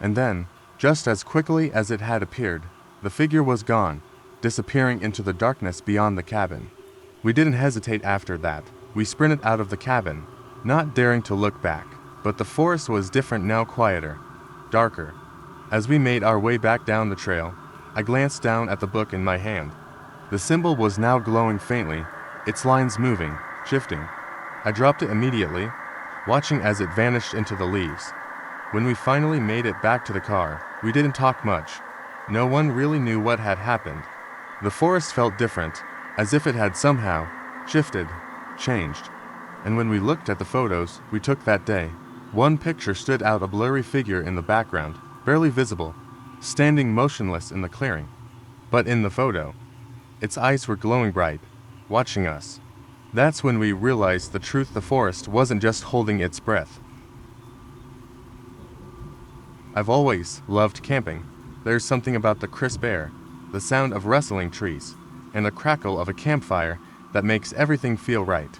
And then, just as quickly as it had appeared, the figure was gone, disappearing into the darkness beyond the cabin. We didn't hesitate after that. We sprinted out of the cabin, not daring to look back. But the forest was different now, quieter, darker. As we made our way back down the trail, I glanced down at the book in my hand. The symbol was now glowing faintly, its lines moving, shifting. I dropped it immediately, watching as it vanished into the leaves. When we finally made it back to the car, we didn't talk much. No one really knew what had happened. The forest felt different, as if it had somehow shifted, changed. And when we looked at the photos we took that day, one picture stood out, a blurry figure in the background, barely visible, standing motionless in the clearing. But in the photo, its eyes were glowing bright, watching us. That's when we realized the truth. The forest wasn't just holding its breath. I've always loved camping. There's something about the crisp air, the sound of rustling trees, and the crackle of a campfire that makes everything feel right.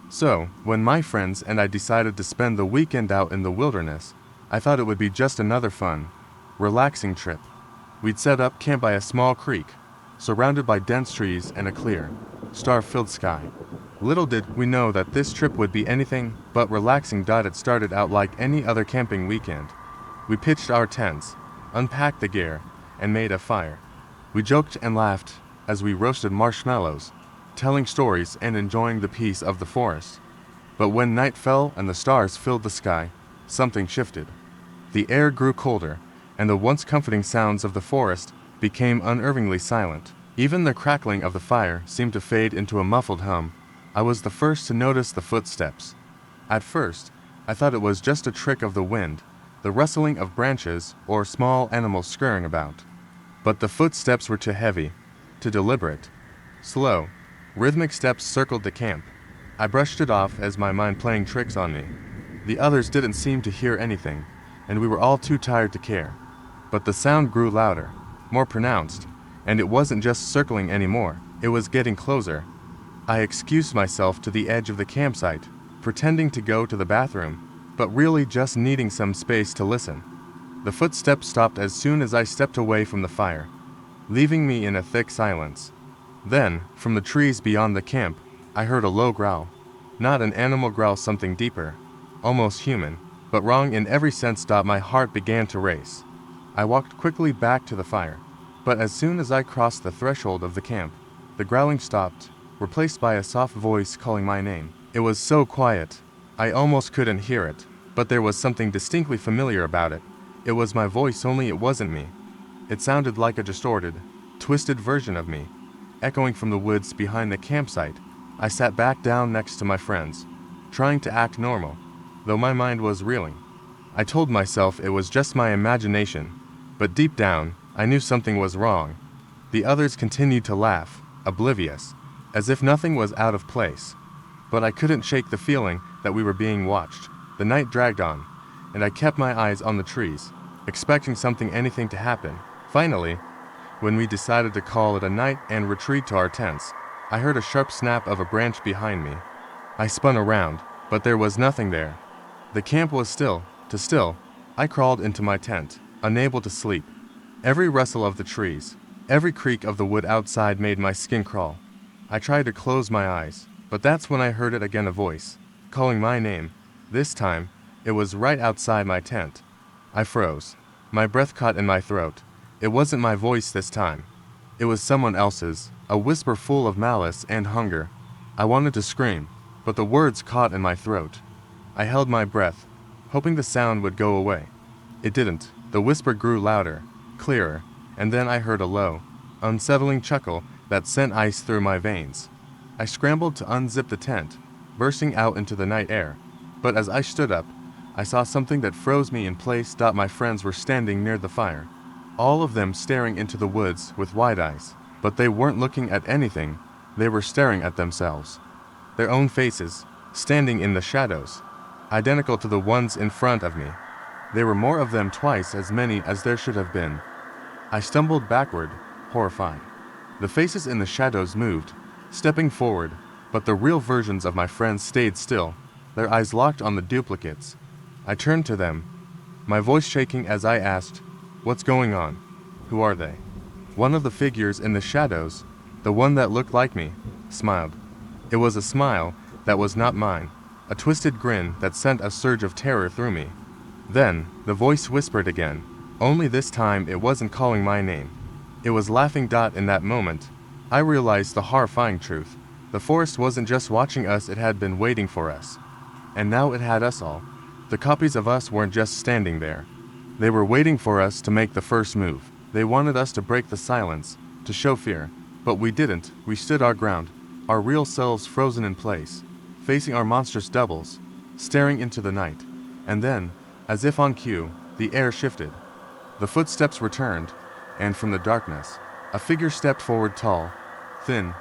So, when my friends and I decided to spend the weekend out in the wilderness, I thought it would be just another fun, relaxing trip. We'd set up camp by a small creek, surrounded by dense trees and a clear, star-filled sky. Little did we know that this trip would be anything but relaxing. It started out like any other camping weekend. We pitched our tents, unpacked the gear, and made a fire. We joked and laughed as we roasted marshmallows, telling stories and enjoying the peace of the forest. But when night fell and the stars filled the sky, something shifted. The air grew colder, and the once comforting sounds of the forest became unnervingly silent. Even the crackling of the fire seemed to fade into a muffled hum. I was the first to notice the footsteps. At first, I thought it was just a trick of the wind, the rustling of branches or small animals scurrying about. But the footsteps were too heavy, too deliberate. Slow, rhythmic steps circled the camp. I brushed it off as my mind playing tricks on me. The others didn't seem to hear anything, and we were all too tired to care. But the sound grew louder, more pronounced, and it wasn't just circling anymore, it was getting closer. I excused myself to the edge of the campsite, pretending to go to the bathroom, but really just needing some space to listen. The footsteps stopped as soon as I stepped away from the fire, leaving me in a thick silence. Then, from the trees beyond the camp, I heard a low growl. Not an animal growl, something deeper, almost human, but wrong in every sense. My heart began to race. I walked quickly back to the fire, but as soon as I crossed the threshold of the camp, the growling stopped, replaced by a soft voice calling my name. It was so quiet, I almost couldn't hear it, but there was something distinctly familiar about it. It was my voice, only it wasn't me. It sounded like a distorted, twisted version of me, echoing from the woods behind the campsite. I sat back down next to my friends, trying to act normal, though my mind was reeling. I told myself it was just my imagination, but deep down, I knew something was wrong. The others continued to laugh, oblivious, as if nothing was out of place. But I couldn't shake the feeling that we were being watched. The night dragged on, and I kept my eyes on the trees, expecting anything to happen. Finally, when we decided to call it a night and retreat to our tents, I heard a sharp snap of a branch behind me. I spun around, but there was nothing there. The camp was still. I crawled into my tent, unable to sleep. Every rustle of the trees, every creak of the wood outside made my skin crawl. I tried to close my eyes, but that's when I heard it again, a voice, calling my name. This time, it was right outside my tent. I froze. My breath caught in my throat. It wasn't my voice this time. It was someone else's, a whisper full of malice and hunger. I wanted to scream, but the words caught in my throat. I held my breath, hoping the sound would go away. It didn't. The whisper grew louder, clearer, and then I heard a low, unsettling chuckle that sent ice through my veins. I scrambled to unzip the tent, bursting out into the night air. But as I stood up, I saw something that froze me in place. My friends were standing near the fire, all of them staring into the woods with wide eyes. But they weren't looking at anything, they were staring at themselves. Their own faces, standing in the shadows, identical to the ones in front of me. There were more of them, twice as many as there should have been. I stumbled backward, horrified. The faces in the shadows moved, stepping forward, but the real versions of my friends stayed still, their eyes locked on the duplicates. I turned to them, my voice shaking as I asked, "What's going on? Who are they?" One of the figures in the shadows, the one that looked like me, smiled. It was a smile that was not mine, a twisted grin that sent a surge of terror through me. Then, the voice whispered again, only this time it wasn't calling my name. It was laughing. In that moment, I realized the horrifying truth. The forest wasn't just watching us, it had been waiting for us. And now it had us all. The copies of us weren't just standing there. They were waiting for us to make the first move. They wanted us to break the silence, to show fear. But we didn't. We stood our ground, our real selves frozen in place, facing our monstrous doubles, staring into the night. And then, as if on cue, the air shifted. The footsteps returned, and from the darkness, a figure stepped forward, tall, thin,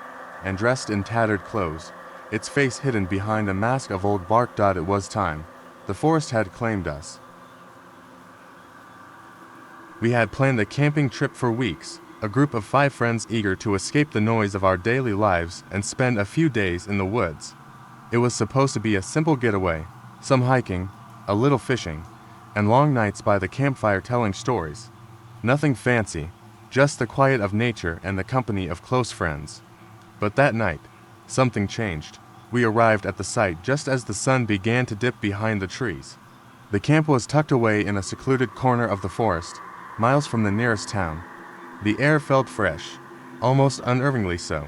and dressed in tattered clothes, its face hidden behind a mask of old bark. It was time. The forest had claimed us. We had planned a camping trip for weeks, a group of 5 friends eager to escape the noise of our daily lives and spend a few days in the woods. It was supposed to be a simple getaway, some hiking, a little fishing, and long nights by the campfire telling stories. Nothing fancy, just the quiet of nature and the company of close friends. But that night, something changed. We arrived at the site just as the sun began to dip behind the trees. The camp was tucked away in a secluded corner of the forest, miles from the nearest town. The air felt fresh, almost unnervingly so,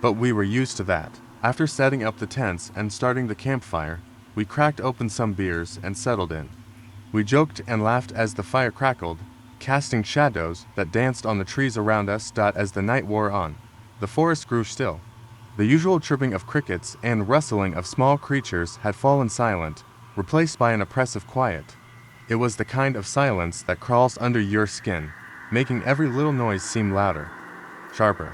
but we were used to that. After setting up the tents and starting the campfire, we cracked open some beers and settled in. We joked and laughed as the fire crackled, casting shadows that danced on the trees around us. As the night wore on, the forest grew still. The usual chirping of crickets and rustling of small creatures had fallen silent, replaced by an oppressive quiet. It was the kind of silence that crawls under your skin, making every little noise seem louder, sharper.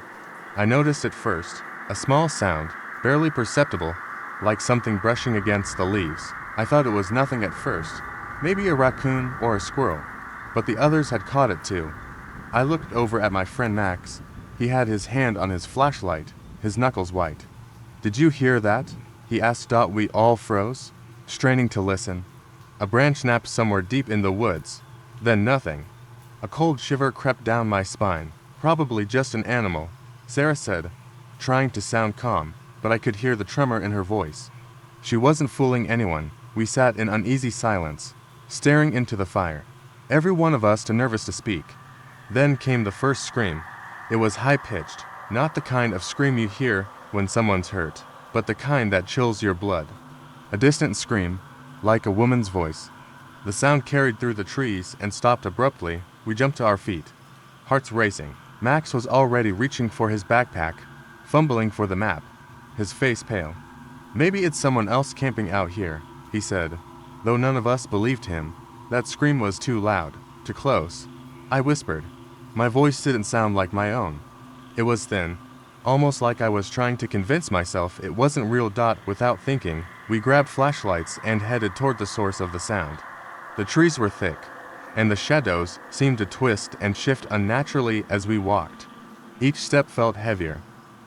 I noticed at first, a small sound, barely perceptible, like something brushing against the leaves. I thought it was nothing at first, maybe a raccoon or a squirrel, but the others had caught it too. I looked over at my friend Max. He had his hand on his flashlight, his knuckles white. "Did you hear that?" he asked. We all froze, straining to listen. A branch snapped somewhere deep in the woods. Then nothing. A cold shiver crept down my spine. "Probably just an animal," Sarah said, trying to sound calm, but I could hear the tremor in her voice. She wasn't fooling anyone. We sat in uneasy silence, staring into the fire, every one of us too nervous to speak. Then came the first scream. It was high-pitched, not the kind of scream you hear when someone's hurt, but the kind that chills your blood. A distant scream, like a woman's voice. The sound carried through the trees and stopped abruptly. We jumped to our feet, hearts racing. Max was already reaching for his backpack, fumbling for the map, his face pale. "Maybe it's someone else camping out here," he said, though none of us believed him. That scream was too loud, too close. I whispered. My voice didn't sound like my own. It was thin, Almost like I was trying to convince myself it wasn't real. Without thinking, we grabbed flashlights and headed toward the source of the sound. The trees were thick, and the shadows seemed to twist and shift unnaturally as we walked. Each step felt heavier,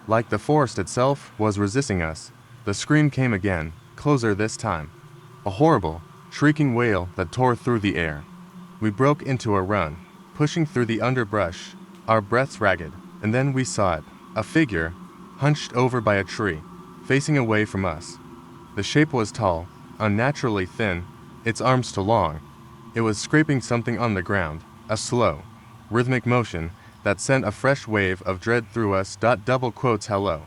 like the forest itself was resisting us. The scream came again, closer this time. A horrible, shrieking wail that tore through the air. We broke into a run, pushing through the underbrush, our breaths ragged, and then we saw it, a figure, hunched over by a tree, facing away from us. The shape was tall, unnaturally thin, its arms too long. It was scraping something on the ground, a slow, rhythmic motion that sent a fresh wave of dread through us. Double quotes hello.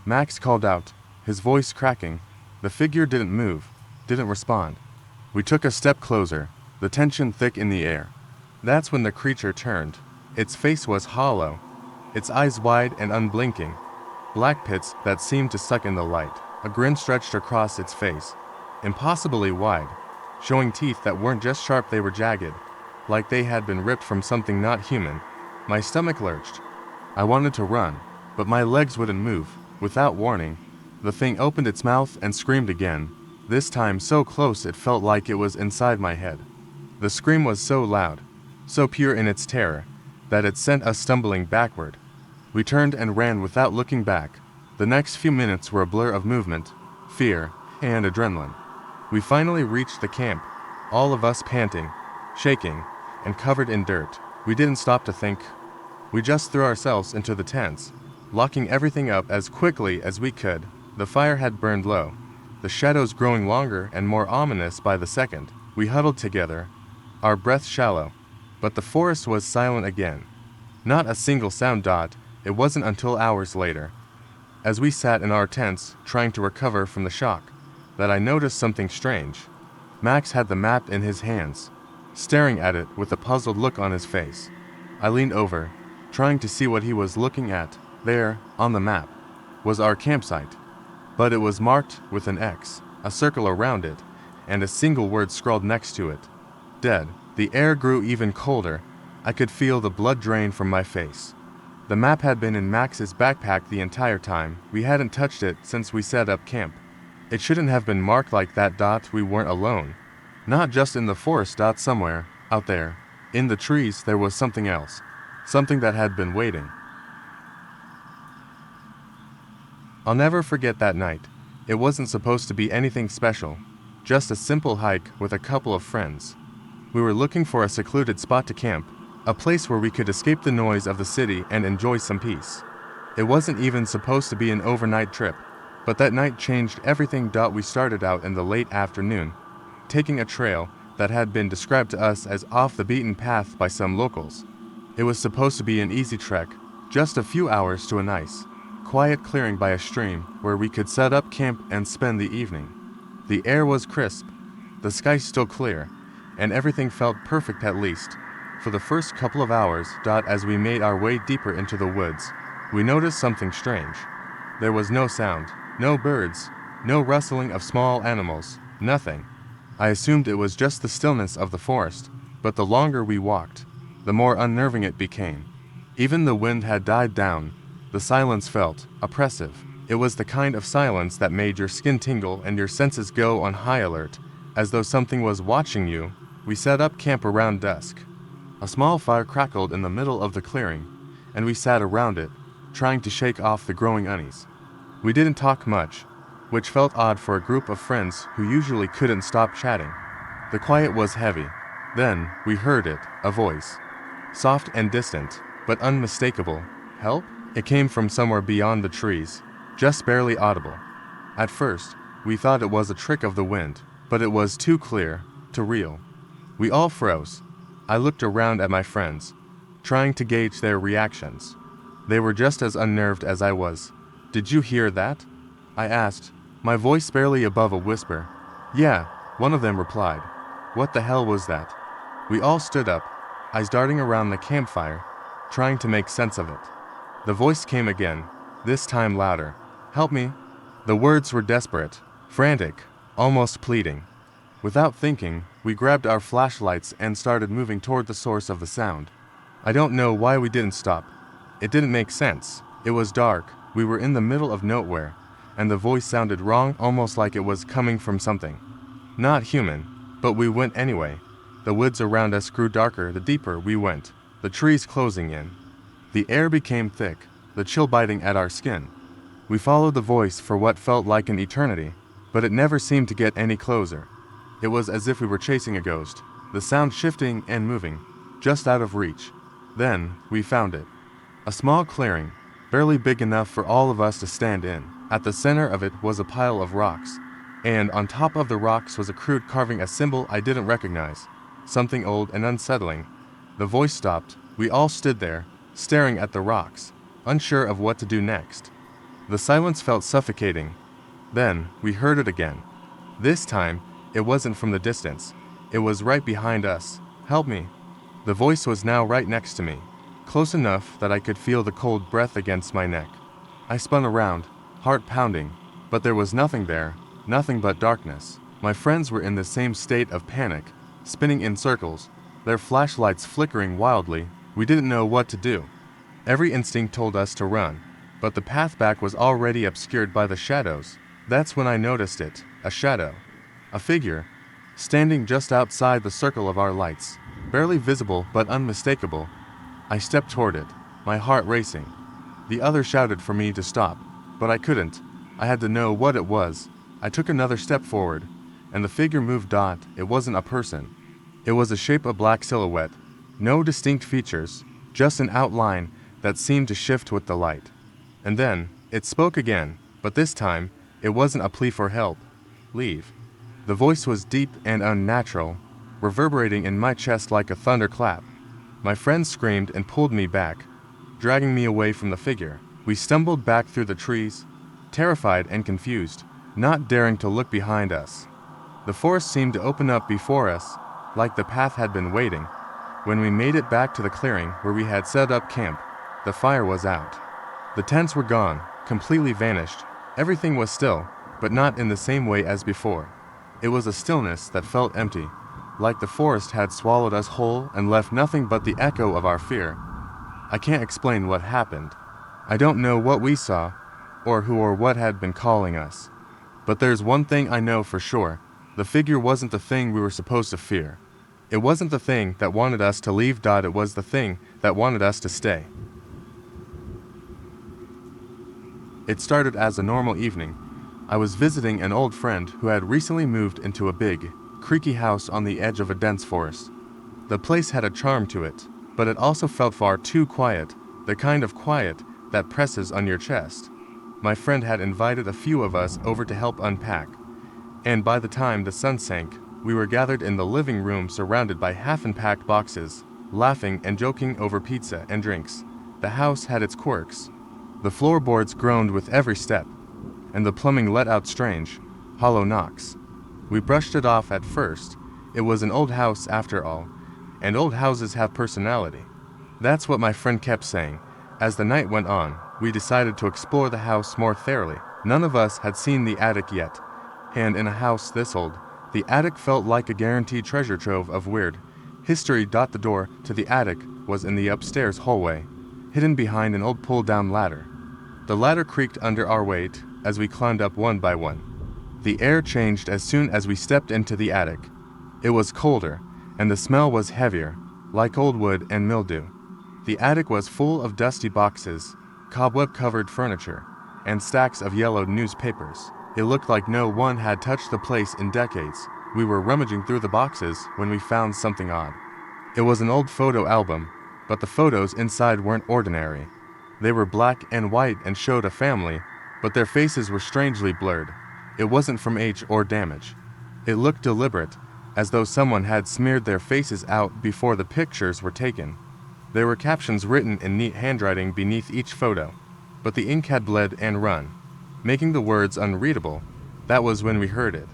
Max called out, his voice cracking. The figure didn't move, didn't respond. We took a step closer, the tension thick in the air. That's when the creature turned. Its face was hollow, its eyes wide and unblinking, black pits that seemed to suck in the light. A grin stretched across its face, impossibly wide, showing teeth that weren't just sharp, they were jagged, like they had been ripped from something not human. My stomach lurched. I wanted to run, but my legs wouldn't move. Without warning, the thing opened its mouth and screamed again, this time so close it felt like it was inside my head. The scream was so loud, so pure in its terror, that it sent us stumbling backward. We turned and ran without looking back. The next few minutes were a blur of movement, fear, and adrenaline. We finally reached the camp, all of us panting, shaking, and covered in dirt. We didn't stop to think. We just threw ourselves into the tents, locking everything up as quickly as we could. The fire had burned low, the shadows growing longer and more ominous by the second. We huddled together, our breaths shallow, but the forest was silent again. Not a single sound. It wasn't until hours later, as we sat in our tents trying to recover from the shock, that I noticed something strange. Max had the map in his hands, staring at it with a puzzled look on his face. I leaned over, trying to see what he was looking at. There, on the map, was our campsite, but it was marked with an X, a circle around it, and a single word scrawled next to it. Dead. The air grew even colder. I could feel the blood drain from my face. The map had been in Max's backpack the entire time. We hadn't touched it since we set up camp. It shouldn't have been marked like that. We weren't alone. Not just in the forest. Somewhere, out there, in the trees, there was something else. Something that had been waiting. I'll never forget that night. It wasn't supposed to be anything special, just a simple hike with a couple of friends. We were looking for a secluded spot to camp, a place where we could escape the noise of the city and enjoy some peace. It wasn't even supposed to be an overnight trip, but that night changed everything. We started out in the late afternoon, taking a trail that had been described to us as off the beaten path by some locals. It was supposed to be an easy trek, just a few hours to a nice, quiet clearing by a stream where we could set up camp and spend the evening. The air was crisp, the sky still clear, and everything felt perfect, at least for the first couple of hours. As we made our way deeper into the woods, we noticed something strange. There was no sound, no birds, no rustling of small animals, nothing. I assumed it was just the stillness of the forest, but the longer we walked, the more unnerving it became. Even the wind had died down. The silence felt oppressive. It was the kind of silence that made your skin tingle and your senses go on high alert, as though something was watching you. We set up camp around dusk. A small fire crackled in the middle of the clearing, and we sat around it, trying to shake off the growing unease. We didn't talk much, which felt odd for a group of friends who usually couldn't stop chatting. The quiet was heavy. Then, we heard it, a voice. Soft and distant, but unmistakable. Help? It came from somewhere beyond the trees, just barely audible. At first, we thought it was a trick of the wind, but it was too clear, too real. We all froze. I looked around at my friends, trying to gauge their reactions. They were just as unnerved as I was. "Did you hear that?" I asked, my voice barely above a whisper. "Yeah," one of them replied. "What the hell was that?" We all stood up, eyes darting around the campfire, trying to make sense of it. The voice came again, this time louder. "Help me." The words were desperate, frantic, almost pleading. Without thinking, we grabbed our flashlights and started moving toward the source of the sound. I don't know why we didn't stop. It didn't make sense. It was dark, We were in the middle of nowhere, and the voice sounded wrong, almost like it was coming from something not human, but we went anyway. The woods around us grew darker the deeper we went, the trees closing in. The air became thick, the chill biting at our skin. We followed the voice for what felt like an eternity, but it never seemed to get any closer. It was as if we were chasing a ghost, the sound shifting and moving, just out of reach. Then, we found it. A small clearing, barely big enough for all of us to stand in. At the center of it was a pile of rocks, and on top of the rocks was a crude carving, a symbol I didn't recognize, something old and unsettling. The voice stopped. We all stood there, staring at the rocks, unsure of what to do next. The silence felt suffocating. Then, we heard it again. This time, it wasn't from the distance. It was right behind us. "Help me." The voice was now right next to me, close enough that I could feel the cold breath against my neck. I spun around, heart pounding, but there was nothing there, nothing but darkness. My friends were in the same state of panic, spinning in circles, their flashlights flickering wildly. We didn't know what to do. Every instinct told us to run, but the path back was already obscured by the shadows. That's when I noticed it, a shadow. A figure, standing just outside the circle of our lights, barely visible but unmistakable. I stepped toward it, my heart racing. The other shouted for me to stop, but I couldn't. I had to know what it was. I took another step forward, and the figure moved. It wasn't a person. It was a shape, a black silhouette. No distinct features, just an outline that seemed to shift with the light. And then, it spoke again, but this time, it wasn't a plea for help. "Leave." The voice was deep and unnatural, reverberating in my chest like a thunderclap. My friend screamed and pulled me back, dragging me away from the figure. We stumbled back through the trees, terrified and confused, not daring to look behind us. The forest seemed to open up before us, like the path had been waiting. When we made it back to the clearing where we had set up camp, the fire was out. The tents were gone, completely vanished. Everything was still, but not in the same way as before. It was a stillness that felt empty, like the forest had swallowed us whole and left nothing but the echo of our fear. I can't explain what happened. I don't know what we saw, or who or what had been calling us. But there's one thing I know for sure. The figure wasn't the thing we were supposed to fear. It wasn't the thing that wanted us to leave. It was the thing that wanted us to stay. It started as a normal evening. I was visiting an old friend who had recently moved into a big, creaky house on the edge of a dense forest. The place had a charm to it, but it also felt far too quiet, the kind of quiet that presses on your chest. My friend had invited a few of us over to help unpack, and by the time the sun sank, we were gathered in the living room surrounded by half-unpacked boxes, laughing and joking over pizza and drinks. The house had its quirks. The floorboards groaned with every step, and the plumbing let out strange, hollow knocks. We brushed it off at first. It was an old house after all, and old houses have personality. That's what my friend kept saying. As the night went on, we decided to explore the house more thoroughly. None of us had seen the attic yet, and in a house this old, the attic felt like a guaranteed treasure trove of weird history. The door to the attic was in the upstairs hallway, hidden behind an old pull-down ladder. The ladder creaked under our weight as we climbed up one by one. The air changed as soon as we stepped into the attic. It was colder, and the smell was heavier, like old wood and mildew. The attic was full of dusty boxes, cobweb-covered furniture, and stacks of yellowed newspapers. It looked like no one had touched the place in decades. We were rummaging through the boxes when we found something odd. It was an old photo album, but the photos inside weren't ordinary. They were black and white and showed a family, but their faces were strangely blurred. It wasn't from age or damage. It looked deliberate, as though someone had smeared their faces out before the pictures were taken. There were captions written in neat handwriting beneath each photo, but the ink had bled and run, making the words unreadable. That was when we heard it.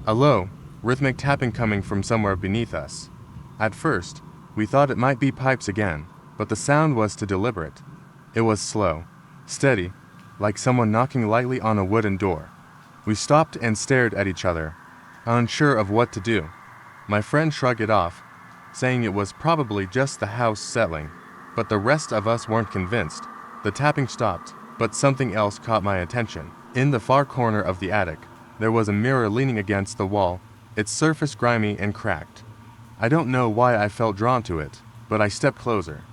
A low, rhythmic tapping coming from somewhere beneath us. At first, we thought it might be pipes again, but the sound was too deliberate. It was slow, steady, like someone knocking lightly on a wooden door. We stopped and stared at each other, unsure of what to do. My friend shrugged it off, saying it was probably just the house settling, but the rest of us weren't convinced. The tapping stopped, But something else caught my attention. In the far corner of the attic, there was a mirror leaning against the wall, its surface grimy and cracked. I don't know why I felt drawn to it, but I stepped closer.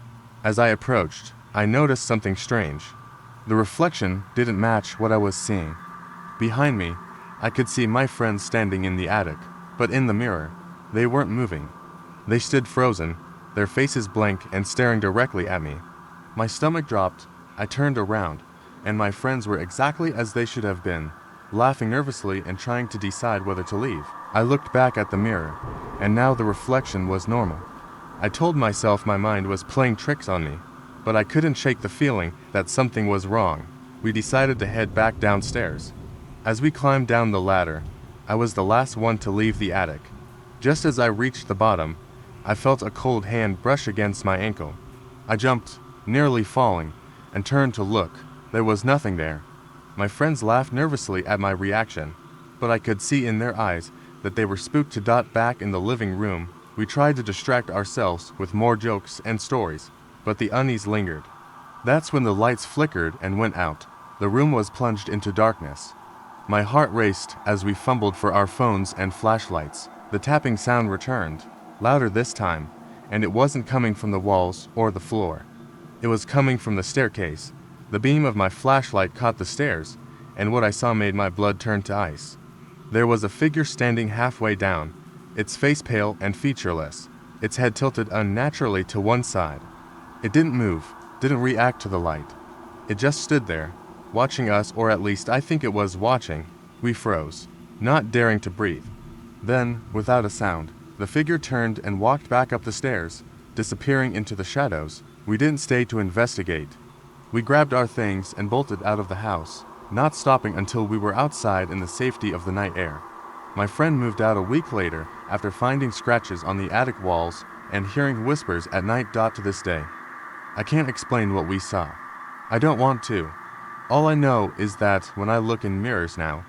As I approached, I noticed something strange. The reflection didn't match what I was seeing. Behind me, I could see my friends standing in the attic, but in the mirror, they weren't moving. They stood frozen, their faces blank and staring directly at me. My stomach dropped, I turned around, and my friends were exactly as they should have been, laughing nervously and trying to decide whether to leave. I looked back at the mirror, and now the reflection was normal. I told myself my mind was playing tricks on me, but I couldn't shake the feeling that something was wrong. We decided to head back downstairs. As we climbed down the ladder, I was the last one to leave the attic. Just as I reached the bottom, I felt a cold hand brush against my ankle. I jumped, nearly falling, and turned to look. There was nothing there. My friends laughed nervously at my reaction, but I could see in their eyes that they were spooked to dot back in the living room. We tried to distract ourselves with more jokes and stories, but the unease lingered. That's when the lights flickered and went out. The room was plunged into darkness. My heart raced as we fumbled for our phones and flashlights. The tapping sound returned, louder this time, and it wasn't coming from the walls or the floor. It was coming from the staircase. The beam of my flashlight caught the stairs, and what I saw made my blood turn to ice. There was a figure standing halfway down, its face pale and featureless, its head tilted unnaturally to one side. It didn't move, didn't react to the light. It just stood there, watching us, or at least I think it was watching. We froze, not daring to breathe. Then, without a sound, the figure turned and walked back up the stairs, disappearing into the shadows. We didn't stay to investigate. We grabbed our things and bolted out of the house, not stopping until we were outside in the safety of the night air. My friend moved out a week later after finding scratches on the attic walls and hearing whispers at night. To this day, I can't explain what we saw. I don't want to. All I know is that when I look in mirrors now,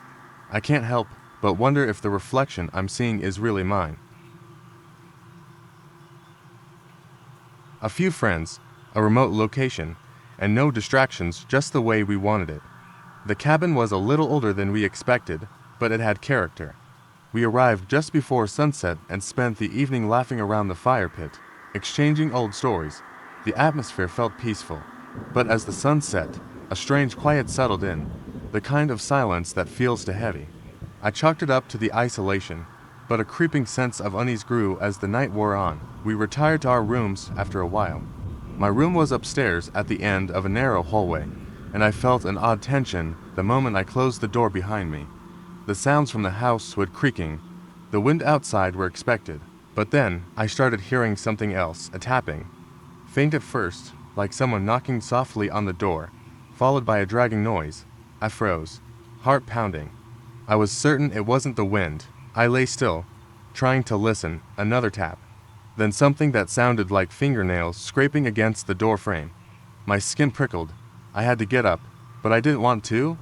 I can't help but wonder if the reflection I'm seeing is really mine. A few friends, a remote location, and no distractions, just the way we wanted it. The cabin was a little older than we expected, but it had character. We arrived just before sunset and spent the evening laughing around the fire pit, exchanging old stories. The atmosphere felt peaceful, but as the sun set, a strange quiet settled in, the kind of silence that feels too heavy. I chalked it up to the isolation, but a creeping sense of unease grew as the night wore on. We retired to our rooms after a while. My room was upstairs at the end of a narrow hallway, and I felt an odd tension the moment I closed the door behind me. The sounds from the house would creaking. The wind outside were expected, but then I started hearing something else, a tapping. Faint at first, like someone knocking softly on the door, followed by a dragging noise. I froze, heart pounding. I was certain it wasn't the wind. I lay still, trying to listen. Another tap. Then something that sounded like fingernails scraping against the door frame. My skin prickled. I had to get up, but I didn't want to.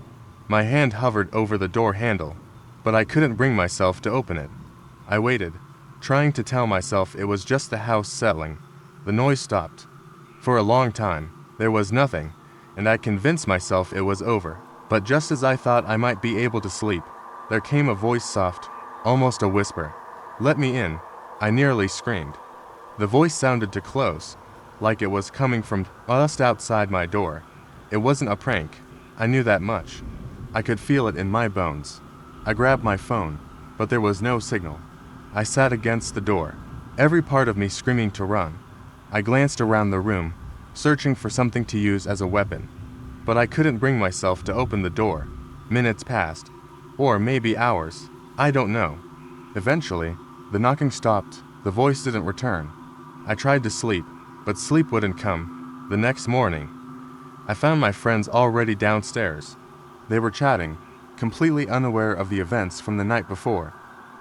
My hand hovered over the door handle, but I couldn't bring myself to open it. I waited, trying to tell myself it was just the house settling. The noise stopped. For a long time, there was nothing, and I convinced myself it was over. But just as I thought I might be able to sleep, there came a voice, soft, almost a whisper. "Let me in," I nearly screamed. The voice sounded too close, like it was coming from just outside my door. It wasn't a prank. I knew that much. I could feel it in my bones. I grabbed my phone, but there was no signal. I sat against the door, every part of me screaming to run. I glanced around the room, searching for something to use as a weapon, but I couldn't bring myself to open the door. Minutes passed, or maybe hours. I don't know. Eventually, the knocking stopped. The voice didn't return. I tried to sleep, but sleep wouldn't come. The next morning, I found my friends already downstairs. They were chatting, completely unaware of the events from the night before.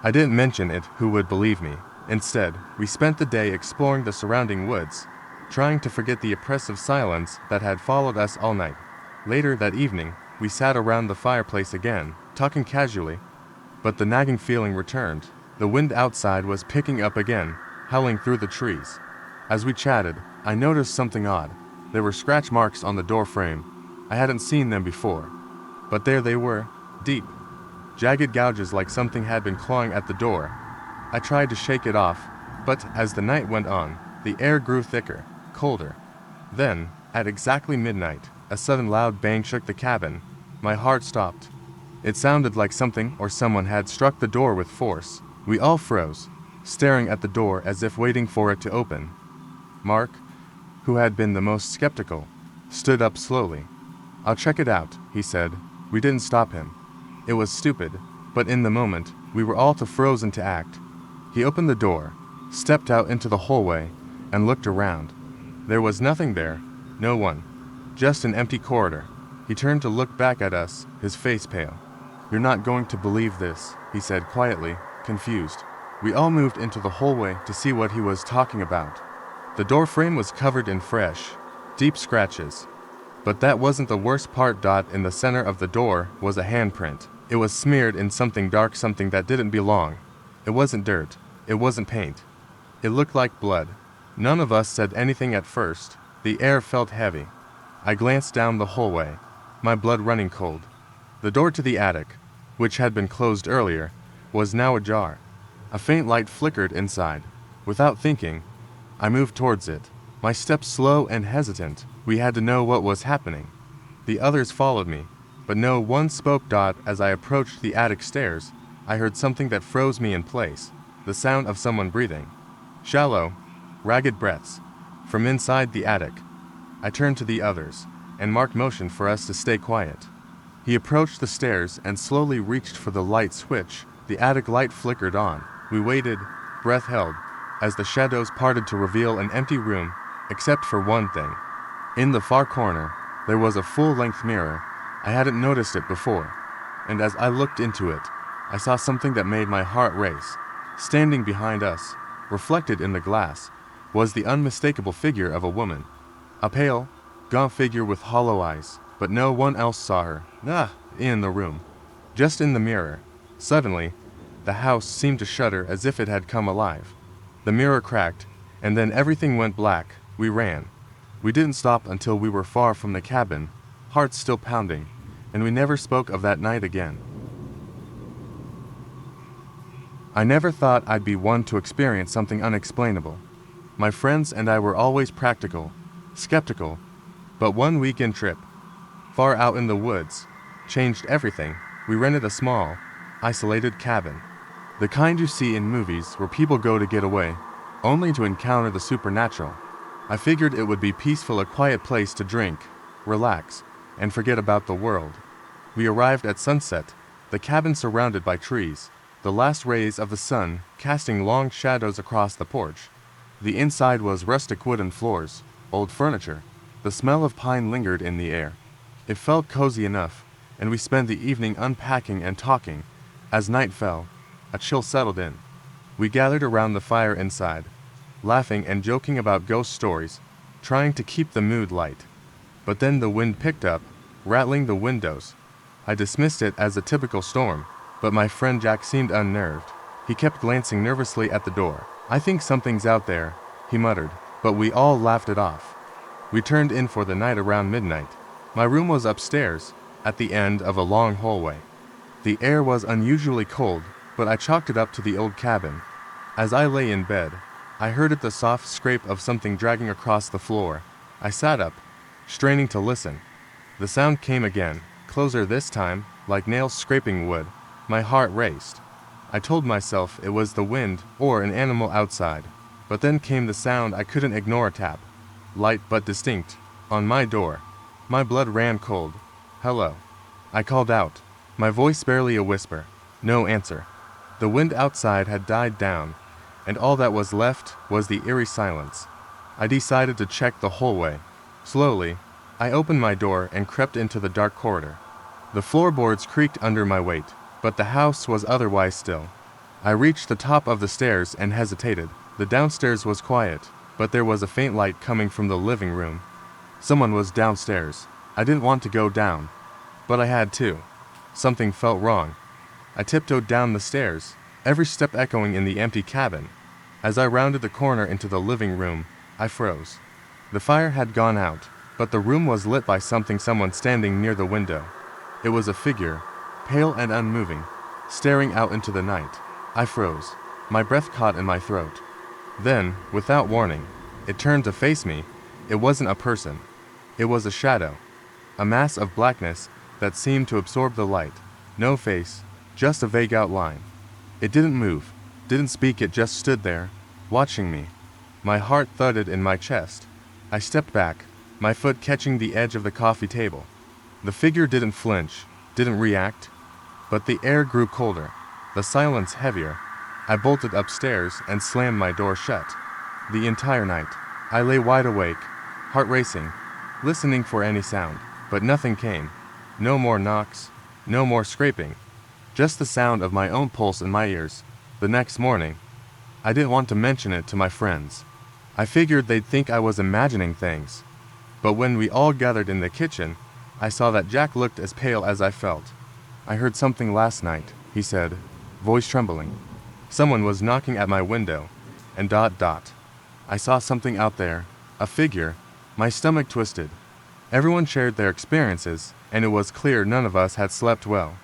I didn't mention it. Who would believe me? Instead, we spent the day exploring the surrounding woods, trying to forget the oppressive silence that had followed us all night. Later that evening, we sat around the fireplace again, talking casually, but the nagging feeling returned. The wind outside was picking up again, howling through the trees. As we chatted, I noticed something odd. There were scratch marks on the door frame, I hadn't seen them before. But there they were, deep, jagged gouges like something had been clawing at the door. I tried to shake it off, but as the night went on, the air grew thicker, colder. Then, at exactly midnight, a sudden loud bang shook the cabin. My heart stopped. It sounded like something or someone had struck the door with force. We all froze, staring at the door as if waiting for it to open. Mark, who had been the most skeptical, stood up slowly. "I'll check it out," he said. We didn't stop him. It was stupid, but in the moment, we were all too frozen to act. He opened the door, stepped out into the hallway, and looked around. There was nothing there, no one, just an empty corridor. He turned to look back at us, his face pale. "You're not going to believe this," he said quietly, confused. We all moved into the hallway to see what he was talking about. The door frame was covered in fresh, deep scratches. But that wasn't the worst part. In the center of the door was a handprint. It was smeared in something dark, something that didn't belong. It wasn't dirt. It wasn't paint. It looked like blood. None of us said anything at first. The air felt heavy. I glanced down the hallway, my blood running cold. The door to the attic, which had been closed earlier, was now ajar. A faint light flickered inside. Without thinking, I moved towards it, my steps slow and hesitant. We had to know what was happening. The others followed me, but no one spoke. As I approached the attic stairs, I heard something that froze me in place, the sound of someone breathing. Shallow, ragged breaths, from inside the attic. I turned to the others, and Mark motioned for us to stay quiet. He approached the stairs and slowly reached for the light switch. The attic light flickered on. We waited, breath held, as the shadows parted to reveal an empty room, except for one thing. In the far corner, there was a full-length mirror. I hadn't noticed it before, and as I looked into it, I saw something that made my heart race. Standing behind us, reflected in the glass, was the unmistakable figure of a woman. A pale, gaunt figure with hollow eyes, but no one else saw her. In the room. Just in the mirror. Suddenly, the house seemed to shudder as if it had come alive. The mirror cracked, and then everything went black. We ran. We didn't stop until we were far from the cabin, hearts still pounding, and we never spoke of that night again. I never thought I'd be one to experience something unexplainable. My friends and I were always practical, skeptical, but one weekend trip, far out in the woods, changed everything. We rented a small, isolated cabin. The kind you see in movies where people go to get away, only to encounter the supernatural. I figured it would be peaceful, a quiet place to drink, relax, and forget about the world. We arrived at sunset, the cabin surrounded by trees, the last rays of the sun casting long shadows across the porch. The inside was rustic wooden floors, old furniture. The smell of pine lingered in the air. It felt cozy enough, and we spent the evening unpacking and talking. As night fell, a chill settled in. We gathered around the fire inside, laughing and joking about ghost stories, trying to keep the mood light. But then the wind picked up, rattling the windows. I dismissed it as a typical storm, but my friend Jack seemed unnerved. He kept glancing nervously at the door. "I think something's out there," he muttered, but we all laughed it off. We turned in for the night around midnight. My room was upstairs, at the end of a long hallway. The air was unusually cold, but I chalked it up to the old cabin. As I lay in bed, I heard the soft scrape of something dragging across the floor. I sat up, straining to listen. The sound came again, closer this time, like nails scraping wood. My heart raced. I told myself it was the wind or an animal outside. But then came the sound I couldn't ignore, a tap. Light but distinct, on my door. My blood ran cold. "Hello," I called out, my voice barely a whisper. No answer. The wind outside had died down, and all that was left was the eerie silence. I decided to check the hallway. Slowly, I opened my door and crept into the dark corridor. The floorboards creaked under my weight, but the house was otherwise still. I reached the top of the stairs and hesitated. The downstairs was quiet, but there was a faint light coming from the living room. Someone was downstairs. I didn't want to go down, but I had to. Something felt wrong. I tiptoed down the stairs, every step echoing in the empty cabin. As I rounded the corner into the living room, I froze. The fire had gone out, but the room was lit by someone standing near the window. It was a figure, pale and unmoving, staring out into the night. I froze, my breath caught in my throat. Then, without warning, it turned to face me. It wasn't a person. It was a shadow, a mass of blackness that seemed to absorb the light. No face, just a vague outline. It didn't move, didn't speak, it just stood there, watching me. My heart thudded in my chest. I stepped back, my foot catching the edge of the coffee table. The figure didn't flinch, didn't react, but the air grew colder, the silence heavier. I bolted upstairs and slammed my door shut. The entire night, I lay wide awake, heart racing, listening for any sound, but nothing came. No more knocks, no more scraping, just the sound of my own pulse in my ears. The next morning, I didn't want to mention it to my friends. I figured they'd think I was imagining things. But when we all gathered in the kitchen, I saw that Jack looked as pale as I felt. "I heard something last night," he said, voice trembling. "Someone was knocking at my window, and ... I saw something out there, a figure." My stomach twisted. Everyone shared their experiences, and it was clear none of us had slept well.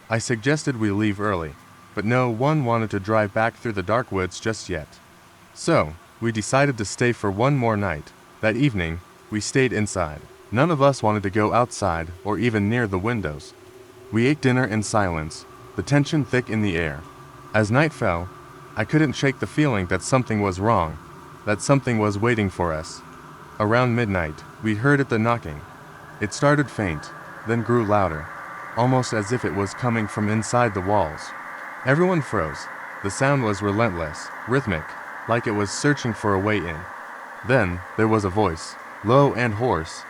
I suggested we leave early, but no one wanted to drive back through the dark woods just yet. So, we decided to stay for one more night. That evening, we stayed inside. None of us wanted to go outside or even near the windows. We ate dinner in silence, the tension thick in the air. As night fell, I couldn't shake the feeling that something was wrong, that something was waiting for us. Around midnight, we heard the knocking. It started faint, then grew louder, almost as if it was coming from inside the walls. Everyone froze. The sound was relentless, rhythmic, like it was searching for a way in. Then, there was a voice, low and hoarse.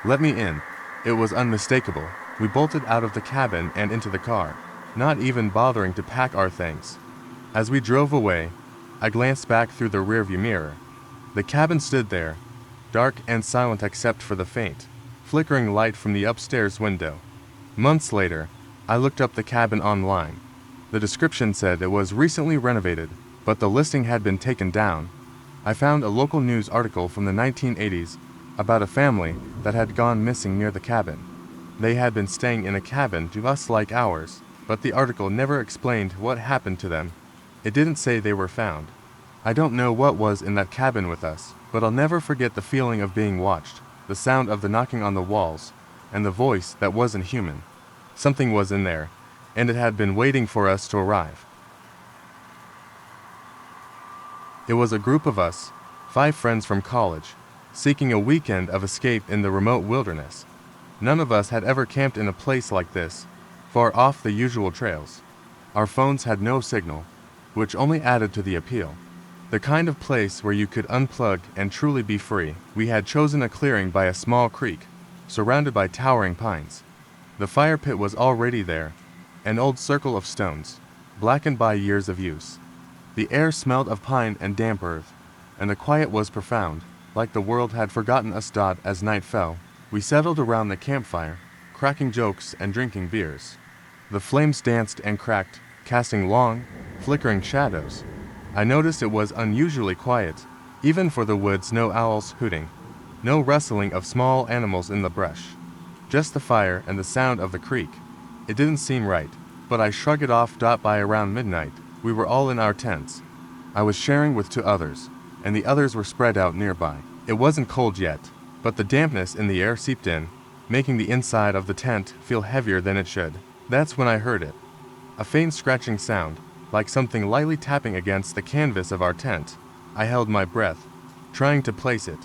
"Let me in." It was unmistakable. We bolted out of the cabin and into the car, not even bothering to pack our things. As we drove away, I glanced back through the rearview mirror. The cabin stood there, dark and silent except for the faint, flickering light from the upstairs window. Months later, I looked up the cabin online. The description said it was recently renovated, but the listing had been taken down. I found a local news article from the 1980s about a family that had gone missing near the cabin. They had been staying in a cabin just like ours, but the article never explained what happened to them. It didn't say they were found. I don't know what was in that cabin with us, but I'll never forget the feeling of being watched, the sound of the knocking on the walls, and the voice that wasn't human. Something was in there, and it had been waiting for us to arrive. It was a group of us, 5 friends from college, seeking a weekend of escape in the remote wilderness. None of us had ever camped in a place like this, far off the usual trails. Our phones had no signal, which only added to the appeal. The kind of place where you could unplug and truly be free. We had chosen a clearing by a small creek, surrounded by towering pines. The fire pit was already there, an old circle of stones, blackened by years of use. The air smelled of pine and damp earth, and the quiet was profound, like the world had forgotten us. As night fell, we settled around the campfire, cracking jokes and drinking beers. The flames danced and cracked, casting long, flickering shadows. I noticed it was unusually quiet, even for the woods. No owls hooting, no rustling of small animals in the brush. Just the fire and the sound of the creek. It didn't seem right, but I shrugged it off. By around midnight, we were all in our tents. I was sharing with 2 others, and the others were spread out nearby. It wasn't cold yet, but the dampness in the air seeped in, making the inside of the tent feel heavier than it should. That's when I heard it. A faint scratching sound, like something lightly tapping against the canvas of our tent. I held my breath, trying to place it.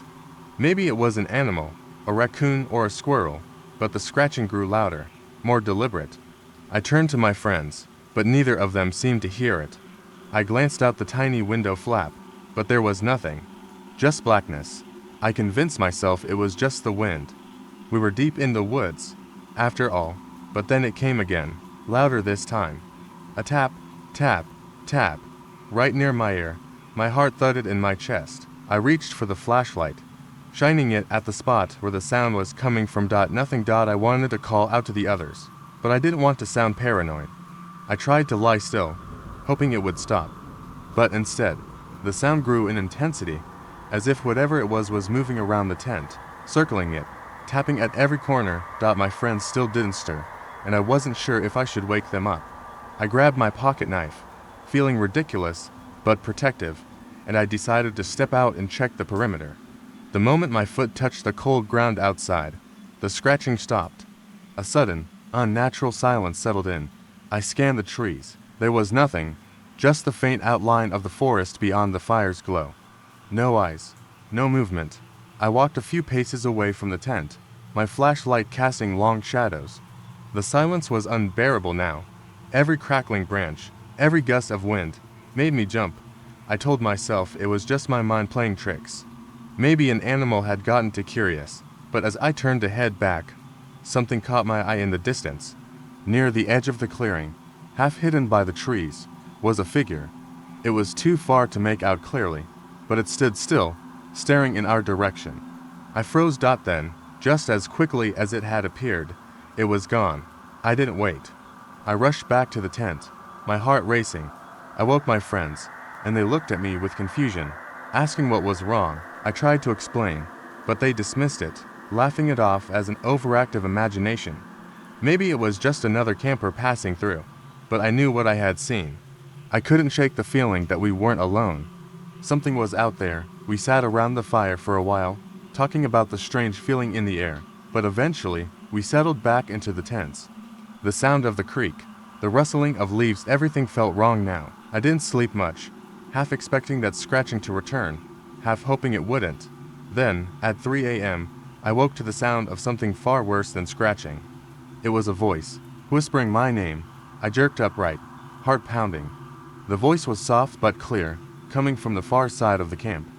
Maybe it was an animal, a raccoon or a squirrel, but the scratching grew louder, more deliberate. I turned to my friends, but neither of them seemed to hear it. I glanced out the tiny window flap, but there was nothing, just blackness. I convinced myself it was just the wind. We were deep in the woods, after all, but then it came again, louder this time. A tap, tap, tap, right near my ear. My heart thudded in my chest. I reached for the flashlight, shining it at the spot where the sound was coming from. Nothing. I wanted to call out to the others, but I didn't want to sound paranoid. I tried to lie still, hoping it would stop. But instead, the sound grew in intensity, as if whatever it was moving around the tent, circling it, tapping at every corner. My friends still didn't stir, and I wasn't sure if I should wake them up. I grabbed my pocket knife, feeling ridiculous, but protective, and I decided to step out and check the perimeter. The moment my foot touched the cold ground outside, the scratching stopped. A sudden, unnatural silence settled in. I scanned the trees. There was nothing, just the faint outline of the forest beyond the fire's glow. No eyes, no movement. I walked a few paces away from the tent, my flashlight casting long shadows. The silence was unbearable now. Every crackling branch, every gust of wind, made me jump. I told myself it was just my mind playing tricks. Maybe an animal had gotten too curious, but as I turned to head back, something caught my eye in the distance. Near the edge of the clearing, half hidden by the trees, was a figure. It was too far to make out clearly, but it stood still, staring in our direction. I froze. Then, just as quickly as it had appeared, it was gone. I didn't wait. I rushed back to the tent, my heart racing. I woke my friends, and they looked at me with confusion, asking what was wrong. I tried to explain, but they dismissed it, laughing it off as an overactive imagination. Maybe it was just another camper passing through, but I knew what I had seen. I couldn't shake the feeling that we weren't alone. Something was out there. We sat around the fire for a while, talking about the strange feeling in the air, but eventually, we settled back into the tents. The sound of the creek, the rustling of leaves, everything felt wrong now. I didn't sleep much, half expecting that scratching to return, half hoping it wouldn't. Then, at 3 a.m., I woke to the sound of something far worse than scratching. It was a voice, whispering my name. I jerked upright, heart pounding. The voice was soft but clear, coming from the far side of the camp.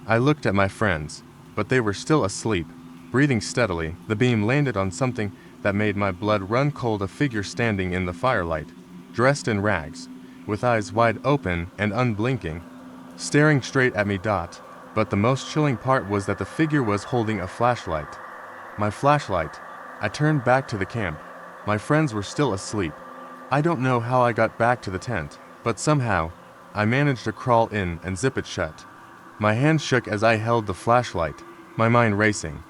I looked at my friends, but they were still asleep, breathing steadily. The beam landed on something that made my blood run cold. A figure standing in the firelight, dressed in rags, with eyes wide open and unblinking, staring straight at me. But the most chilling part was that the figure was holding a flashlight. My flashlight. I turned back to the camp. My friends were still asleep. I don't know how I got back to the tent, but somehow, I managed to crawl in and zip it shut. My hands shook as I held the flashlight, my mind racing.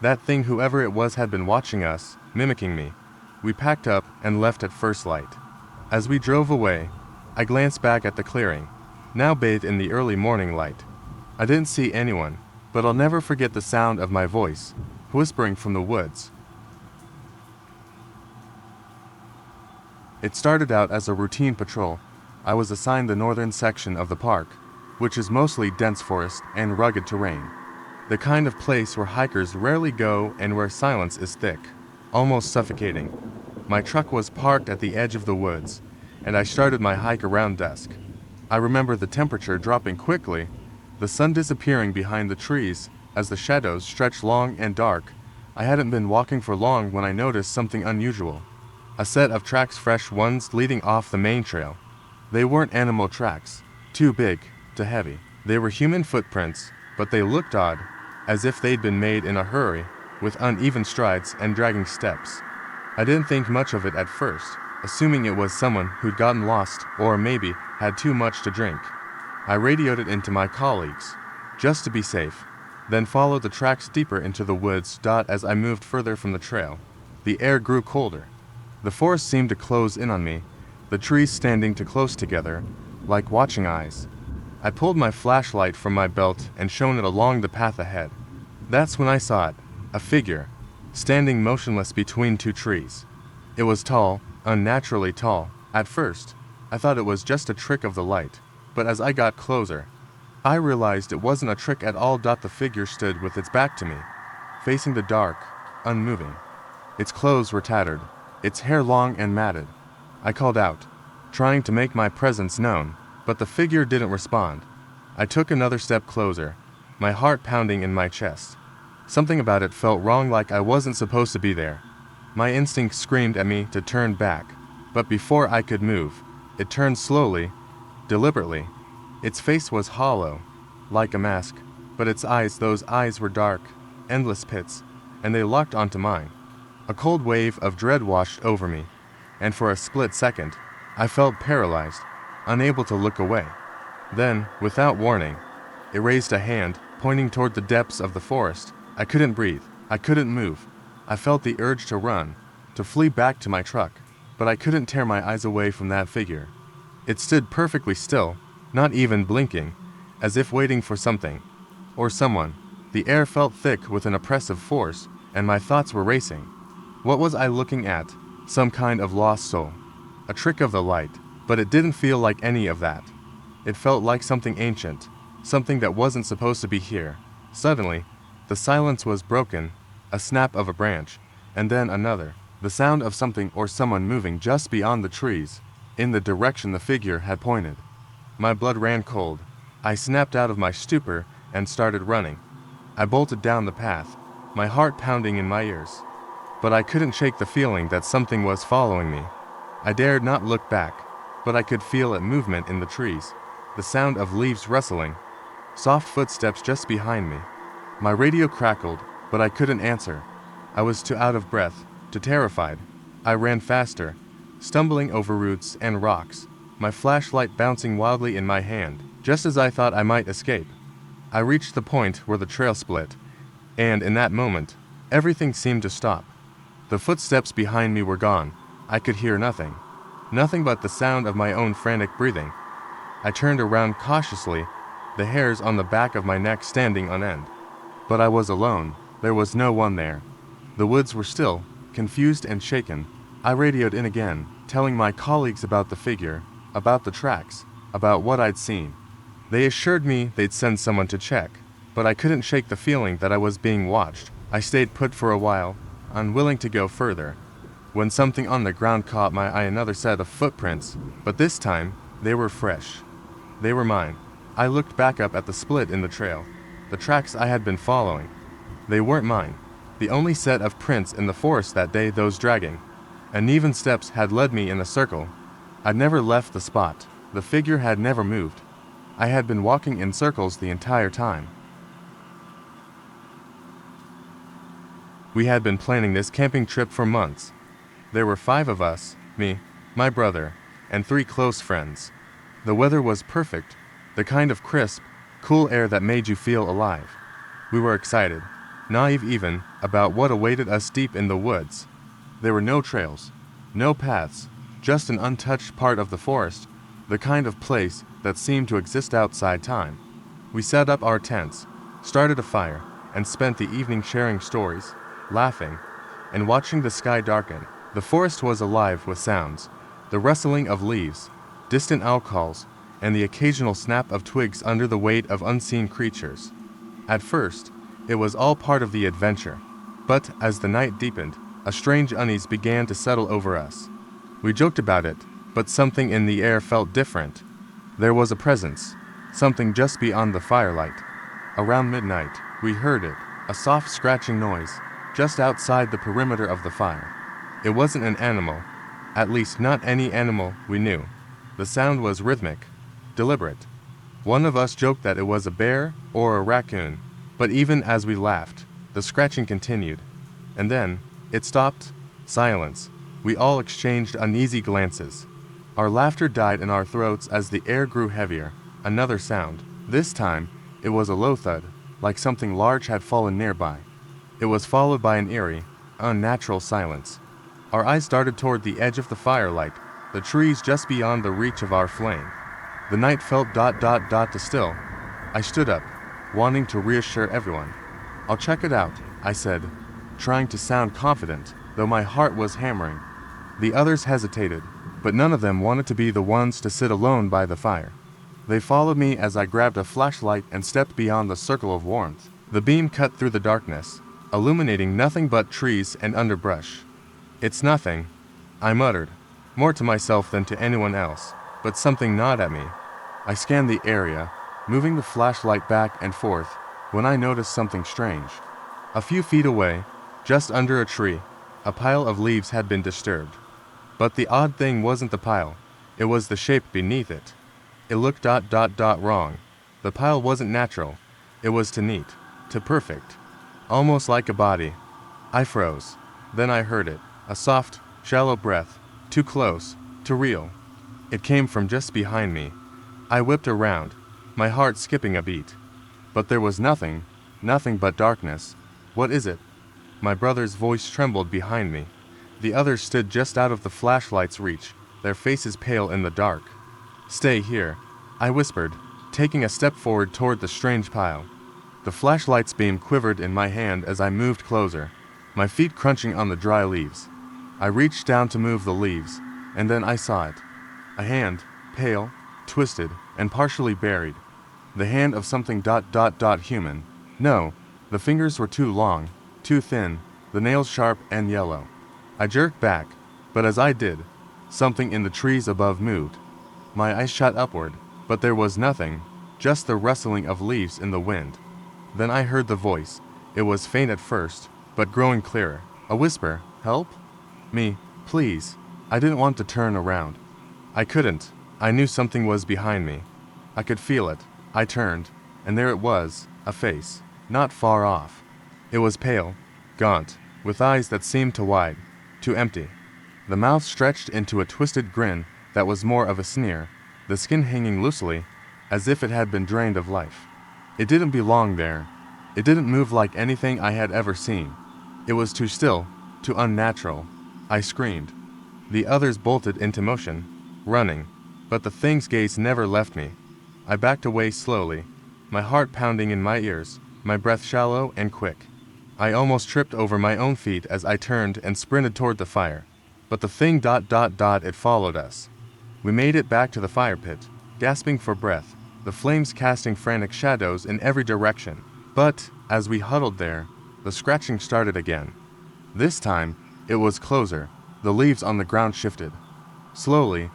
That thing, whoever it was, had been watching us, mimicking me. We packed up and left at first light. As we drove away, I glanced back at the clearing, now bathed in the early morning light. I didn't see anyone, but I'll never forget the sound of my voice, whispering from the woods. It started out as a routine patrol. I was assigned the northern section of the park, which is mostly dense forest and rugged terrain. The kind of place where hikers rarely go and where silence is thick, almost suffocating. My truck was parked at the edge of the woods, and I started my hike around dusk. I remember the temperature dropping quickly, the sun disappearing behind the trees as the shadows stretched long and dark. I hadn't been walking for long when I noticed something unusual. A set of tracks, fresh ones leading off the main trail. They weren't animal tracks, too big, too heavy. They were human footprints, but they looked odd, as if they'd been made in a hurry, with uneven strides and dragging steps. I didn't think much of it at first, assuming it was someone who'd gotten lost or maybe had too much to drink. I radioed it into my colleagues, just to be safe, then followed the tracks deeper into the woods. As I moved further from the trail, the air grew colder. The forest seemed to close in on me, the trees standing too close together, like watching eyes. I pulled my flashlight from my belt and shone it along the path ahead. That's when I saw it, a figure, standing motionless between two trees. It was tall, unnaturally tall. At first, I thought it was just a trick of the light, but as I got closer, I realized it wasn't a trick at all. The figure stood with its back to me, facing the dark, unmoving. Its clothes were tattered, its hair long and matted. I called out, trying to make my presence known, but the figure didn't respond. I took another step closer, my heart pounding in my chest. Something about it felt wrong, like I wasn't supposed to be there. My instinct screamed at me to turn back, but before I could move, it turned slowly, deliberately. Its face was hollow, like a mask, but its eyes, those eyes were dark, endless pits, and they locked onto mine. A cold wave of dread washed over me, and for a split second, I felt paralyzed, unable to look away. Then, without warning, it raised a hand, pointing toward the depths of the forest. I couldn't breathe. I couldn't move. I felt the urge to run, to flee back to my truck, but I couldn't tear my eyes away from that figure. It stood perfectly still, not even blinking, as if waiting for something, or someone. The air felt thick with an oppressive force, and my thoughts were racing. What was I looking at? Some kind of lost soul. A trick of the light, but it didn't feel like any of that. It felt like something ancient, something that wasn't supposed to be here. Suddenly, the silence was broken, a snap of a branch, and then another, the sound of something or someone moving just beyond the trees, in the direction the figure had pointed. My blood ran cold. I snapped out of my stupor and started running. I bolted down the path, my heart pounding in my ears. But I couldn't shake the feeling that something was following me. I dared not look back, but I could feel a movement in the trees, the sound of leaves rustling, soft footsteps just behind me. My radio crackled, but I couldn't answer. I was too out of breath, too terrified. I ran faster, stumbling over roots and rocks, my flashlight bouncing wildly in my hand, just as I thought I might escape. I reached the point where the trail split, and in that moment, everything seemed to stop. The footsteps behind me were gone. I could hear nothing. Nothing but the sound of my own frantic breathing. I turned around cautiously, the hairs on the back of my neck standing on end. But I was alone. There was no one there. The woods were still, confused and shaken. I radioed in again, telling my colleagues about the figure, about the tracks, about what I'd seen. They assured me they'd send someone to check, but I couldn't shake the feeling that I was being watched. I stayed put for a while, unwilling to go further, when something on the ground caught my eye. Another set of footprints, but this time, they were fresh. They were mine. I looked back up at the split in the trail, the tracks I had been following. They weren't mine. The only set of prints in the forest that day, those dragging, uneven steps, had led me in a circle. I'd never left the spot. The figure had never moved. I had been walking in circles the entire time. We had been planning this camping trip for months. There were 5 of us, me, my brother, and 3 close friends. The weather was perfect, the kind of crisp, cool air that made you feel alive. We were excited, naive even, about what awaited us deep in the woods. There were no trails, no paths, just an untouched part of the forest, the kind of place that seemed to exist outside time. We set up our tents, started a fire, and spent the evening sharing stories, laughing, and watching the sky darken. The forest was alive with sounds, the rustling of leaves, distant owl calls, and the occasional snap of twigs under the weight of unseen creatures. At first, it was all part of the adventure, but as the night deepened, a strange unease began to settle over us. We joked about it, but something in the air felt different. There was a presence, something just beyond the firelight. Around midnight, we heard it, a soft scratching noise, just outside the perimeter of the fire. It wasn't an animal, at least not any animal we knew. The sound was rhythmic, deliberate. One of us joked that it was a bear or a raccoon, but even as we laughed, the scratching continued. And then, it stopped. Silence. We all exchanged uneasy glances. Our laughter died in our throats as the air grew heavier. Another sound. This time, it was a low thud, like something large had fallen nearby. It was followed by an eerie, unnatural silence. Our eyes darted toward the edge of the firelight, the trees just beyond the reach of our flame. The night felt too still. I stood up, wanting to reassure everyone. "I'll check it out," I said, trying to sound confident, though my heart was hammering. The others hesitated, but none of them wanted to be the ones to sit alone by the fire. They followed me as I grabbed a flashlight and stepped beyond the circle of warmth. The beam cut through the darkness, illuminating nothing but trees and underbrush. "It's nothing," I muttered, more to myself than to anyone else, but something gnawed at me. I scanned the area, moving the flashlight back and forth, when I noticed something strange. A few feet away, just under a tree, a pile of leaves had been disturbed. But the odd thing wasn't the pile, it was the shape beneath it. It looked wrong. The pile wasn't natural, it was too neat, too perfect, almost like a body. I froze. Then I heard it, a soft, shallow breath, too close, too real. It came from just behind me. I whipped around, my heart skipping a beat. But there was nothing but darkness. "What is it?" My brother's voice trembled behind me. The others stood just out of the flashlight's reach, their faces pale in the dark. "Stay here," I whispered, taking a step forward toward the strange pile. The flashlight's beam quivered in my hand as I moved closer, my feet crunching on the dry leaves. I reached down to move the leaves, and then I saw it. A hand, pale, twisted, and partially buried. The hand of something human. No, the fingers were too long, too thin, the nails sharp and yellow. I jerked back, but as I did, something in the trees above moved. My eyes shot upward, but there was nothing, just the rustling of leaves in the wind. Then I heard the voice. It was faint at first, but growing clearer. A whisper, "Help? Me, please." I didn't want to turn around. I couldn't. I knew something was behind me. I could feel it. I turned, and there it was, a face, not far off. It was pale, gaunt, with eyes that seemed too wide, too empty. The mouth stretched into a twisted grin that was more of a sneer, the skin hanging loosely, as if it had been drained of life. It didn't belong there. It didn't move like anything I had ever seen. It was too still, too unnatural. I screamed. The others bolted into motion, running, but the thing's gaze never left me. I backed away slowly, my heart pounding in my ears, my breath shallow and quick. I almost tripped over my own feet as I turned and sprinted toward the fire. But the thing it followed us. We made it back to the fire pit, gasping for breath, the flames casting frantic shadows in every direction. But, as we huddled there, the scratching started again. This time, it was closer. The leaves on the ground shifted. Slowly,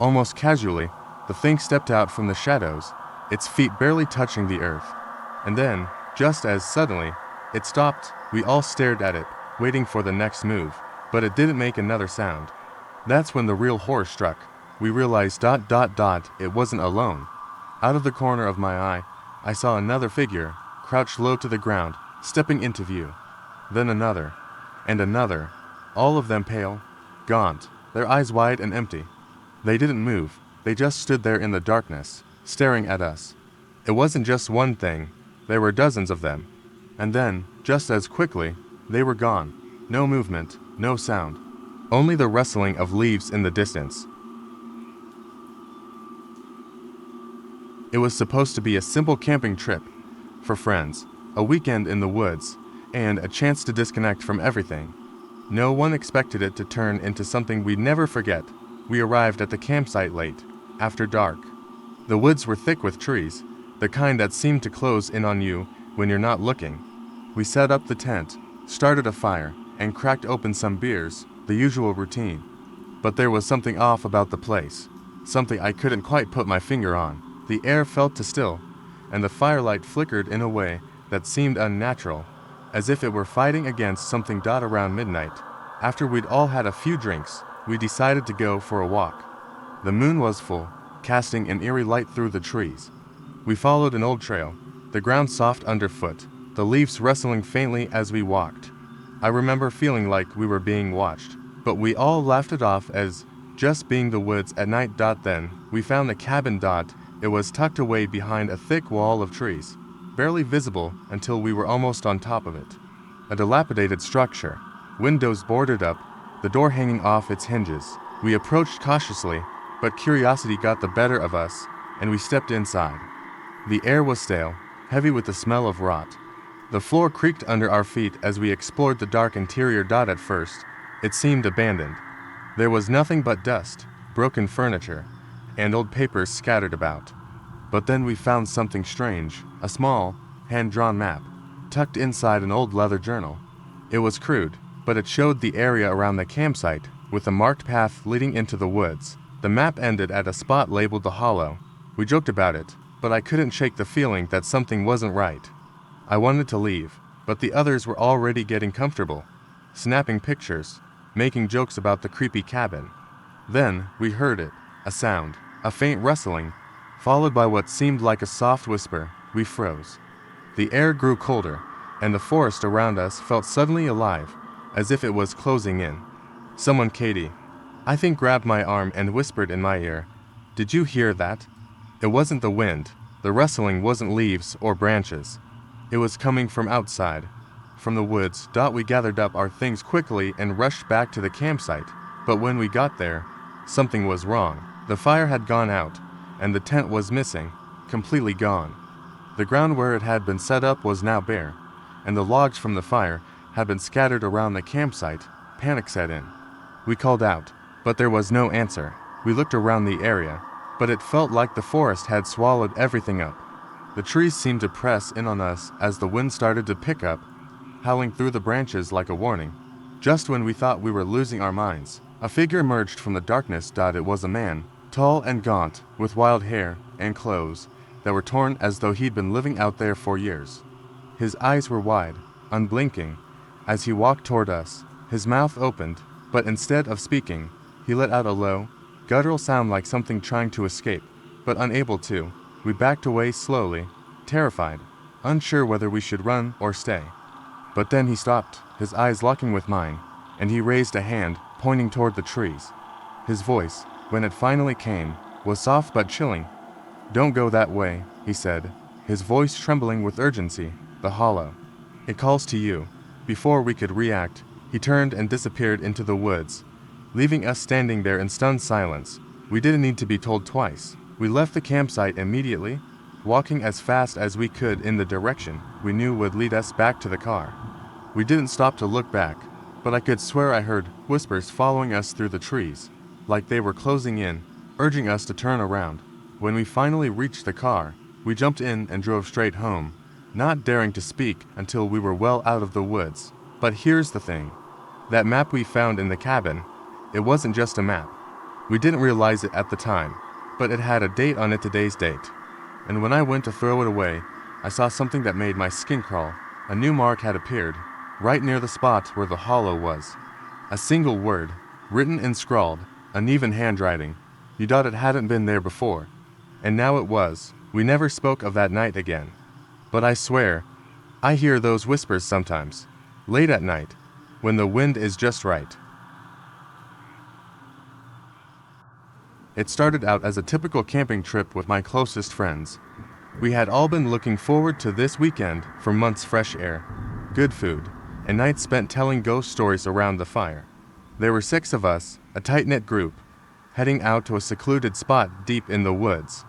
almost casually, the thing stepped out from the shadows, its feet barely touching the earth. And then, just as suddenly, it stopped. We all stared at it, waiting for the next move, but it didn't make another sound. That's when the real horror struck. We realized it wasn't alone. Out of the corner of my eye, I saw another figure, crouched low to the ground, stepping into view. Then another, and another, all of them pale, gaunt, their eyes wide and empty. They didn't move, they just stood there in the darkness, staring at us. It wasn't just one thing, there were dozens of them. And then, just as quickly, they were gone. No movement, no sound. Only the rustling of leaves in the distance. It was supposed to be a simple camping trip, for friends, a weekend in the woods, and a chance to disconnect from everything. No one expected it to turn into something we'd never forget. We arrived at the campsite late, after dark. The woods were thick with trees, the kind that seem to close in on you when you're not looking. We set up the tent, started a fire, and cracked open some beers, the usual routine. But there was something off about the place, something I couldn't quite put my finger on. The air felt too still, and the firelight flickered in a way that seemed unnatural, as if it were fighting against something. Around midnight, after we'd all had a few drinks, we decided to go for a walk. The moon was full, casting an eerie light through the trees. We followed an old trail, the ground soft underfoot, the leaves rustling faintly as we walked. I remember feeling like we were being watched, but we all laughed it off as just being the woods at night. Then, we found the cabin. It was tucked away behind a thick wall of trees, barely visible until we were almost on top of it. A dilapidated structure, windows boarded up, the door hanging off its hinges. We approached cautiously, but curiosity got the better of us, and we stepped inside. The air was stale, heavy with the smell of rot. The floor creaked under our feet as we explored the dark interior. At first, it seemed abandoned. There was nothing but dust, broken furniture, and old papers scattered about. But then we found something strange, a small, hand-drawn map, tucked inside an old leather journal. It was crude, but it showed the area around the campsite, with a marked path leading into the woods. The map ended at a spot labeled the Hollow. We joked about it, but I couldn't shake the feeling that something wasn't right. I wanted to leave, but the others were already getting comfortable, snapping pictures, making jokes about the creepy cabin. Then, we heard it, a sound, a faint rustling, followed by what seemed like a soft whisper. We froze. The air grew colder, and the forest around us felt suddenly alive, as if it was closing in. Someone, Katie, I think, grabbed my arm and whispered in my ear, "Did you hear that?" It wasn't the wind. The rustling wasn't leaves or branches. It was coming from outside, from the woods. We gathered up our things quickly and rushed back to the campsite. But when we got there, something was wrong. The fire had gone out, and the tent was missing, completely gone. The ground where it had been set up was now bare, and the logs from the fire had been scattered around the campsite. Panic set in. We called out, but there was no answer. We looked around the area, but it felt like the forest had swallowed everything up. The trees seemed to press in on us as the wind started to pick up, howling through the branches like a warning. Just when we thought we were losing our minds, a figure emerged from the darkness. It was a man, tall and gaunt, with wild hair and clothes that were torn as though he'd been living out there for years. His eyes were wide, unblinking, as he walked toward us. His mouth opened, but instead of speaking, he let out a low, guttural sound like something trying to escape, but unable to. We backed away slowly, terrified, unsure whether we should run or stay. But then he stopped, his eyes locking with mine, and he raised a hand, pointing toward the trees. His voice, when it finally came, was soft but chilling. "Don't go that way," he said, his voice trembling with urgency. "The hollow. It calls to you." Before we could react, he turned and disappeared into the woods, leaving us standing there in stunned silence. We didn't need to be told twice. We left the campsite immediately, walking as fast as we could in the direction we knew would lead us back to the car. We didn't stop to look back, but I could swear I heard whispers following us through the trees, like they were closing in, urging us to turn around. When we finally reached the car, we jumped in and drove straight home, not daring to speak until we were well out of the woods. But here's the thing. That map we found in the cabin, it wasn't just a map. We didn't realize it at the time, but it had a date on it, today's date. And when I went to throw it away, I saw something that made my skin crawl. A new mark had appeared, right near the spot where the hollow was. A single word, written and scrawled, uneven handwriting. You thought it hadn't been there before. And now it was. We never spoke of that night again. But I swear, I hear those whispers sometimes, late at night, when the wind is just right. It started out as a typical camping trip with my closest friends. We had all been looking forward to this weekend for months: fresh air, good food, and nights spent telling ghost stories around the fire. There were 6 of us, a tight-knit group, heading out to a secluded spot deep in the woods.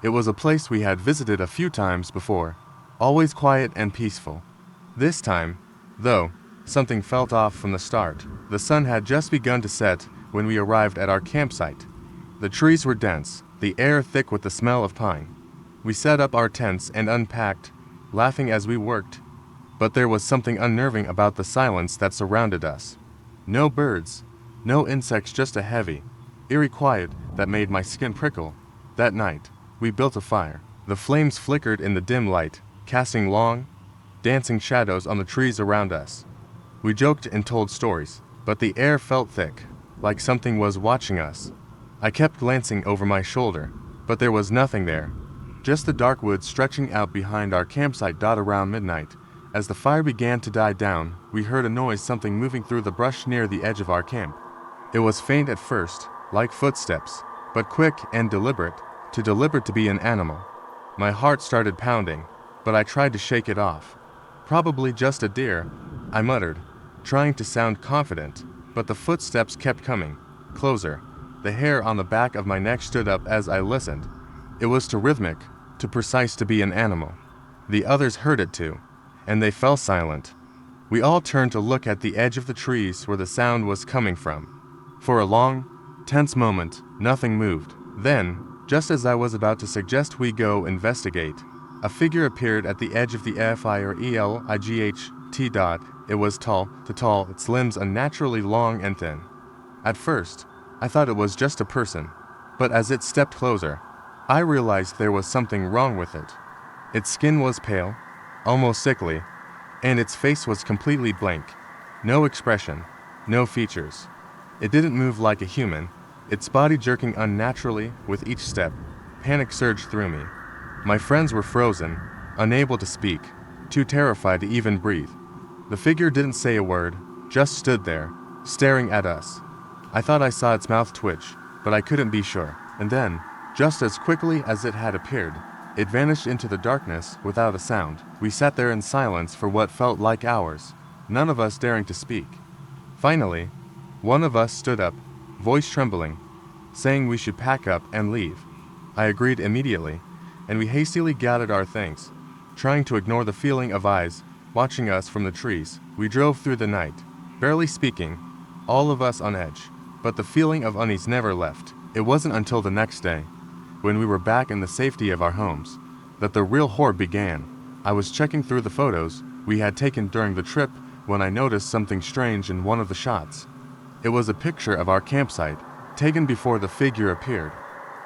It was a place we had visited a few times before, always quiet and peaceful. This time, though, something felt off from the start. The sun had just begun to set when we arrived at our campsite. The trees were dense, the air thick with the smell of pine. We set up our tents and unpacked, laughing as we worked. But there was something unnerving about the silence that surrounded us. No birds, no insects, just a heavy, eerie quiet that made my skin prickle. That night, we built a fire. The flames flickered in the dim light, casting long, dancing shadows on the trees around us. We joked and told stories, but the air felt thick, like something was watching us. I kept glancing over my shoulder, but there was nothing there. Just the dark woods stretching out behind our campsite. Around midnight, as the fire began to die down, we heard a noise, something moving through the brush near the edge of our camp. It was faint at first, like footsteps, but quick and deliberate, too deliberate to be an animal. My heart started pounding, but I tried to shake it off. "Probably just a deer," I muttered, trying to sound confident, but the footsteps kept coming, closer. The hair on the back of my neck stood up as I listened. It was too rhythmic, too precise to be an animal. The others heard it too, and they fell silent. We all turned to look at the edge of the trees where the sound was coming from. For a long, tense moment, nothing moved. Then, just as I was about to suggest we go investigate, a figure appeared at the edge of the fire. It was tall, its limbs unnaturally long and thin. At first, I thought it was just a person, but as it stepped closer, I realized there was something wrong with it. Its skin was pale, almost sickly, and its face was completely blank. No expression, no features. It didn't move like a human, its body jerking unnaturally with each step. Panic surged through me. My friends were frozen, unable to speak, too terrified to even breathe. The figure didn't say a word, just stood there, staring at us. I thought I saw its mouth twitch, but I couldn't be sure. And then, just as quickly as it had appeared, It vanished into the darkness without a sound. We sat there in silence for what felt like hours, none of us daring to speak. Finally, one of us stood up, voice trembling, saying we should pack up and leave. I agreed immediately, and we hastily gathered our things, trying to ignore the feeling of eyes watching us from the trees. We drove through the night, barely speaking, all of us on edge, but the feeling of unease never left. It wasn't until the next day, when we were back in the safety of our homes, that the real horror began. I was checking through the photos we had taken during the trip when I noticed something strange in one of the shots. It was a picture of our campsite, taken before the figure appeared.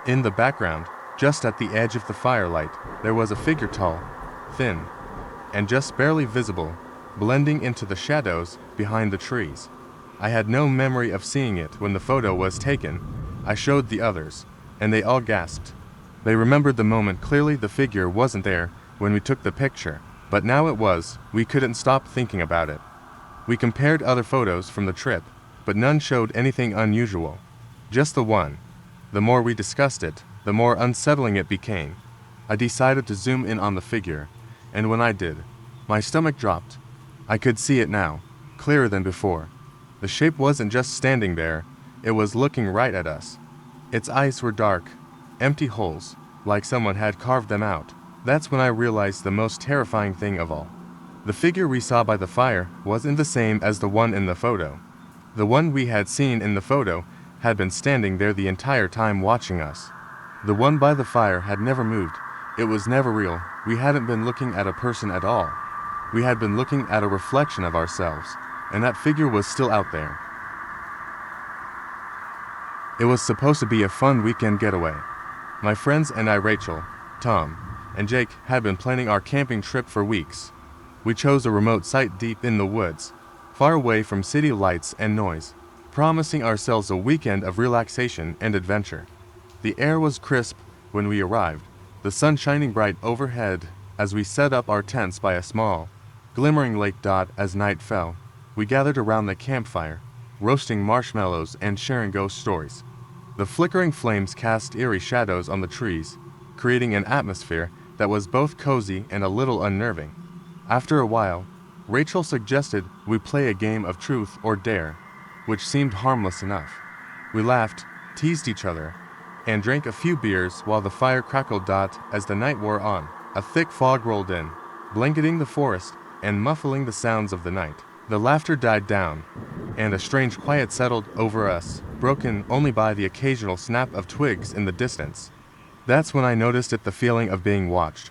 In the background, just at the edge of the firelight, there was a figure tall, thin, and just barely visible, blending into the shadows behind the trees. I had no memory of seeing it when the photo was taken. I showed the others, and they all gasped. They remembered the moment clearly. The figure wasn't there when we took the picture, but now it was. We couldn't stop thinking about it. We compared other photos from the trip, but none showed anything unusual. Just the one. The more we discussed it, the more unsettling it became. I decided to zoom in on the figure, and when I did, my stomach dropped. I could see it now, clearer than before. The shape wasn't just standing there, it was looking right at us. Its eyes were dark, empty holes, like someone had carved them out. That's when I realized the most terrifying thing of all. The figure we saw by the fire wasn't the same as the one in the photo. The one we had seen in the photo had been standing there the entire time watching us. The one by the fire had never moved. It was never real. We hadn't been looking at a person at all. We had been looking at a reflection of ourselves, and that figure was still out there. It was supposed to be a fun weekend getaway. My friends and I, Rachel, Tom, and Jake, had been planning our camping trip for weeks. We chose a remote site deep in the woods, far away from city lights and noise, promising ourselves a weekend of relaxation and adventure. The air was crisp when we arrived, the sun shining bright overhead as we set up our tents by a small, glimmering lake. As night fell, we gathered around the campfire, roasting marshmallows and sharing ghost stories. The flickering flames cast eerie shadows on the trees, creating an atmosphere that was both cozy and a little unnerving. After a while, Rachel suggested we play a game of truth or dare, which seemed harmless enough. We laughed, teased each other, and drank a few beers while the fire crackled. As the night wore on, a thick fog rolled in, blanketing the forest and muffling the sounds of the night. The laughter died down, and a strange quiet settled over us, broken only by the occasional snap of twigs in the distance. That's when I noticed the feeling of being watched.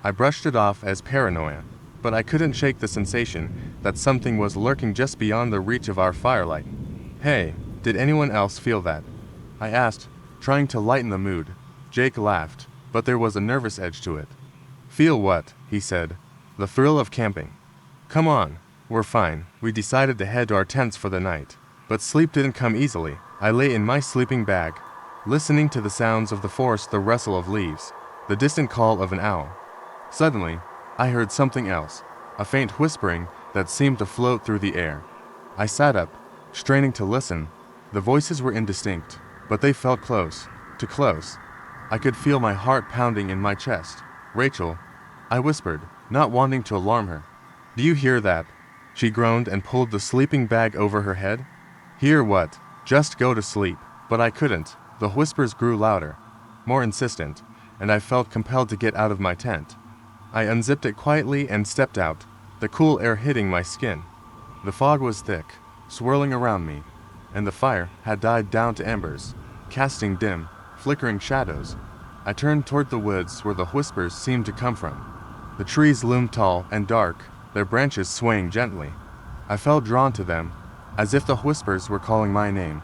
I brushed it off as paranoia, but I couldn't shake the sensation that something was lurking just beyond the reach of our firelight. Hey, did anyone else feel that? I asked, trying to lighten the mood. Jake laughed, but there was a nervous edge to it. Feel what? He said. The thrill of camping. Come on, we're fine. We decided to head to our tents for the night, but sleep didn't come easily. I lay in my sleeping bag, listening to the sounds of the forest, the rustle of leaves, the distant call of an owl. Suddenly, I heard something else, a faint whispering that seemed to float through the air. I sat up, straining to listen. The voices were indistinct, but they felt close, too close. I could feel my heart pounding in my chest. Rachel, I whispered, not wanting to alarm her. Do you hear that? She groaned and pulled the sleeping bag over her head. Hear what? Just go to sleep. But I couldn't. The whispers grew louder, more insistent, and I felt compelled to get out of my tent. I unzipped it quietly and stepped out, the cool air hitting my skin. The fog was thick, swirling around me, and the fire had died down to embers, casting dim, flickering shadows. I turned toward the woods where the whispers seemed to come from. The trees loomed tall and dark, their branches swaying gently. I felt drawn to them, as if the whispers were calling my name.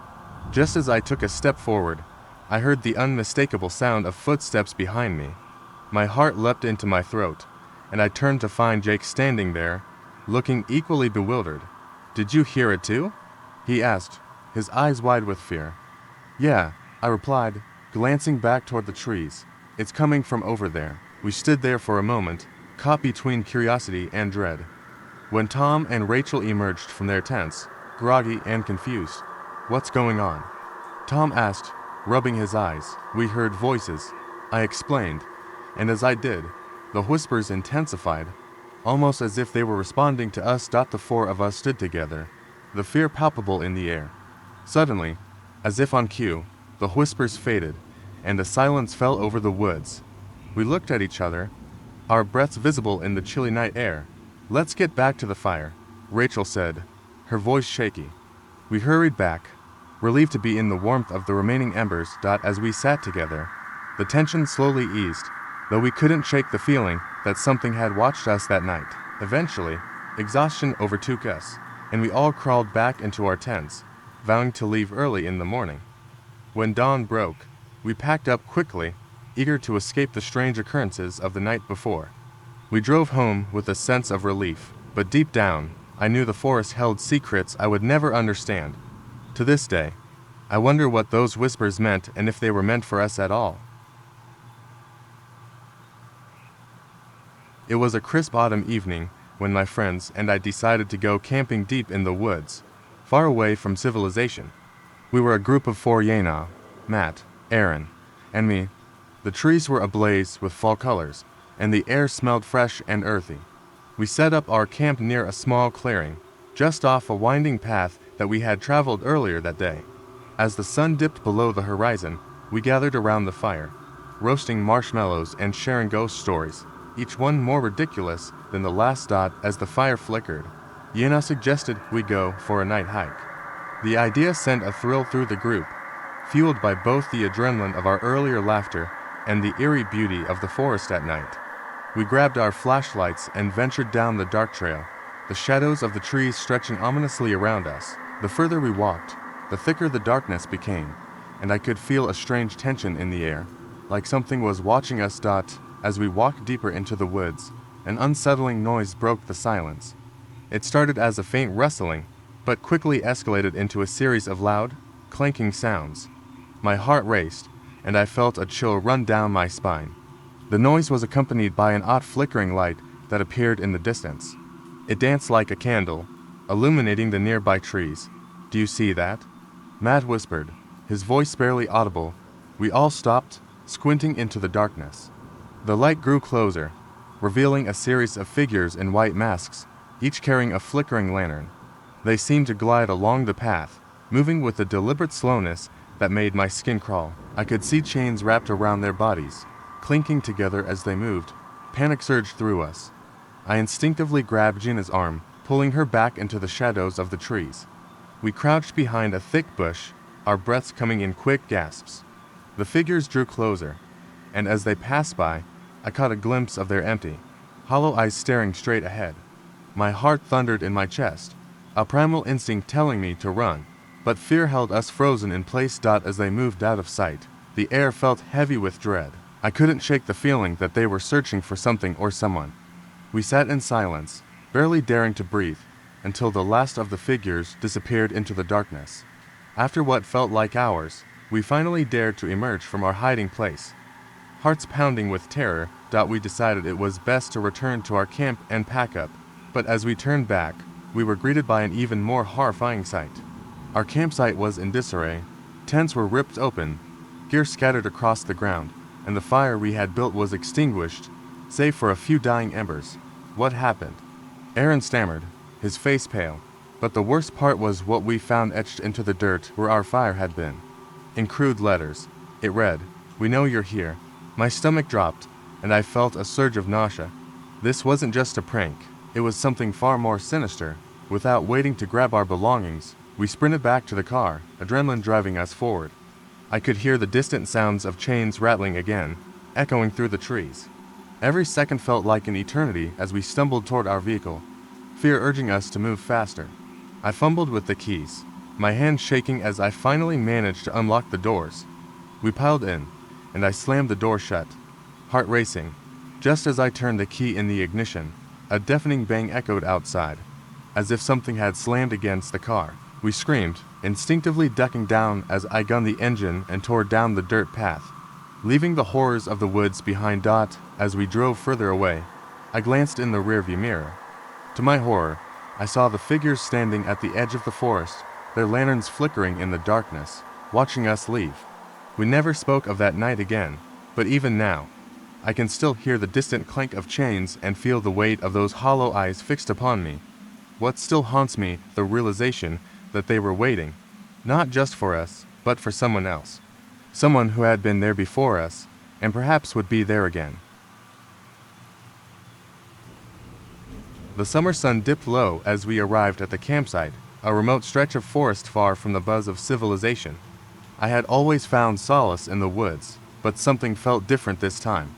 Just as I took a step forward, I heard the unmistakable sound of footsteps behind me. My heart leapt into my throat, and I turned to find Jake standing there, looking equally bewildered. Did you hear it too? He asked, his eyes wide with fear. Yeah, I replied, glancing back toward the trees. It's coming from over there. We stood there for a moment, caught between curiosity and dread, when Tom and Rachel emerged from their tents, groggy and confused. What's going on? Tom asked, rubbing his eyes. We heard voices, I explained, and as I did, the whispers intensified, almost as if they were responding to us. The four of us stood together, the fear palpable in the air. Suddenly, as if on cue, the whispers faded, and a silence fell over the woods. We looked at each other, our breaths visible in the chilly night air. "Let's get back to the fire," Rachel said, her voice shaky. We hurried back, relieved to be in the warmth of the remaining embers. As we sat together, the tension slowly eased, though we couldn't shake the feeling that something had watched us that night. Eventually, exhaustion overtook us, and we all crawled back into our tents, vowing to leave early in the morning. When dawn broke, we packed up quickly, eager to escape the strange occurrences of the night before. We drove home with a sense of relief, but deep down, I knew the forest held secrets I would never understand. To this day, I wonder what those whispers meant and if they were meant for us at all. It was a crisp autumn evening when my friends and I decided to go camping deep in the woods, far away from civilization. We were a group of four: Yana, Matt, Aaron, and me. The trees were ablaze with fall colors, and the air smelled fresh and earthy. We set up our camp near a small clearing, just off a winding path that we had traveled earlier that day. As the sun dipped below the horizon, we gathered around the fire, roasting marshmallows and sharing ghost stories, each one more ridiculous than the last. As the fire flickered, Yana suggested we go for a night hike. The idea sent a thrill through the group, fueled by both the adrenaline of our earlier laughter and the eerie beauty of the forest at night. We grabbed our flashlights and ventured down the dark trail, the shadows of the trees stretching ominously around us. The further we walked, the thicker the darkness became, and I could feel a strange tension in the air, like something was watching us. As we walked deeper into the woods, an unsettling noise broke the silence. It started as a faint rustling, but quickly escalated into a series of loud, clanking sounds. My heart raced, and I felt a chill run down my spine. The noise was accompanied by an odd flickering light that appeared in the distance. It danced like a candle, illuminating the nearby trees. "Do you see that?" Matt whispered, his voice barely audible. We all stopped, squinting into the darkness. The light grew closer, revealing a series of figures in white masks, each carrying a flickering lantern. They seemed to glide along the path, moving with a deliberate slowness that made my skin crawl. I could see chains wrapped around their bodies, clinking together as they moved. Panic surged through us. I instinctively grabbed Gina's arm, pulling her back into the shadows of the trees. We crouched behind a thick bush, our breaths coming in quick gasps. The figures drew closer, and as they passed by, I caught a glimpse of their empty, hollow eyes staring straight ahead. My heart thundered in my chest, a primal instinct telling me to run, but fear held us frozen in place. As they moved out of sight, the air felt heavy with dread. I couldn't shake the feeling that they were searching for something or someone. We sat in silence, barely daring to breathe, until the last of the figures disappeared into the darkness. After what felt like hours, we finally dared to emerge from our hiding place. Hearts pounding with terror, we decided it was best to return to our camp and pack up. But as we turned back, we were greeted by an even more horrifying sight. Our campsite was in disarray. Tents were ripped open, gear scattered across the ground, and the fire we had built was extinguished, save for a few dying embers. What happened? Aaron stammered, his face pale. But the worst part was what we found etched into the dirt where our fire had been. In crude letters, it read, "We know you're here." My stomach dropped, and I felt a surge of nausea. This wasn't just a prank, it was something far more sinister. Without waiting to grab our belongings, we sprinted back to the car, adrenaline driving us forward. I could hear the distant sounds of chains rattling again, echoing through the trees. Every second felt like an eternity as we stumbled toward our vehicle, fear urging us to move faster. I fumbled with the keys, my hands shaking as I finally managed to unlock the doors. We piled in, and I slammed the door shut, heart racing. Just as I turned the key in the ignition, a deafening bang echoed outside, as if something had slammed against the car. We screamed, instinctively ducking down as I gunned the engine and tore down the dirt path, leaving the horrors of the woods behind. As we drove further away, I glanced in the rearview mirror. To my horror, I saw the figures standing at the edge of the forest, their lanterns flickering in the darkness, watching us leave. We never spoke of that night again, but even now, I can still hear the distant clank of chains and feel the weight of those hollow eyes fixed upon me. What still haunts me, the realization that they were waiting, not just for us, but for someone else. Someone who had been there before us, and perhaps would be there again. The summer sun dipped low as we arrived at the campsite, a remote stretch of forest far from the buzz of civilization. I had always found solace in the woods, but something felt different this time.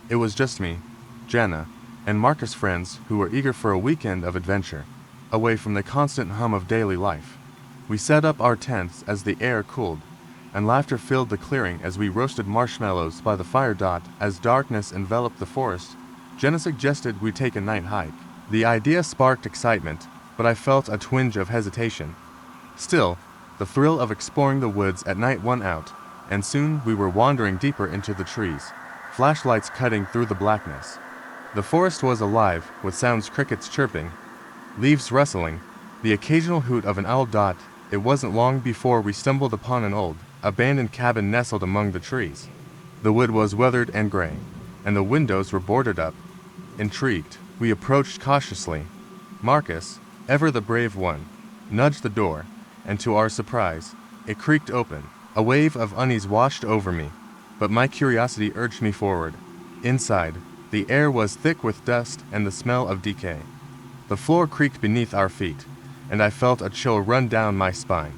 It was just me, Jenna, and Marcus' friends who were eager for a weekend of adventure, away from the constant hum of daily life. We set up our tents as the air cooled, and laughter filled the clearing as we roasted marshmallows by the fire. As darkness enveloped the forest, Jenna suggested we take a night hike. The idea sparked excitement, but I felt a twinge of hesitation. Still, the thrill of exploring the woods at night won out, and soon we were wandering deeper into the trees, flashlights cutting through the blackness. The forest was alive with sounds: crickets chirping, leaves rustling, the occasional hoot of an owl. It wasn't long before we stumbled upon an old, abandoned cabin nestled among the trees. The wood was weathered and gray, and the windows were boarded up. Intrigued, we approached cautiously. Marcus, ever the brave one, nudged the door, and to our surprise, it creaked open. A wave of unease washed over me, but my curiosity urged me forward. Inside, the air was thick with dust and the smell of decay. The floor creaked beneath our feet, and I felt a chill run down my spine.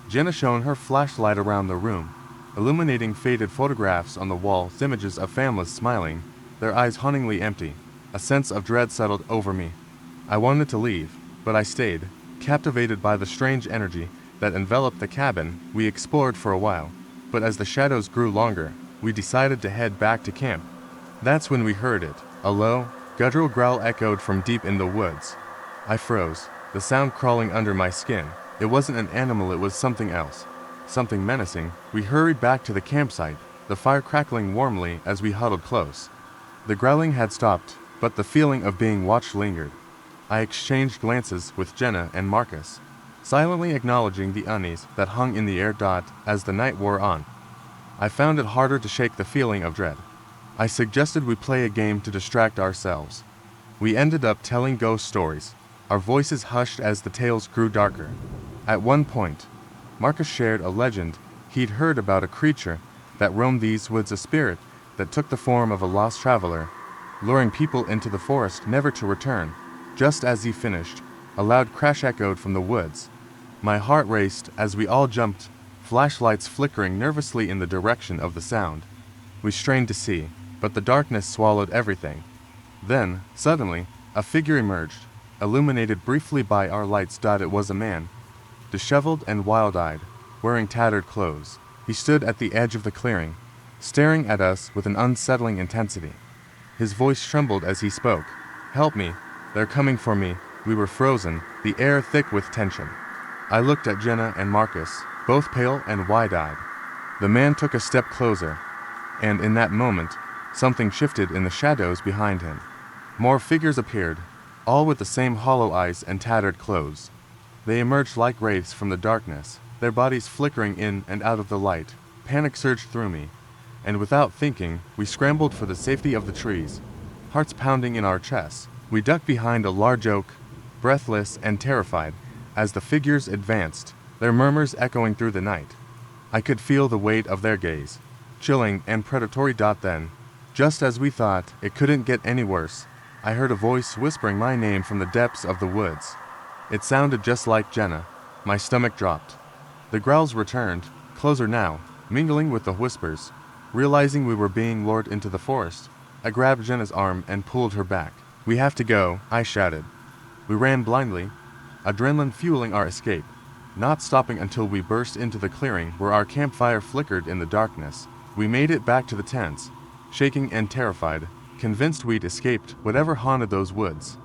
Jenna shone her flashlight around the room, illuminating faded photographs on the walls, images of families smiling, their eyes hauntingly empty. A sense of dread settled over me. I wanted to leave, but I stayed, captivated by the strange energy that enveloped the cabin. We explored for a while, but as the shadows grew longer, we decided to head back to camp. That's when we heard it. A low, guttural growl echoed from deep in the woods. I froze, the sound crawling under my skin. It wasn't an animal, it was something else. Something menacing. We hurried back to the campsite, the fire crackling warmly as we huddled close. The growling had stopped, but the feeling of being watched lingered. I exchanged glances with Jenna and Marcus, silently acknowledging the unease that hung in the air. As the night wore on, I found it harder to shake the feeling of dread. I suggested we play a game to distract ourselves. We ended up telling ghost stories, our voices hushed as the tales grew darker. At one point, Marcus shared a legend he'd heard about a creature that roamed these woods, a spirit that took the form of a lost traveler, luring people into the forest never to return. Just as he finished, a loud crash echoed from the woods. My heart raced as we all jumped, flashlights flickering nervously in the direction of the sound. We strained to see, but the darkness swallowed everything. Then, suddenly, a figure emerged, illuminated briefly by our lights. It was a man, disheveled and wild-eyed, wearing tattered clothes. He stood at the edge of the clearing, staring at us with an unsettling intensity. His voice trembled as he spoke. "Help me, they're coming for me." We were frozen, the air thick with tension. I looked at Jenna and Marcus, both pale and wide-eyed. The man took a step closer, and in that moment, something shifted in the shadows behind him. More figures appeared, all with the same hollow eyes and tattered clothes. They emerged like wraiths from the darkness, their bodies flickering in and out of the light. Panic surged through me, and without thinking, we scrambled for the safety of the trees, hearts pounding in our chests. We ducked behind a large oak, breathless and terrified, as the figures advanced, their murmurs echoing through the night. I could feel the weight of their gaze, chilling and predatory. Then, just as we thought it couldn't get any worse, I heard a voice whispering my name from the depths of the woods. It sounded just like Jenna. My stomach dropped. The growls returned, closer now, mingling with the whispers. Realizing we were being lured into the forest, I grabbed Jenna's arm and pulled her back. "We have to go," I shouted. We ran blindly, adrenaline fueling our escape, not stopping until we burst into the clearing where our campfire flickered in the darkness. We made it back to the tents, shaking and terrified, convinced we'd escaped whatever haunted those woods.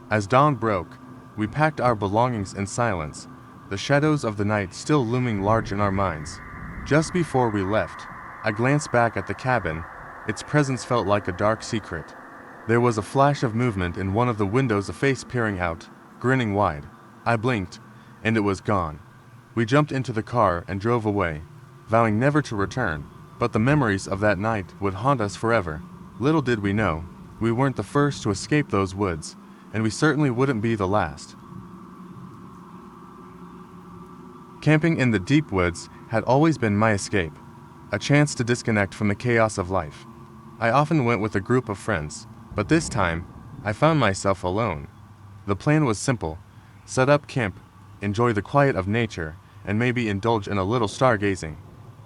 As dawn broke, we packed our belongings in silence, the shadows of the night still looming large in our minds. Just before we left, I glanced back at the cabin. Its presence felt like a dark secret. There was a flash of movement in one of the windows, a face peering out, grinning wide. I blinked, and it was gone. We jumped into the car and drove away, vowing never to return, but the memories of that night would haunt us forever. Little did we know, we weren't the first to escape those woods, and we certainly wouldn't be the last. Camping in the deep woods had always been my escape, a chance to disconnect from the chaos of life. I often went with a group of friends, but this time, I found myself alone. The plan was simple: set up camp, enjoy the quiet of nature, and maybe indulge in a little stargazing.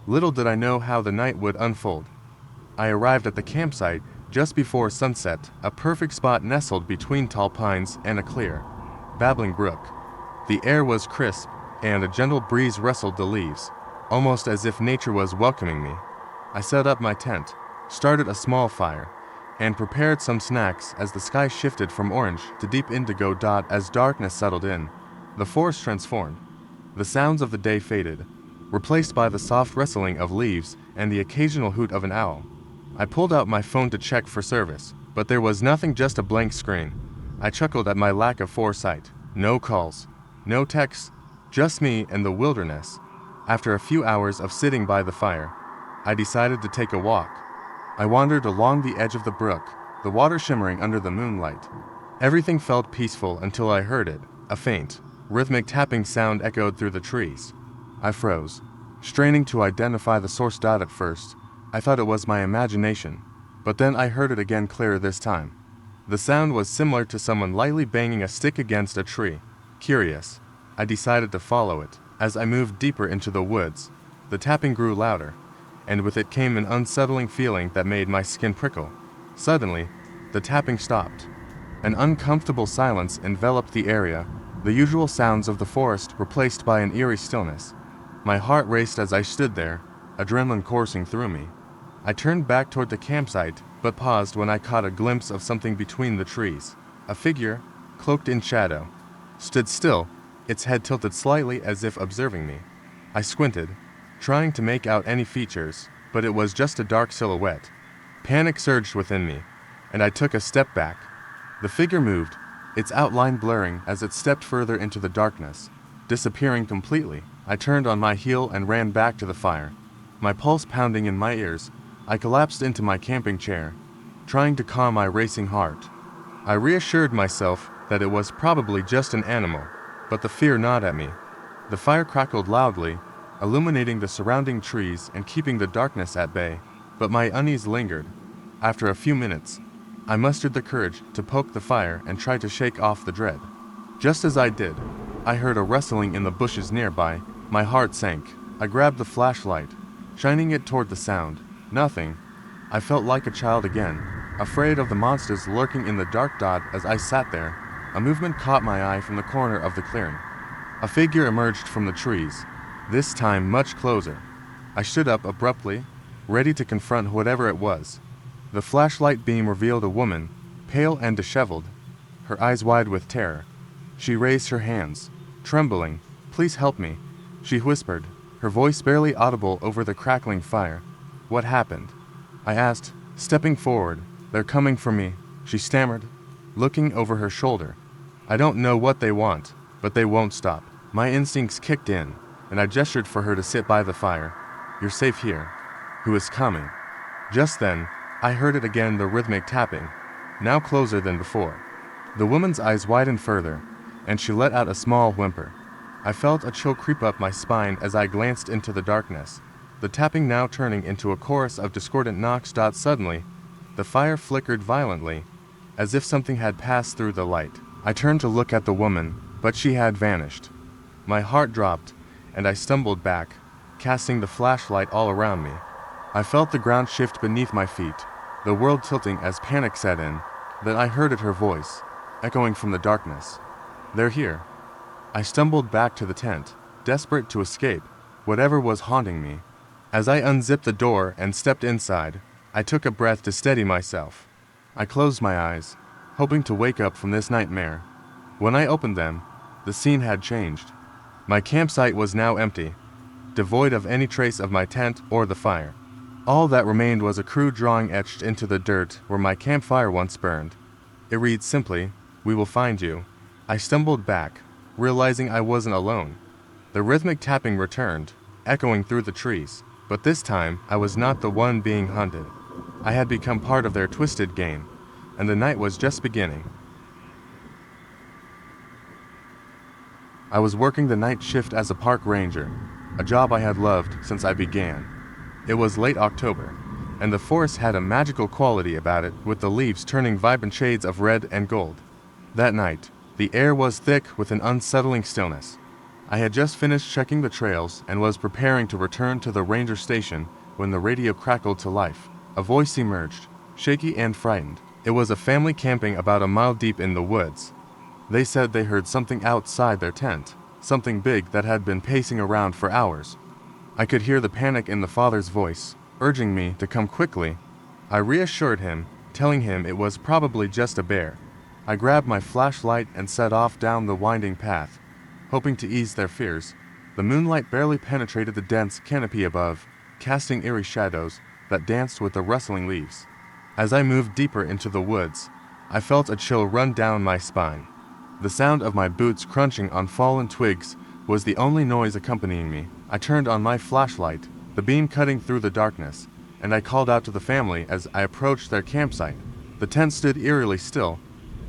Little did I know how the night would unfold. I arrived at the campsite just before sunset, a perfect spot nestled between tall pines and a clear, babbling brook. The air was crisp, and a gentle breeze rustled the leaves, almost as if nature was welcoming me. I set up my tent, started a small fire, and prepared some snacks as the sky shifted from orange to deep indigo. As darkness settled in, the forest transformed. The sounds of the day faded, replaced by the soft rustling of leaves and the occasional hoot of an owl. I pulled out my phone to check for service, but there was nothing, just a blank screen. I chuckled at my lack of foresight. No calls, no texts, just me and the wilderness. After a few hours of sitting by the fire, I decided to take a walk. I wandered along the edge of the brook, the water shimmering under the moonlight. Everything felt peaceful until I heard it. A faint, rhythmic tapping sound echoed through the trees. I froze, straining to identify the source. At first, I thought it was my imagination, but then I heard it again, clearer this time. The sound was similar to someone lightly banging a stick against a tree. Curious, I decided to follow it. As I moved deeper into the woods, the tapping grew louder, and with it came an unsettling feeling that made my skin prickle. Suddenly, the tapping stopped. An uncomfortable silence enveloped the area, the usual sounds of the forest replaced by an eerie stillness. My heart raced as I stood there, adrenaline coursing through me. I turned back toward the campsite, but paused when I caught a glimpse of something between the trees. A figure, cloaked in shadow, stood still, its head tilted slightly as if observing me. I squinted, trying to make out any features, but it was just a dark silhouette. Panic surged within me, and I took a step back. The figure moved, its outline blurring as it stepped further into the darkness, disappearing completely. I turned on my heel and ran back to the fire. My pulse pounding in my ears, I collapsed into my camping chair, trying to calm my racing heart. I reassured myself that it was probably just an animal, but the fear gnawed at me. The fire crackled loudly, illuminating the surrounding trees and keeping the darkness at bay, but my unease lingered. After a few minutes, I mustered the courage to poke the fire and try to shake off the dread. Just as I did, I heard a rustling in the bushes nearby. My heart sank. I grabbed the flashlight, shining it toward the sound. Nothing. I felt like a child again, afraid of the monsters lurking in the dark. As I sat there, a movement caught my eye from the corner of the clearing. A figure emerged from the trees, this time much closer. I stood up abruptly, ready to confront whatever it was. The flashlight beam revealed a woman, pale and disheveled, her eyes wide with terror. She raised her hands, trembling. "Please help me," she whispered, her voice barely audible over the crackling fire. "What happened?" I asked, stepping forward. "They're coming for me," she stammered, looking over her shoulder. "I don't know what they want, but they won't stop." My instincts kicked in, and I gestured for her to sit by the fire. "You're safe here." "Who is coming?" Just then, I heard it again, the rhythmic tapping, now closer than before. The woman's eyes widened further, and she let out a small whimper. I felt a chill creep up my spine as I glanced into the darkness, the tapping now turning into a chorus of discordant knocks. Suddenly, the fire flickered violently, as if something had passed through the light. I turned to look at the woman, but she had vanished. My heart dropped, and I stumbled back, casting the flashlight all around me. I felt the ground shift beneath my feet, the world tilting as panic set in. Then I heard her voice, echoing from the darkness. "They're here." I stumbled back to the tent, desperate to escape whatever was haunting me. As I unzipped the door and stepped inside, I took a breath to steady myself. I closed my eyes, hoping to wake up from this nightmare. When I opened them, the scene had changed. My campsite was now empty, devoid of any trace of my tent or the fire. All that remained was a crude drawing etched into the dirt where my campfire once burned. It read simply, "We will find you." I stumbled back, realizing I wasn't alone. The rhythmic tapping returned, echoing through the trees, but this time I was not the one being hunted. I had become part of their twisted game, and the night was just beginning. I was working the night shift as a park ranger, a job I had loved since I began. It was late October, and the forest had a magical quality about it, with the leaves turning vibrant shades of red and gold. That night, the air was thick with an unsettling stillness. I had just finished checking the trails and was preparing to return to the ranger station when the radio crackled to life. A voice emerged, shaky and frightened. It was a family camping about a mile deep in the woods. They said they heard something outside their tent, something big that had been pacing around for hours. I could hear the panic in the father's voice, urging me to come quickly. I reassured him, telling him it was probably just a bear. I grabbed my flashlight and set off down the winding path, hoping to ease their fears. The moonlight barely penetrated the dense canopy above, casting eerie shadows that danced with the rustling leaves. As I moved deeper into the woods, I felt a chill run down my spine. The sound of my boots crunching on fallen twigs was the only noise accompanying me. I turned on my flashlight, the beam cutting through the darkness, and I called out to the family as I approached their campsite. The tent stood eerily still,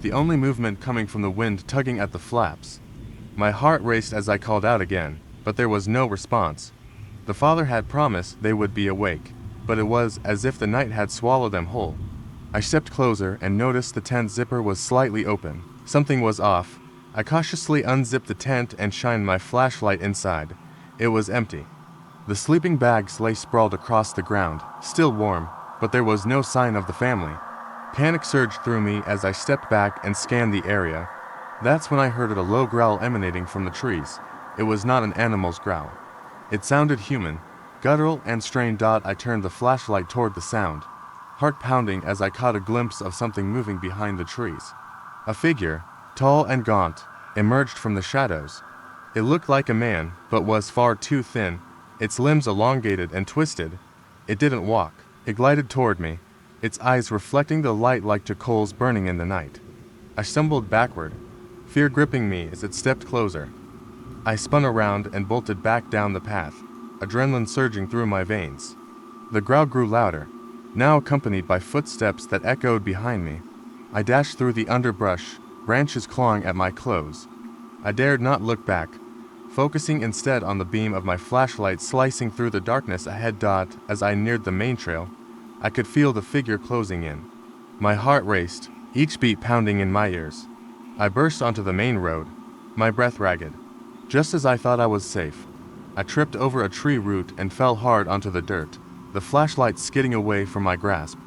the only movement coming from the wind tugging at the flaps. My heart raced as I called out again, but there was no response. The father had promised they would be awake, but it was as if the night had swallowed them whole. I stepped closer and noticed the tent zipper was slightly open. Something was off. I cautiously unzipped the tent and shined my flashlight inside. It was empty. The sleeping bags lay sprawled across the ground, still warm, but there was no sign of the family. Panic surged through me as I stepped back and scanned the area. That's when I heard a low growl emanating from the trees. It was not an animal's growl. It sounded human, guttural and strained. I turned the flashlight toward the sound, heart pounding as I caught a glimpse of something moving behind the trees. A figure, tall and gaunt, emerged from the shadows. It looked like a man, but was far too thin, its limbs elongated and twisted. It didn't walk. It glided toward me, its eyes reflecting the light like two coals burning in the night. I stumbled backward, fear gripping me as it stepped closer. I spun around and bolted back down the path, adrenaline surging through my veins. The growl grew louder, now accompanied by footsteps that echoed behind me. I dashed through the underbrush, branches clawing at my clothes. I dared not look back, focusing instead on the beam of my flashlight slicing through the darkness ahead. As I neared the main trail, I could feel the figure closing in. My heart raced, each beat pounding in my ears. I burst onto the main road, my breath ragged. Just as I thought I was safe, I tripped over a tree root and fell hard onto the dirt, the flashlight skidding away from my grasp.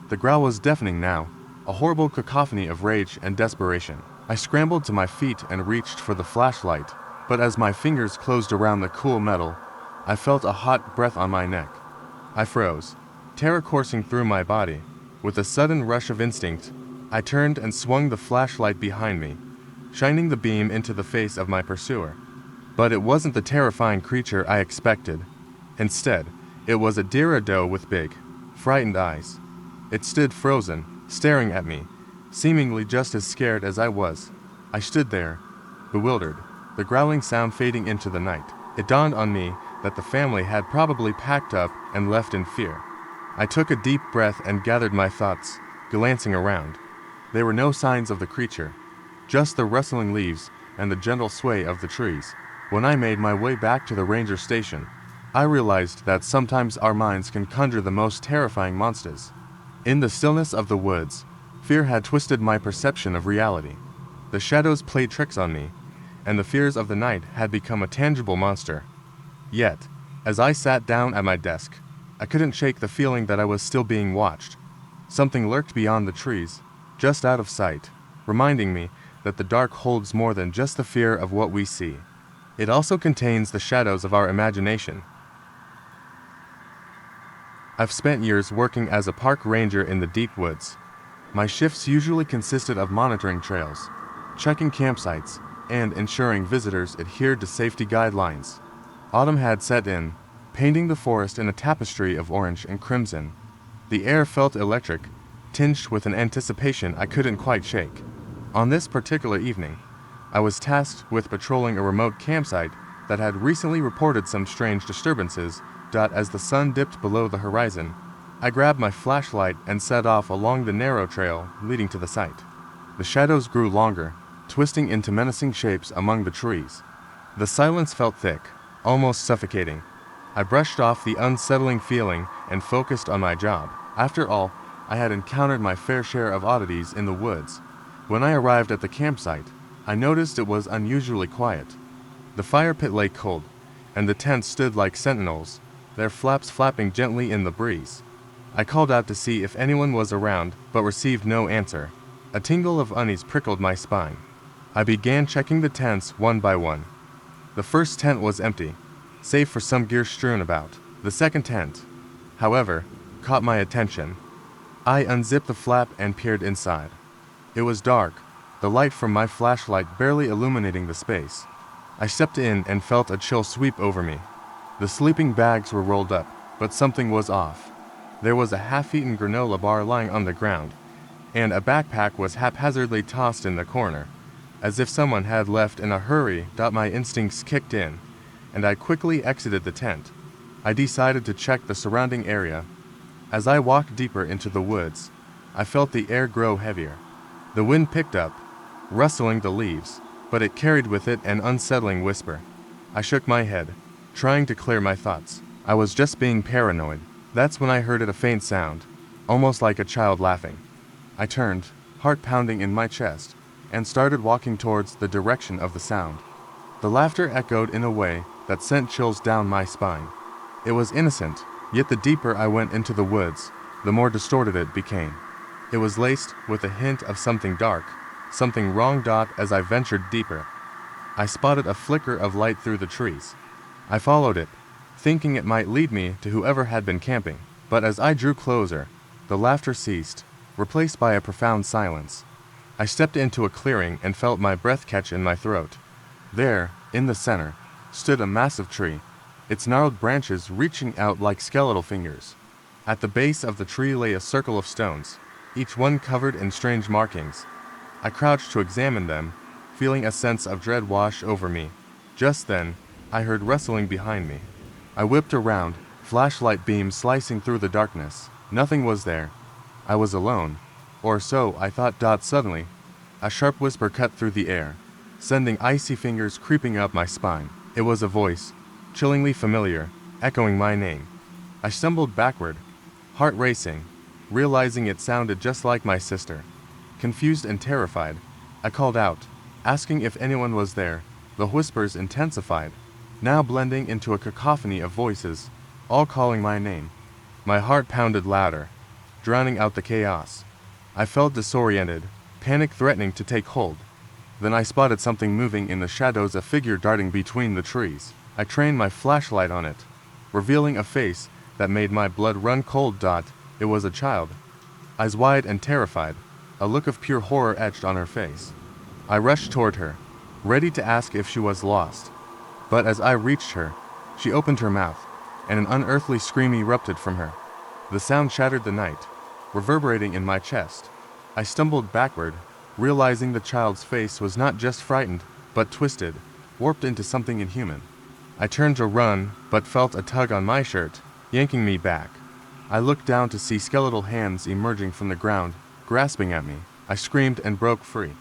The growl was deafening now, a horrible cacophony of rage and desperation. I scrambled to my feet and reached for the flashlight, but as my fingers closed around the cool metal, I felt a hot breath on my neck. I froze, terror coursing through my body. With a sudden rush of instinct, I turned and swung the flashlight behind me, shining the beam into the face of my pursuer. But it wasn't the terrifying creature I expected. Instead, it was a deer doe with big, frightened eyes. It stood frozen, staring at me, seemingly just as scared as I was. I stood there, bewildered, the growling sound fading into the night. It dawned on me that the family had probably packed up and left in fear. I took a deep breath and gathered my thoughts, glancing around. There were no signs of the creature, just the rustling leaves and the gentle sway of the trees. When I made my way back to the ranger station, I realized that sometimes our minds can conjure the most terrifying monsters. In the stillness of the woods, fear had twisted my perception of reality. The shadows played tricks on me, and the fears of the night had become a tangible monster. Yet, as I sat down at my desk, I couldn't shake the feeling that I was still being watched. Something lurked beyond the trees, just out of sight, reminding me that the dark holds more than just the fear of what we see. It also contains the shadows of our imagination. I've spent years working as a park ranger in the deep woods. My shifts usually consisted of monitoring trails, checking campsites, and ensuring visitors adhered to safety guidelines. Autumn had set in, painting the forest in a tapestry of orange and crimson. The air felt electric, tinged with an anticipation I couldn't quite shake. On this particular evening, I was tasked with patrolling a remote campsite that had recently reported some strange disturbances. As the sun dipped below the horizon, I grabbed my flashlight and set off along the narrow trail leading to the site. The shadows grew longer, twisting into menacing shapes among the trees. The silence felt thick, almost suffocating. I brushed off the unsettling feeling and focused on my job. After all, I had encountered my fair share of oddities in the woods. When I arrived at the campsite, I noticed it was unusually quiet. The fire pit lay cold, and the tents stood like sentinels, their flaps flapping gently in the breeze. I called out to see if anyone was around, but received no answer. A tingle of unease prickled my spine. I began checking the tents one by one. The first tent was empty, save for some gear strewn about. The second tent, however, caught my attention. I unzipped the flap and peered inside. It was dark, the light from my flashlight barely illuminating the space. I stepped in and felt a chill sweep over me. The sleeping bags were rolled up, but something was off. There was a half-eaten granola bar lying on the ground, and a backpack was haphazardly tossed in the corner. As if someone had left in a hurry, my instincts kicked in, and I quickly exited the tent. I decided to check the surrounding area. As I walked deeper into the woods, I felt the air grow heavier. The wind picked up, rustling the leaves, but it carried with it an unsettling whisper. I shook my head, trying to clear my thoughts. I was just being paranoid. That's when I heard a faint sound, almost like a child laughing. I turned, heart pounding in my chest, and started walking towards the direction of the sound. The laughter echoed in a way that sent chills down my spine. It was innocent, yet the deeper I went into the woods, the more distorted it became. It was laced with a hint of something dark, something wrong. As I ventured deeper, I spotted a flicker of light through the trees. I followed it, thinking it might lead me to whoever had been camping. But as I drew closer, the laughter ceased, replaced by a profound silence. I stepped into a clearing and felt my breath catch in my throat. There, in the center, stood a massive tree, its gnarled branches reaching out like skeletal fingers. At the base of the tree lay a circle of stones, each one covered in strange markings. I crouched to examine them, feeling a sense of dread wash over me. Just then, I heard rustling behind me. I whipped around, flashlight beams slicing through the darkness. Nothing was there. I was alone, or so I thought. Suddenly, a sharp whisper cut through the air, sending icy fingers creeping up my spine. It was a voice, chillingly familiar, echoing my name. I stumbled backward, heart racing, realizing it sounded just like my sister. Confused and terrified, I called out, asking if anyone was there. The whispers intensified, now blending into a cacophony of voices, all calling my name. My heart pounded louder, drowning out the chaos. I felt disoriented, panic threatening to take hold. Then I spotted something moving in the shadows, a figure darting between the trees. I trained my flashlight on it, revealing a face that made my blood run cold. It was a child, eyes wide and terrified, a look of pure horror etched on her face. I rushed toward her, ready to ask if she was lost. But as I reached her, she opened her mouth, and an unearthly scream erupted from her. The sound shattered the night, reverberating in my chest. I stumbled backward, realizing the child's face was not just frightened, but twisted, warped into something inhuman. I turned to run, but felt a tug on my shirt, yanking me back. I looked down to see skeletal hands emerging from the ground, grasping at me. I screamed and broke free,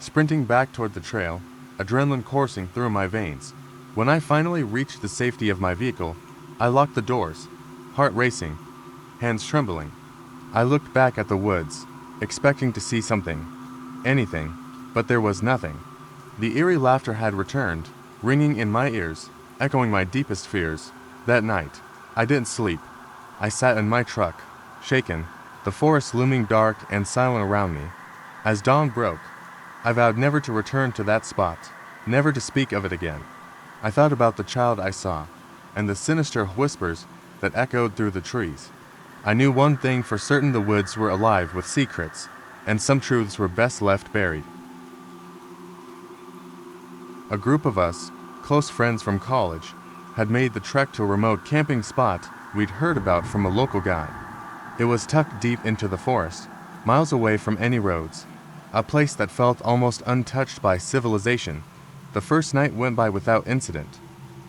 sprinting back toward the trail, adrenaline coursing through my veins. When I finally reached the safety of my vehicle, I locked the doors, heart racing, hands trembling. I looked back at the woods, expecting to see something, anything, but there was nothing. The eerie laughter had returned, ringing in my ears, echoing my deepest fears. That night, I didn't sleep. I sat in my truck, shaken, the forest looming dark and silent around me. As dawn broke, I vowed never to return to that spot, never to speak of it again. I thought about the child I saw, and the sinister whispers that echoed through the trees. I knew one thing for certain: the woods were alive with secrets, and some truths were best left buried. A group of us, close friends from college, had made the trek to a remote camping spot we'd heard about from a local guide. It was tucked deep into the forest, miles away from any roads, a place that felt almost untouched by civilization. The first night went by without incident.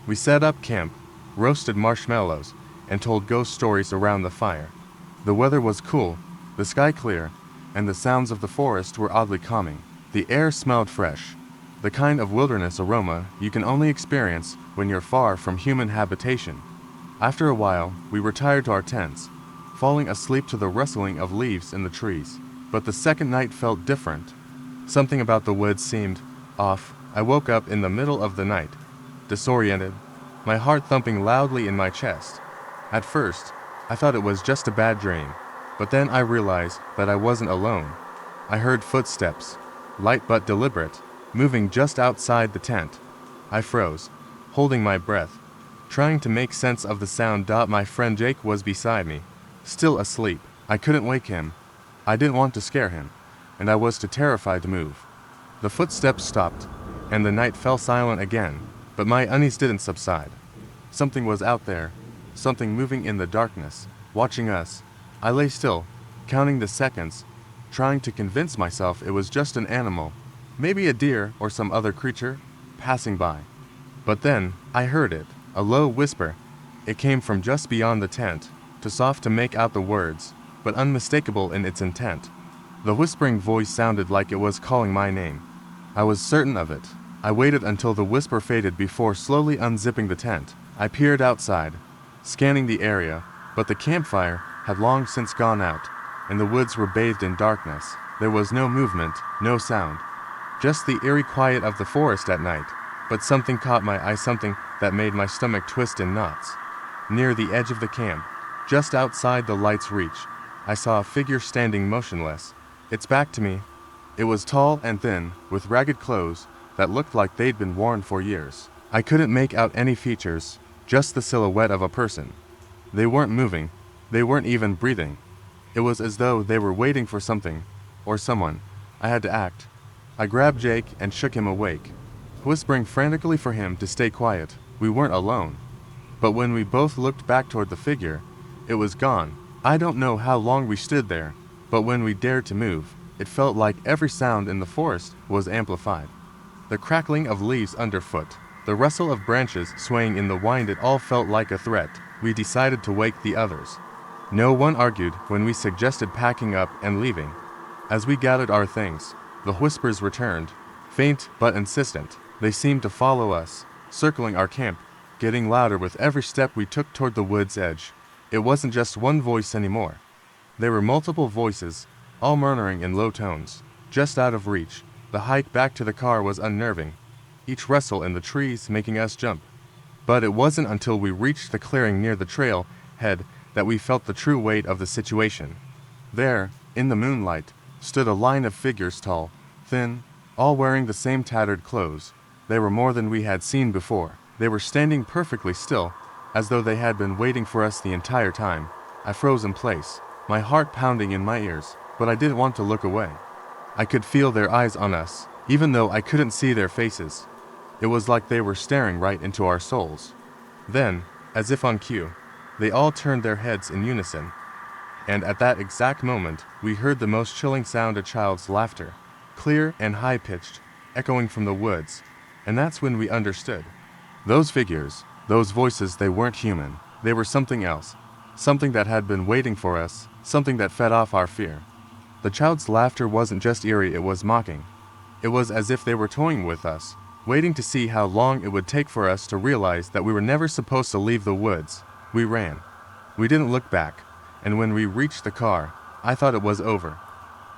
We set up camp, roasted marshmallows, and told ghost stories around the fire. The weather was cool, the sky clear, and the sounds of the forest were oddly calming. The air smelled fresh, the kind of wilderness aroma you can only experience when you're far from human habitation. After a while, we retired to our tents, falling asleep to the rustling of leaves in the trees. But the second night felt different. Something about the woods seemed off. I woke up in the middle of the night, disoriented, my heart thumping loudly in my chest. At first, I thought it was just a bad dream, but then I realized that I wasn't alone. I heard footsteps, light but deliberate, moving just outside the tent. I froze, holding my breath, trying to make sense of the sound. My friend Jake was beside me, still asleep. I couldn't wake him. I didn't want to scare him, and I was too terrified to move. The footsteps stopped, and the night fell silent again, but my unease didn't subside. Something was out there, something moving in the darkness, watching us. I lay still, counting the seconds, trying to convince myself it was just an animal, maybe a deer or some other creature, passing by. But then, I heard it, a low whisper. It came from just beyond the tent, too soft to make out the words, but unmistakable in its intent. The whispering voice sounded like it was calling my name. I was certain of it. I waited until the whisper faded before slowly unzipping the tent. I peered outside, scanning the area, but the campfire had long since gone out, and the woods were bathed in darkness. There was no movement, no sound, just the eerie quiet of the forest at night. But something caught my eye, something that made my stomach twist in knots. Near the edge of the camp, just outside the light's reach, I saw a figure standing motionless, its back to me. It was tall and thin, with ragged clothes that looked like they'd been worn for years. I couldn't make out any features, just the silhouette of a person. They weren't moving, they weren't even breathing. It was as though they were waiting for something, or someone. I had to act. I grabbed Jake and shook him awake, whispering frantically for him to stay quiet. We weren't alone. But when we both looked back toward the figure, it was gone. I don't know how long we stood there, but when we dared to move, it felt like every sound in the forest was amplified. The crackling of leaves underfoot, the rustle of branches swaying in the wind, it all felt like a threat. We decided to wake the others. No one argued when we suggested packing up and leaving. As we gathered our things, the whispers returned, faint but insistent. They seemed to follow us, circling our camp, getting louder with every step we took toward the wood's edge. It wasn't just one voice anymore. There were multiple voices, all murmuring in low tones, just out of reach. The hike back to the car was unnerving, each rustle in the trees making us jump. But it wasn't until we reached the clearing near the trail head that we felt the true weight of the situation. There, in the moonlight, stood a line of figures, tall, thin, all wearing the same tattered clothes. They were more than we had seen before. They were standing perfectly still, as though they had been waiting for us the entire time. I froze in place, my heart pounding in my ears, but I didn't want to look away. I could feel their eyes on us, even though I couldn't see their faces. It was like they were staring right into our souls. Then, as if on cue, they all turned their heads in unison. And at that exact moment, we heard the most chilling sound, a child's laughter, clear and high-pitched, echoing from the woods. And that's when we understood. Those figures, those voices, they weren't human. They were something else. Something that had been waiting for us, something that fed off our fear. The child's laughter wasn't just eerie, it was mocking. It was as if they were toying with us, waiting to see how long it would take for us to realize that we were never supposed to leave the woods. We ran. We didn't look back, and when we reached the car, I thought it was over.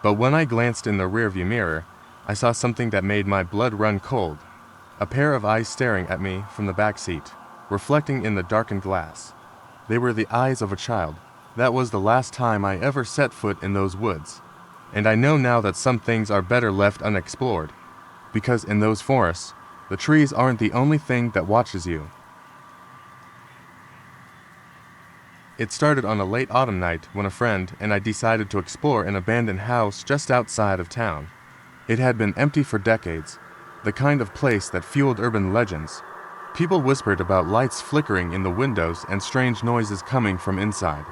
But when I glanced in the rearview mirror, I saw something that made my blood run cold. A pair of eyes staring at me from the back seat, reflecting in the darkened glass. They were the eyes of a child. That was the last time I ever set foot in those woods. And I know now that some things are better left unexplored, because in those forests, the trees aren't the only thing that watches you. It started on a late autumn night when a friend and I decided to explore an abandoned house just outside of town. It had been empty for decades, the kind of place that fueled urban legends. People whispered about lights flickering in the windows and strange noises coming from inside.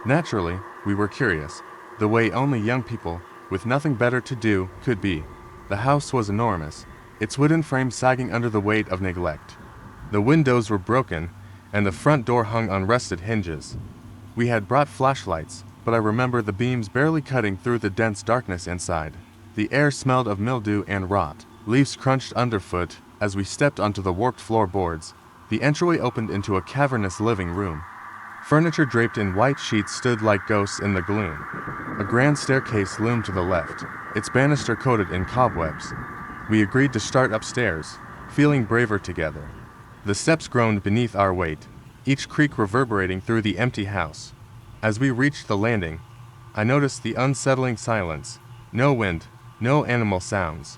Naturally, we were curious, the way only young people, with nothing better to do, could be. The house was enormous, its wooden frame sagging under the weight of neglect. The windows were broken, and the front door hung on rusted hinges. We had brought flashlights, but I remember the beams barely cutting through the dense darkness inside. The air smelled of mildew and rot. Leaves crunched underfoot as we stepped onto the warped floorboards. The entryway opened into a cavernous living room. Furniture draped in white sheets stood like ghosts in the gloom. A grand staircase loomed to the left, its banister coated in cobwebs. We agreed to start upstairs, feeling braver together. The steps groaned beneath our weight, each creak reverberating through the empty house. As we reached the landing, I noticed the unsettling silence. No wind, no animal sounds.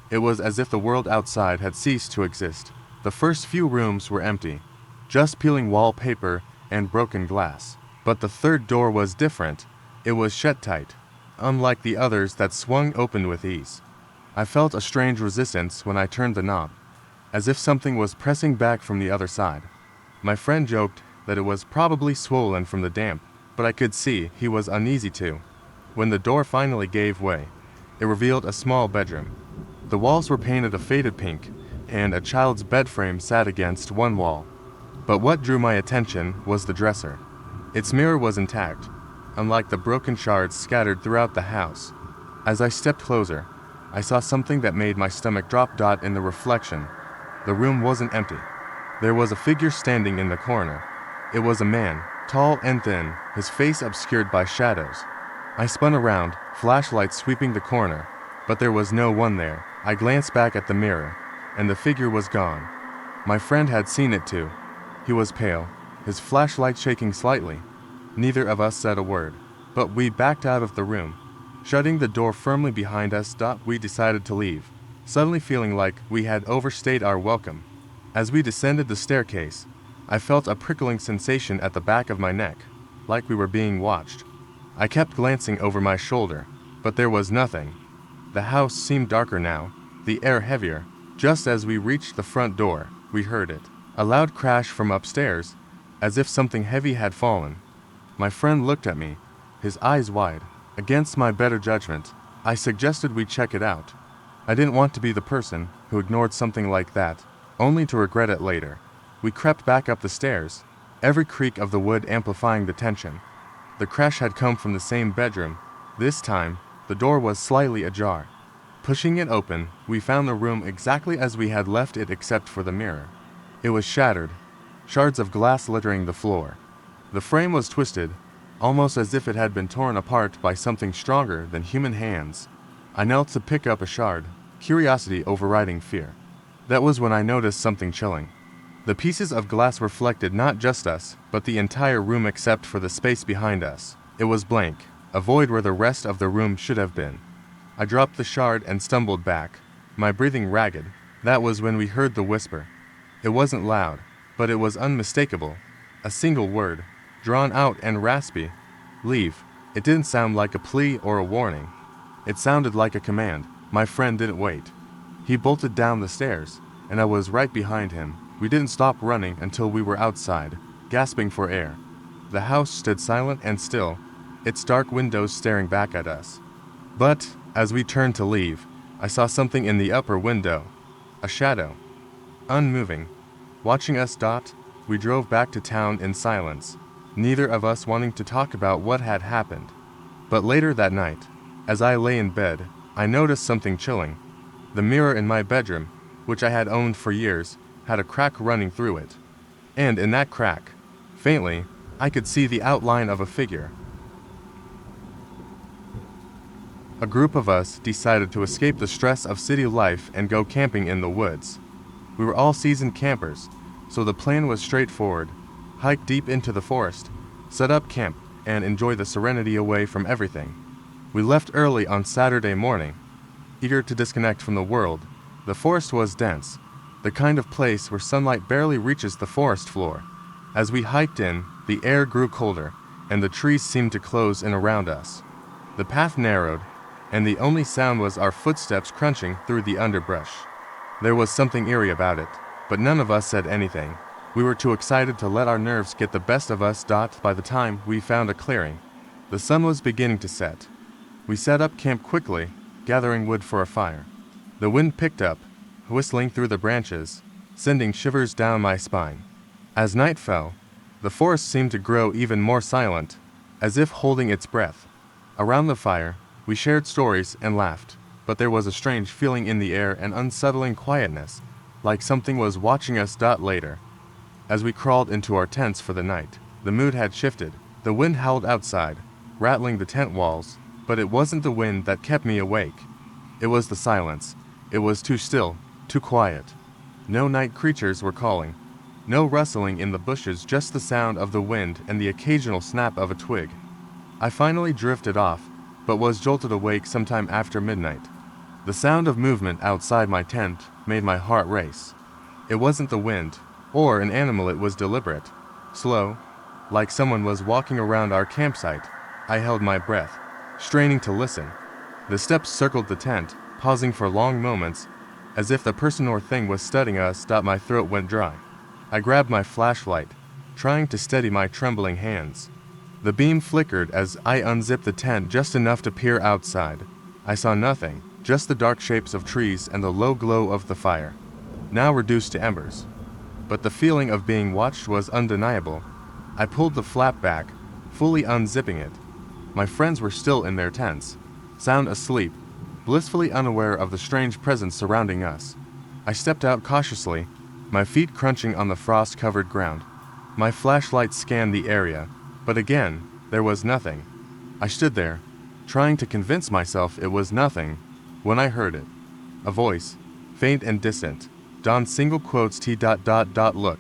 It was as if the world outside had ceased to exist. The first few rooms were empty, just peeling wallpaper and broken glass. But the third door was different. It was shut tight, unlike the others that swung open with ease. I felt a strange resistance when I turned the knob, as if something was pressing back from the other side. My friend joked that it was probably swollen from the damp, but I could see he was uneasy too. When the door finally gave way, it revealed a small bedroom. The walls were painted a faded pink, and a child's bed frame sat against one wall. But what drew my attention was the dresser. Its mirror was intact, unlike the broken shards scattered throughout the house. As I stepped closer, I saw something that made my stomach drop. In the reflection, the room wasn't empty. There was a figure standing in the corner. It was a man, tall and thin, his face obscured by shadows. I spun around, flashlight sweeping the corner, but there was no one there. I glanced back at the mirror, and the figure was gone. My friend had seen it too. He was pale, his flashlight shaking slightly. Neither of us said a word, but we backed out of the room. Shutting the door firmly behind us, we decided to leave, suddenly feeling like we had overstayed our welcome. As we descended the staircase, I felt a prickling sensation at the back of my neck, like we were being watched. I kept glancing over my shoulder, but there was nothing. The house seemed darker now, the air heavier. Just as we reached the front door, we heard it. A loud crash from upstairs, as if something heavy had fallen. My friend looked at me, his eyes wide. Against my better judgment, I suggested we check it out. I didn't want to be the person who ignored something like that, only to regret it later. We crept back up the stairs, every creak of the wood amplifying the tension. The crash had come from the same bedroom. This time, the door was slightly ajar. Pushing it open, we found the room exactly as we had left it except for the mirror. It was shattered, shards of glass littering the floor. The frame was twisted, almost as if it had been torn apart by something stronger than human hands. I knelt to pick up a shard, curiosity overriding fear. That was when I noticed something chilling. The pieces of glass reflected not just us, but the entire room except for the space behind us. It was blank, a void where the rest of the room should have been. I dropped the shard and stumbled back, my breathing ragged. That was when we heard the whisper. It wasn't loud, but it was unmistakable. A single word, drawn out and raspy. Leave. It didn't sound like a plea or a warning. It sounded like a command. My friend didn't wait. He bolted down the stairs, and I was right behind him. We didn't stop running until we were outside, gasping for air. The house stood silent and still, its dark windows staring back at us. But, as we turned to leave, I saw something in the upper window. A shadow. Unmoving. Watching us. We drove back to town in silence, neither of us wanting to talk about what had happened. But later that night, as I lay in bed, I noticed something chilling. The mirror in my bedroom, which I had owned for years, had a crack running through it. And in that crack, faintly, I could see the outline of a figure. A group of us decided to escape the stress of city life and go camping in the woods. We were all seasoned campers, so the plan was straightforward. Hike deep into the forest, set up camp, and enjoy the serenity away from everything. We left early on Saturday morning, eager to disconnect from the world. The forest was dense, the kind of place where sunlight barely reaches the forest floor. As we hiked in, the air grew colder, and the trees seemed to close in around us. The path narrowed, and the only sound was our footsteps crunching through the underbrush. There was something eerie about it, but none of us said anything. We were too excited to let our nerves get the best of us. By the time we found a clearing, the sun was beginning to set. We set up camp quickly, gathering wood for a fire. The wind picked up, whistling through the branches, sending shivers down my spine. As night fell, the forest seemed to grow even more silent, as if holding its breath. Around the fire, we shared stories and laughed, but there was a strange feeling in the air and unsettling quietness, like something was watching us. Later, as we crawled into our tents for the night, the mood had shifted. The wind howled outside, rattling the tent walls, but it wasn't the wind that kept me awake. It was the silence. It was too still, too quiet. No night creatures were calling. No rustling in the bushes, just the sound of the wind and the occasional snap of a twig. I finally drifted off, but was jolted awake sometime after midnight. The sound of movement outside my tent made my heart race. It wasn't the wind, or an animal. It was deliberate, slow, like someone was walking around our campsite. I held my breath, straining to listen. The steps circled the tent, pausing for long moments, as if the person or thing was studying us. My throat went dry. I grabbed my flashlight, trying to steady my trembling hands. The beam flickered as I unzipped the tent just enough to peer outside. I saw nothing, just the dark shapes of trees and the low glow of the fire, now reduced to embers. But the feeling of being watched was undeniable. I pulled the flap back, fully unzipping it. My friends were still in their tents, sound asleep, blissfully unaware of the strange presence surrounding us. I stepped out cautiously, my feet crunching on the frost-covered ground. My flashlight scanned the area, but again, there was nothing. I stood there, trying to convince myself it was nothing, when I heard it. A voice, faint and distant. Don single quotes T. Look.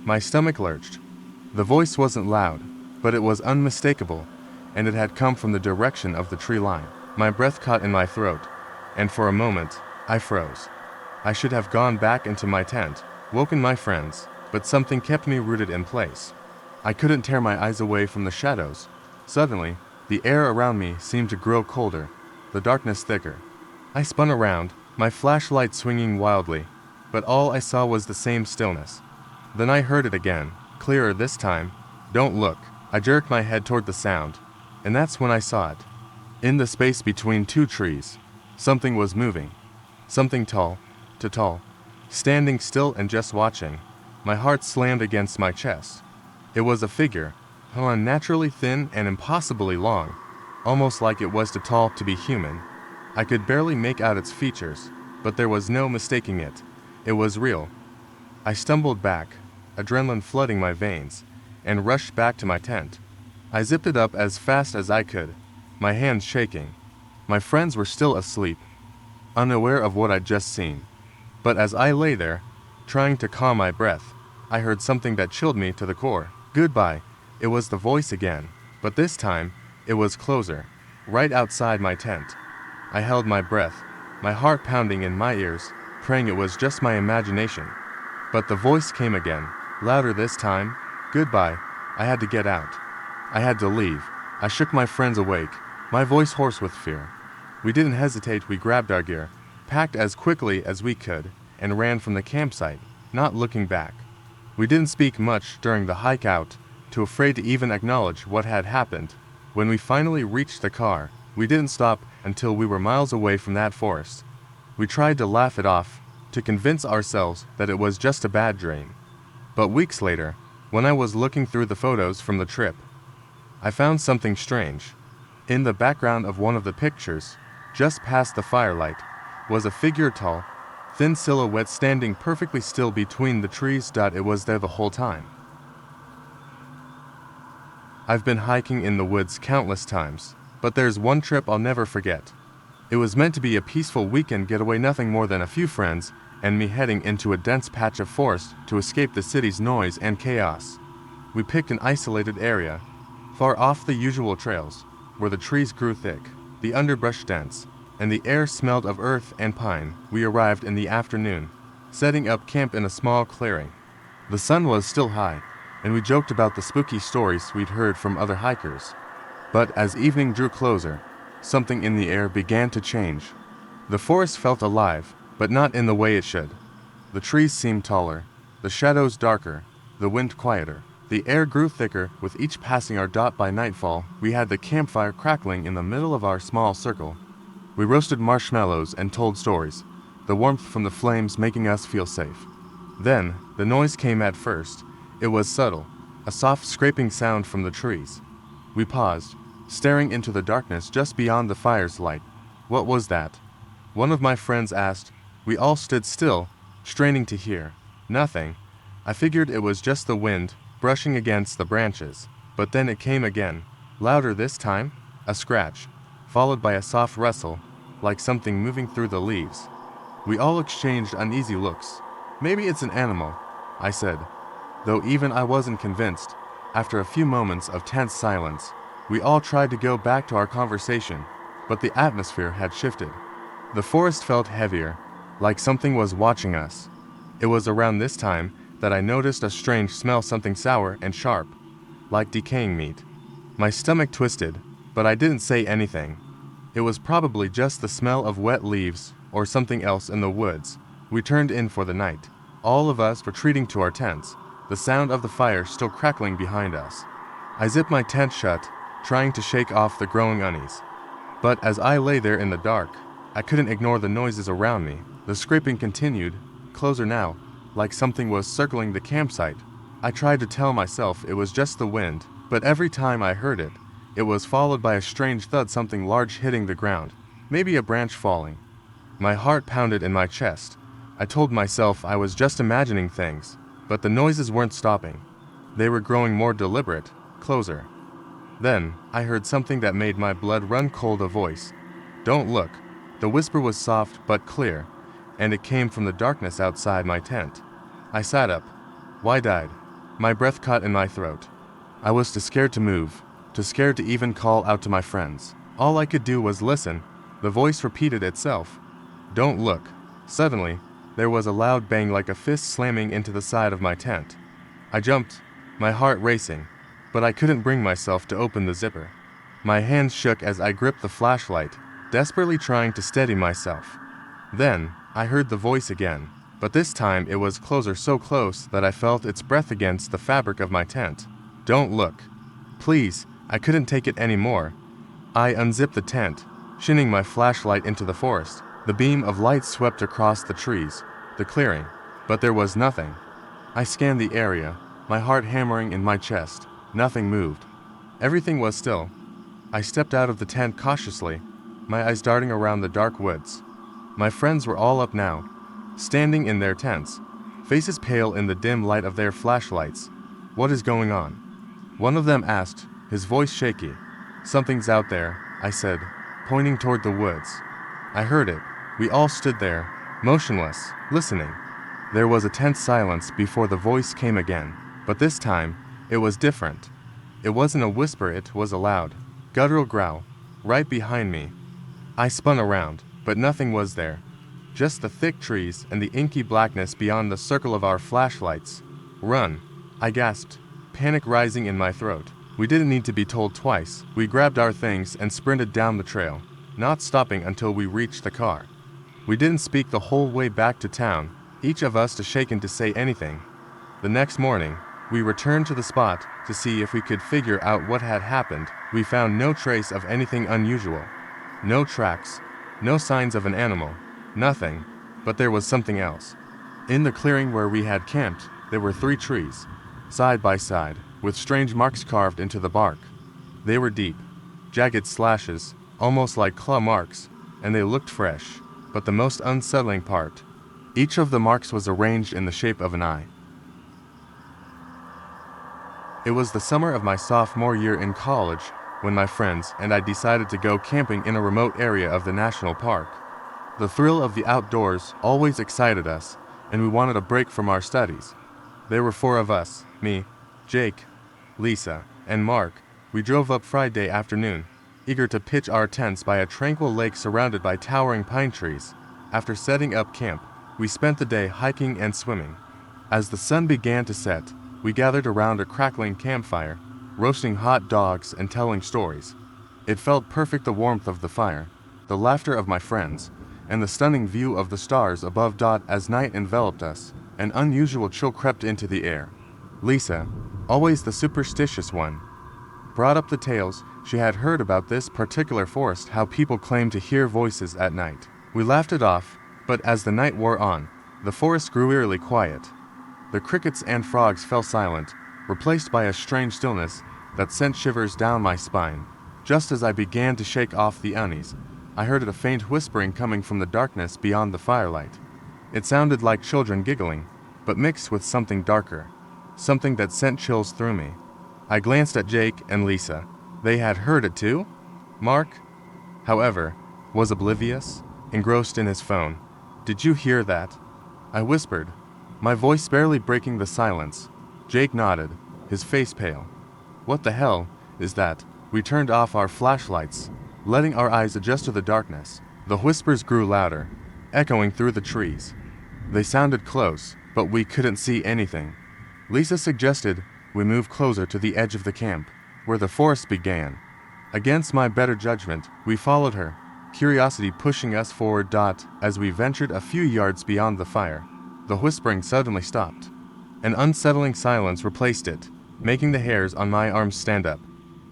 My stomach lurched. The voice wasn't loud, but it was unmistakable, and it had come from the direction of the tree line. My breath caught in my throat, and for a moment, I froze. I should have gone back into my tent, woken my friends, but something kept me rooted in place. I couldn't tear my eyes away from the shadows. Suddenly, the air around me seemed to grow colder, the darkness thicker. I spun around, my flashlight swinging wildly, but all I saw was the same stillness. Then I heard it again, clearer this time. Don't look. I jerked my head toward the sound, and that's when I saw it. In the space between two trees, something was moving. Something tall, too tall, standing still and just watching. My heart slammed against my chest. It was a figure, unnaturally thin and impossibly long, almost like it was too tall to be human. I could barely make out its features, but there was no mistaking it. It was real. I stumbled back, adrenaline flooding my veins, and rushed back to my tent. I zipped it up as fast as I could, my hands shaking. My friends were still asleep, unaware of what I'd just seen. But as I lay there, trying to calm my breath, I heard something that chilled me to the core. Goodbye. It was the voice again, but this time, it was closer, right outside my tent. I held my breath, my heart pounding in my ears, praying it was just my imagination. But the voice came again, louder this time. Goodbye. I had to get out. I had to leave. I shook my friends awake, my voice hoarse with fear. We didn't hesitate. We grabbed our gear, packed as quickly as we could, and ran from the campsite, not looking back. We didn't speak much during the hike out, too afraid to even acknowledge what had happened. When we finally reached the car, we didn't stop until we were miles away from that forest. We tried to laugh it off, to convince ourselves that it was just a bad dream. But weeks later, when I was looking through the photos from the trip, I found something strange. In the background of one of the pictures, just past the firelight, was a figure, tall, thin silhouette standing perfectly still between the trees. It was there the whole time. I've been hiking in the woods countless times, but there's one trip I'll never forget. It was meant to be a peaceful weekend getaway, nothing more than a few friends and me heading into a dense patch of forest to escape the city's noise and chaos. We picked an isolated area, far off the usual trails, where the trees grew thick, the underbrush dense, and the air smelled of earth and pine. We arrived in the afternoon, setting up camp in a small clearing. The sun was still high, and we joked about the spooky stories we'd heard from other hikers. But as evening drew closer, something in the air began to change. The forest felt alive, but not in the way it should. The trees seemed taller, the shadows darker, the wind quieter. The air grew thicker with each passing our dot. By nightfall, we had the campfire crackling in the middle of our small circle. We roasted marshmallows and told stories, the warmth from the flames making us feel safe. Then, the noise came at first. It was subtle, a soft scraping sound from the trees. We paused, staring into the darkness just beyond the fire's light. What was that? One of my friends asked. We all stood still, straining to hear. Nothing. I figured it was just the wind, brushing against the branches. But then it came again. Louder this time. A scratch, followed by a soft rustle, like something moving through the leaves. We all exchanged uneasy looks. Maybe it's an animal, I said. Though even I wasn't convinced. After a few moments of tense silence, we all tried to go back to our conversation, but the atmosphere had shifted. The forest felt heavier, like something was watching us. It was around this time that I noticed a strange smell, something sour and sharp, like decaying meat. My stomach twisted, but I didn't say anything. It was probably just the smell of wet leaves or something else in the woods. We turned in for the night, all of us retreating to our tents, the sound of the fire still crackling behind us. I zipped my tent shut, trying to shake off the growing unease. But as I lay there in the dark, I couldn't ignore the noises around me. The scraping continued, closer now, like something was circling the campsite. I tried to tell myself it was just the wind, but every time I heard it, it was followed by a strange thud, something large hitting the ground, maybe a branch falling. My heart pounded in my chest. I told myself I was just imagining things, but the noises weren't stopping. They were growing more deliberate, closer. Then, I heard something that made my blood run cold, a voice. Don't look. The whisper was soft but clear, and it came from the darkness outside my tent. I sat up, wide-eyed, my breath caught in my throat. I was too scared to move, too scared to even call out to my friends. All I could do was listen. The voice repeated itself. Don't look. Suddenly, there was a loud bang, like a fist slamming into the side of my tent. I jumped, my heart racing, but I couldn't bring myself to open the zipper. My hands shook as I gripped the flashlight, desperately trying to steady myself. Then, I heard the voice again, but this time it was closer, so close that I felt its breath against the fabric of my tent. Don't look. Please, I couldn't take it anymore. I unzipped the tent, shining my flashlight into the forest. The beam of light swept across the trees, the clearing, but there was nothing. I scanned the area, my heart hammering in my chest. Nothing moved. Everything was still. I stepped out of the tent cautiously, my eyes darting around the dark woods. My friends were all up now, standing in their tents, faces pale in the dim light of their flashlights. What is going on? One of them asked, his voice shaky. Something's out there, I said, pointing toward the woods. I heard it. We all stood there, motionless, listening. There was a tense silence before the voice came again, but this time, it was different. It wasn't a whisper, it was a loud, guttural growl, right behind me. I spun around, but nothing was there. Just the thick trees and the inky blackness beyond the circle of our flashlights. Run, I gasped, panic rising in my throat. We didn't need to be told twice. We grabbed our things and sprinted down the trail, not stopping until we reached the car. We didn't speak the whole way back to town, each of us too shaken to say anything. The next morning, we returned to the spot to see if we could figure out what had happened. We found no trace of anything unusual. No tracks, no signs of an animal, nothing, but there was something else. In the clearing where we had camped, there were 3 trees, side by side, with strange marks carved into the bark. They were deep, jagged slashes, almost like claw marks, and they looked fresh. But the most unsettling part, each of the marks was arranged in the shape of an eye. It was the summer of my sophomore year in college when my friends and I decided to go camping in a remote area of the national park. The thrill of the outdoors always excited us, and we wanted a break from our studies. There were 4 of us, me, Jake, Lisa, and Mark. We drove up Friday afternoon, eager to pitch our tents by a tranquil lake surrounded by towering pine trees. After setting up camp, we spent the day hiking and swimming. As the sun began to set, we gathered around a crackling campfire, roasting hot dogs and telling stories. It felt perfect, the warmth of the fire, the laughter of my friends, and the stunning view of the stars above. As night enveloped us, an unusual chill crept into the air. Lisa, always the superstitious one, brought up the tales she had heard about this particular forest, how people claimed to hear voices at night. We laughed it off, but as the night wore on, the forest grew eerily quiet. The crickets and frogs fell silent, replaced by a strange stillness that sent shivers down my spine. Just as I began to shake off the unease, I heard a faint whispering coming from the darkness beyond the firelight. It sounded like children giggling, but mixed with something darker, something that sent chills through me. I glanced at Jake and Lisa. They had heard it too? Mark, however, was oblivious, engrossed in his phone. "Did you hear that?" I whispered, my voice barely breaking the silence. Jake nodded, his face pale. "What the hell is that?" We turned off our flashlights, letting our eyes adjust to the darkness. The whispers grew louder, echoing through the trees. They sounded close, but we couldn't see anything. Lisa suggested we move closer to the edge of the camp, where the forest began. Against my better judgment, we followed her, curiosity pushing us forward. As we ventured a few yards beyond the fire, the whispering suddenly stopped. An unsettling silence replaced it, making the hairs on my arms stand up.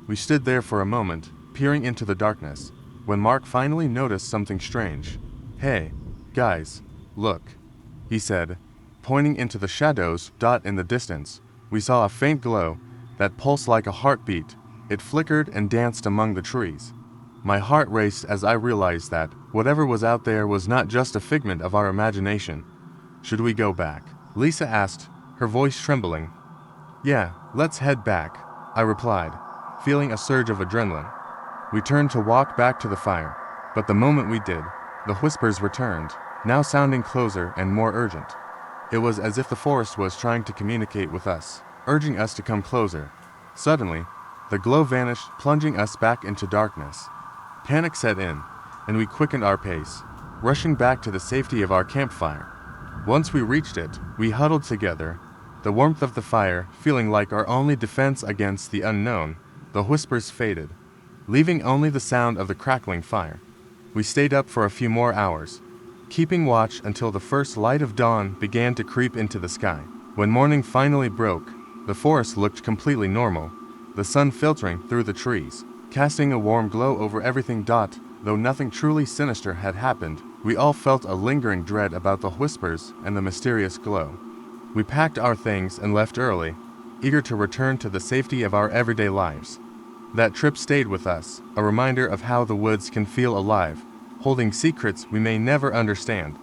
We stood there for a moment, peering into the darkness, when Mark finally noticed something strange. "Hey, guys, look," he said, pointing into the shadows. In the distance, we saw a faint glow that pulsed like a heartbeat. It flickered and danced among the trees. My heart raced as I realized that whatever was out there was not just a figment of our imagination. "Should we go back?" Lisa asked, her voice trembling. "Yeah, let's head back," I replied, feeling a surge of adrenaline. We turned to walk back to the fire, but the moment we did, the whispers returned, now sounding closer and more urgent. It was as if the forest was trying to communicate with us, urging us to come closer. Suddenly, the glow vanished, plunging us back into darkness. Panic set in, and we quickened our pace, rushing back to the safety of our campfire. Once we reached it, we huddled together, the warmth of the fire feeling like our only defense against the unknown. The whispers faded, leaving only the sound of the crackling fire. We stayed up for a few more hours, keeping watch until the first light of dawn began to creep into the sky. When morning finally broke, the forest looked completely normal, the sun filtering through the trees, casting a warm glow over everything. Though nothing truly sinister had happened, we all felt a lingering dread about the whispers and the mysterious glow. We packed our things and left early, eager to return to the safety of our everyday lives. That trip stayed with us, a reminder of how the woods can feel alive, holding secrets we may never understand.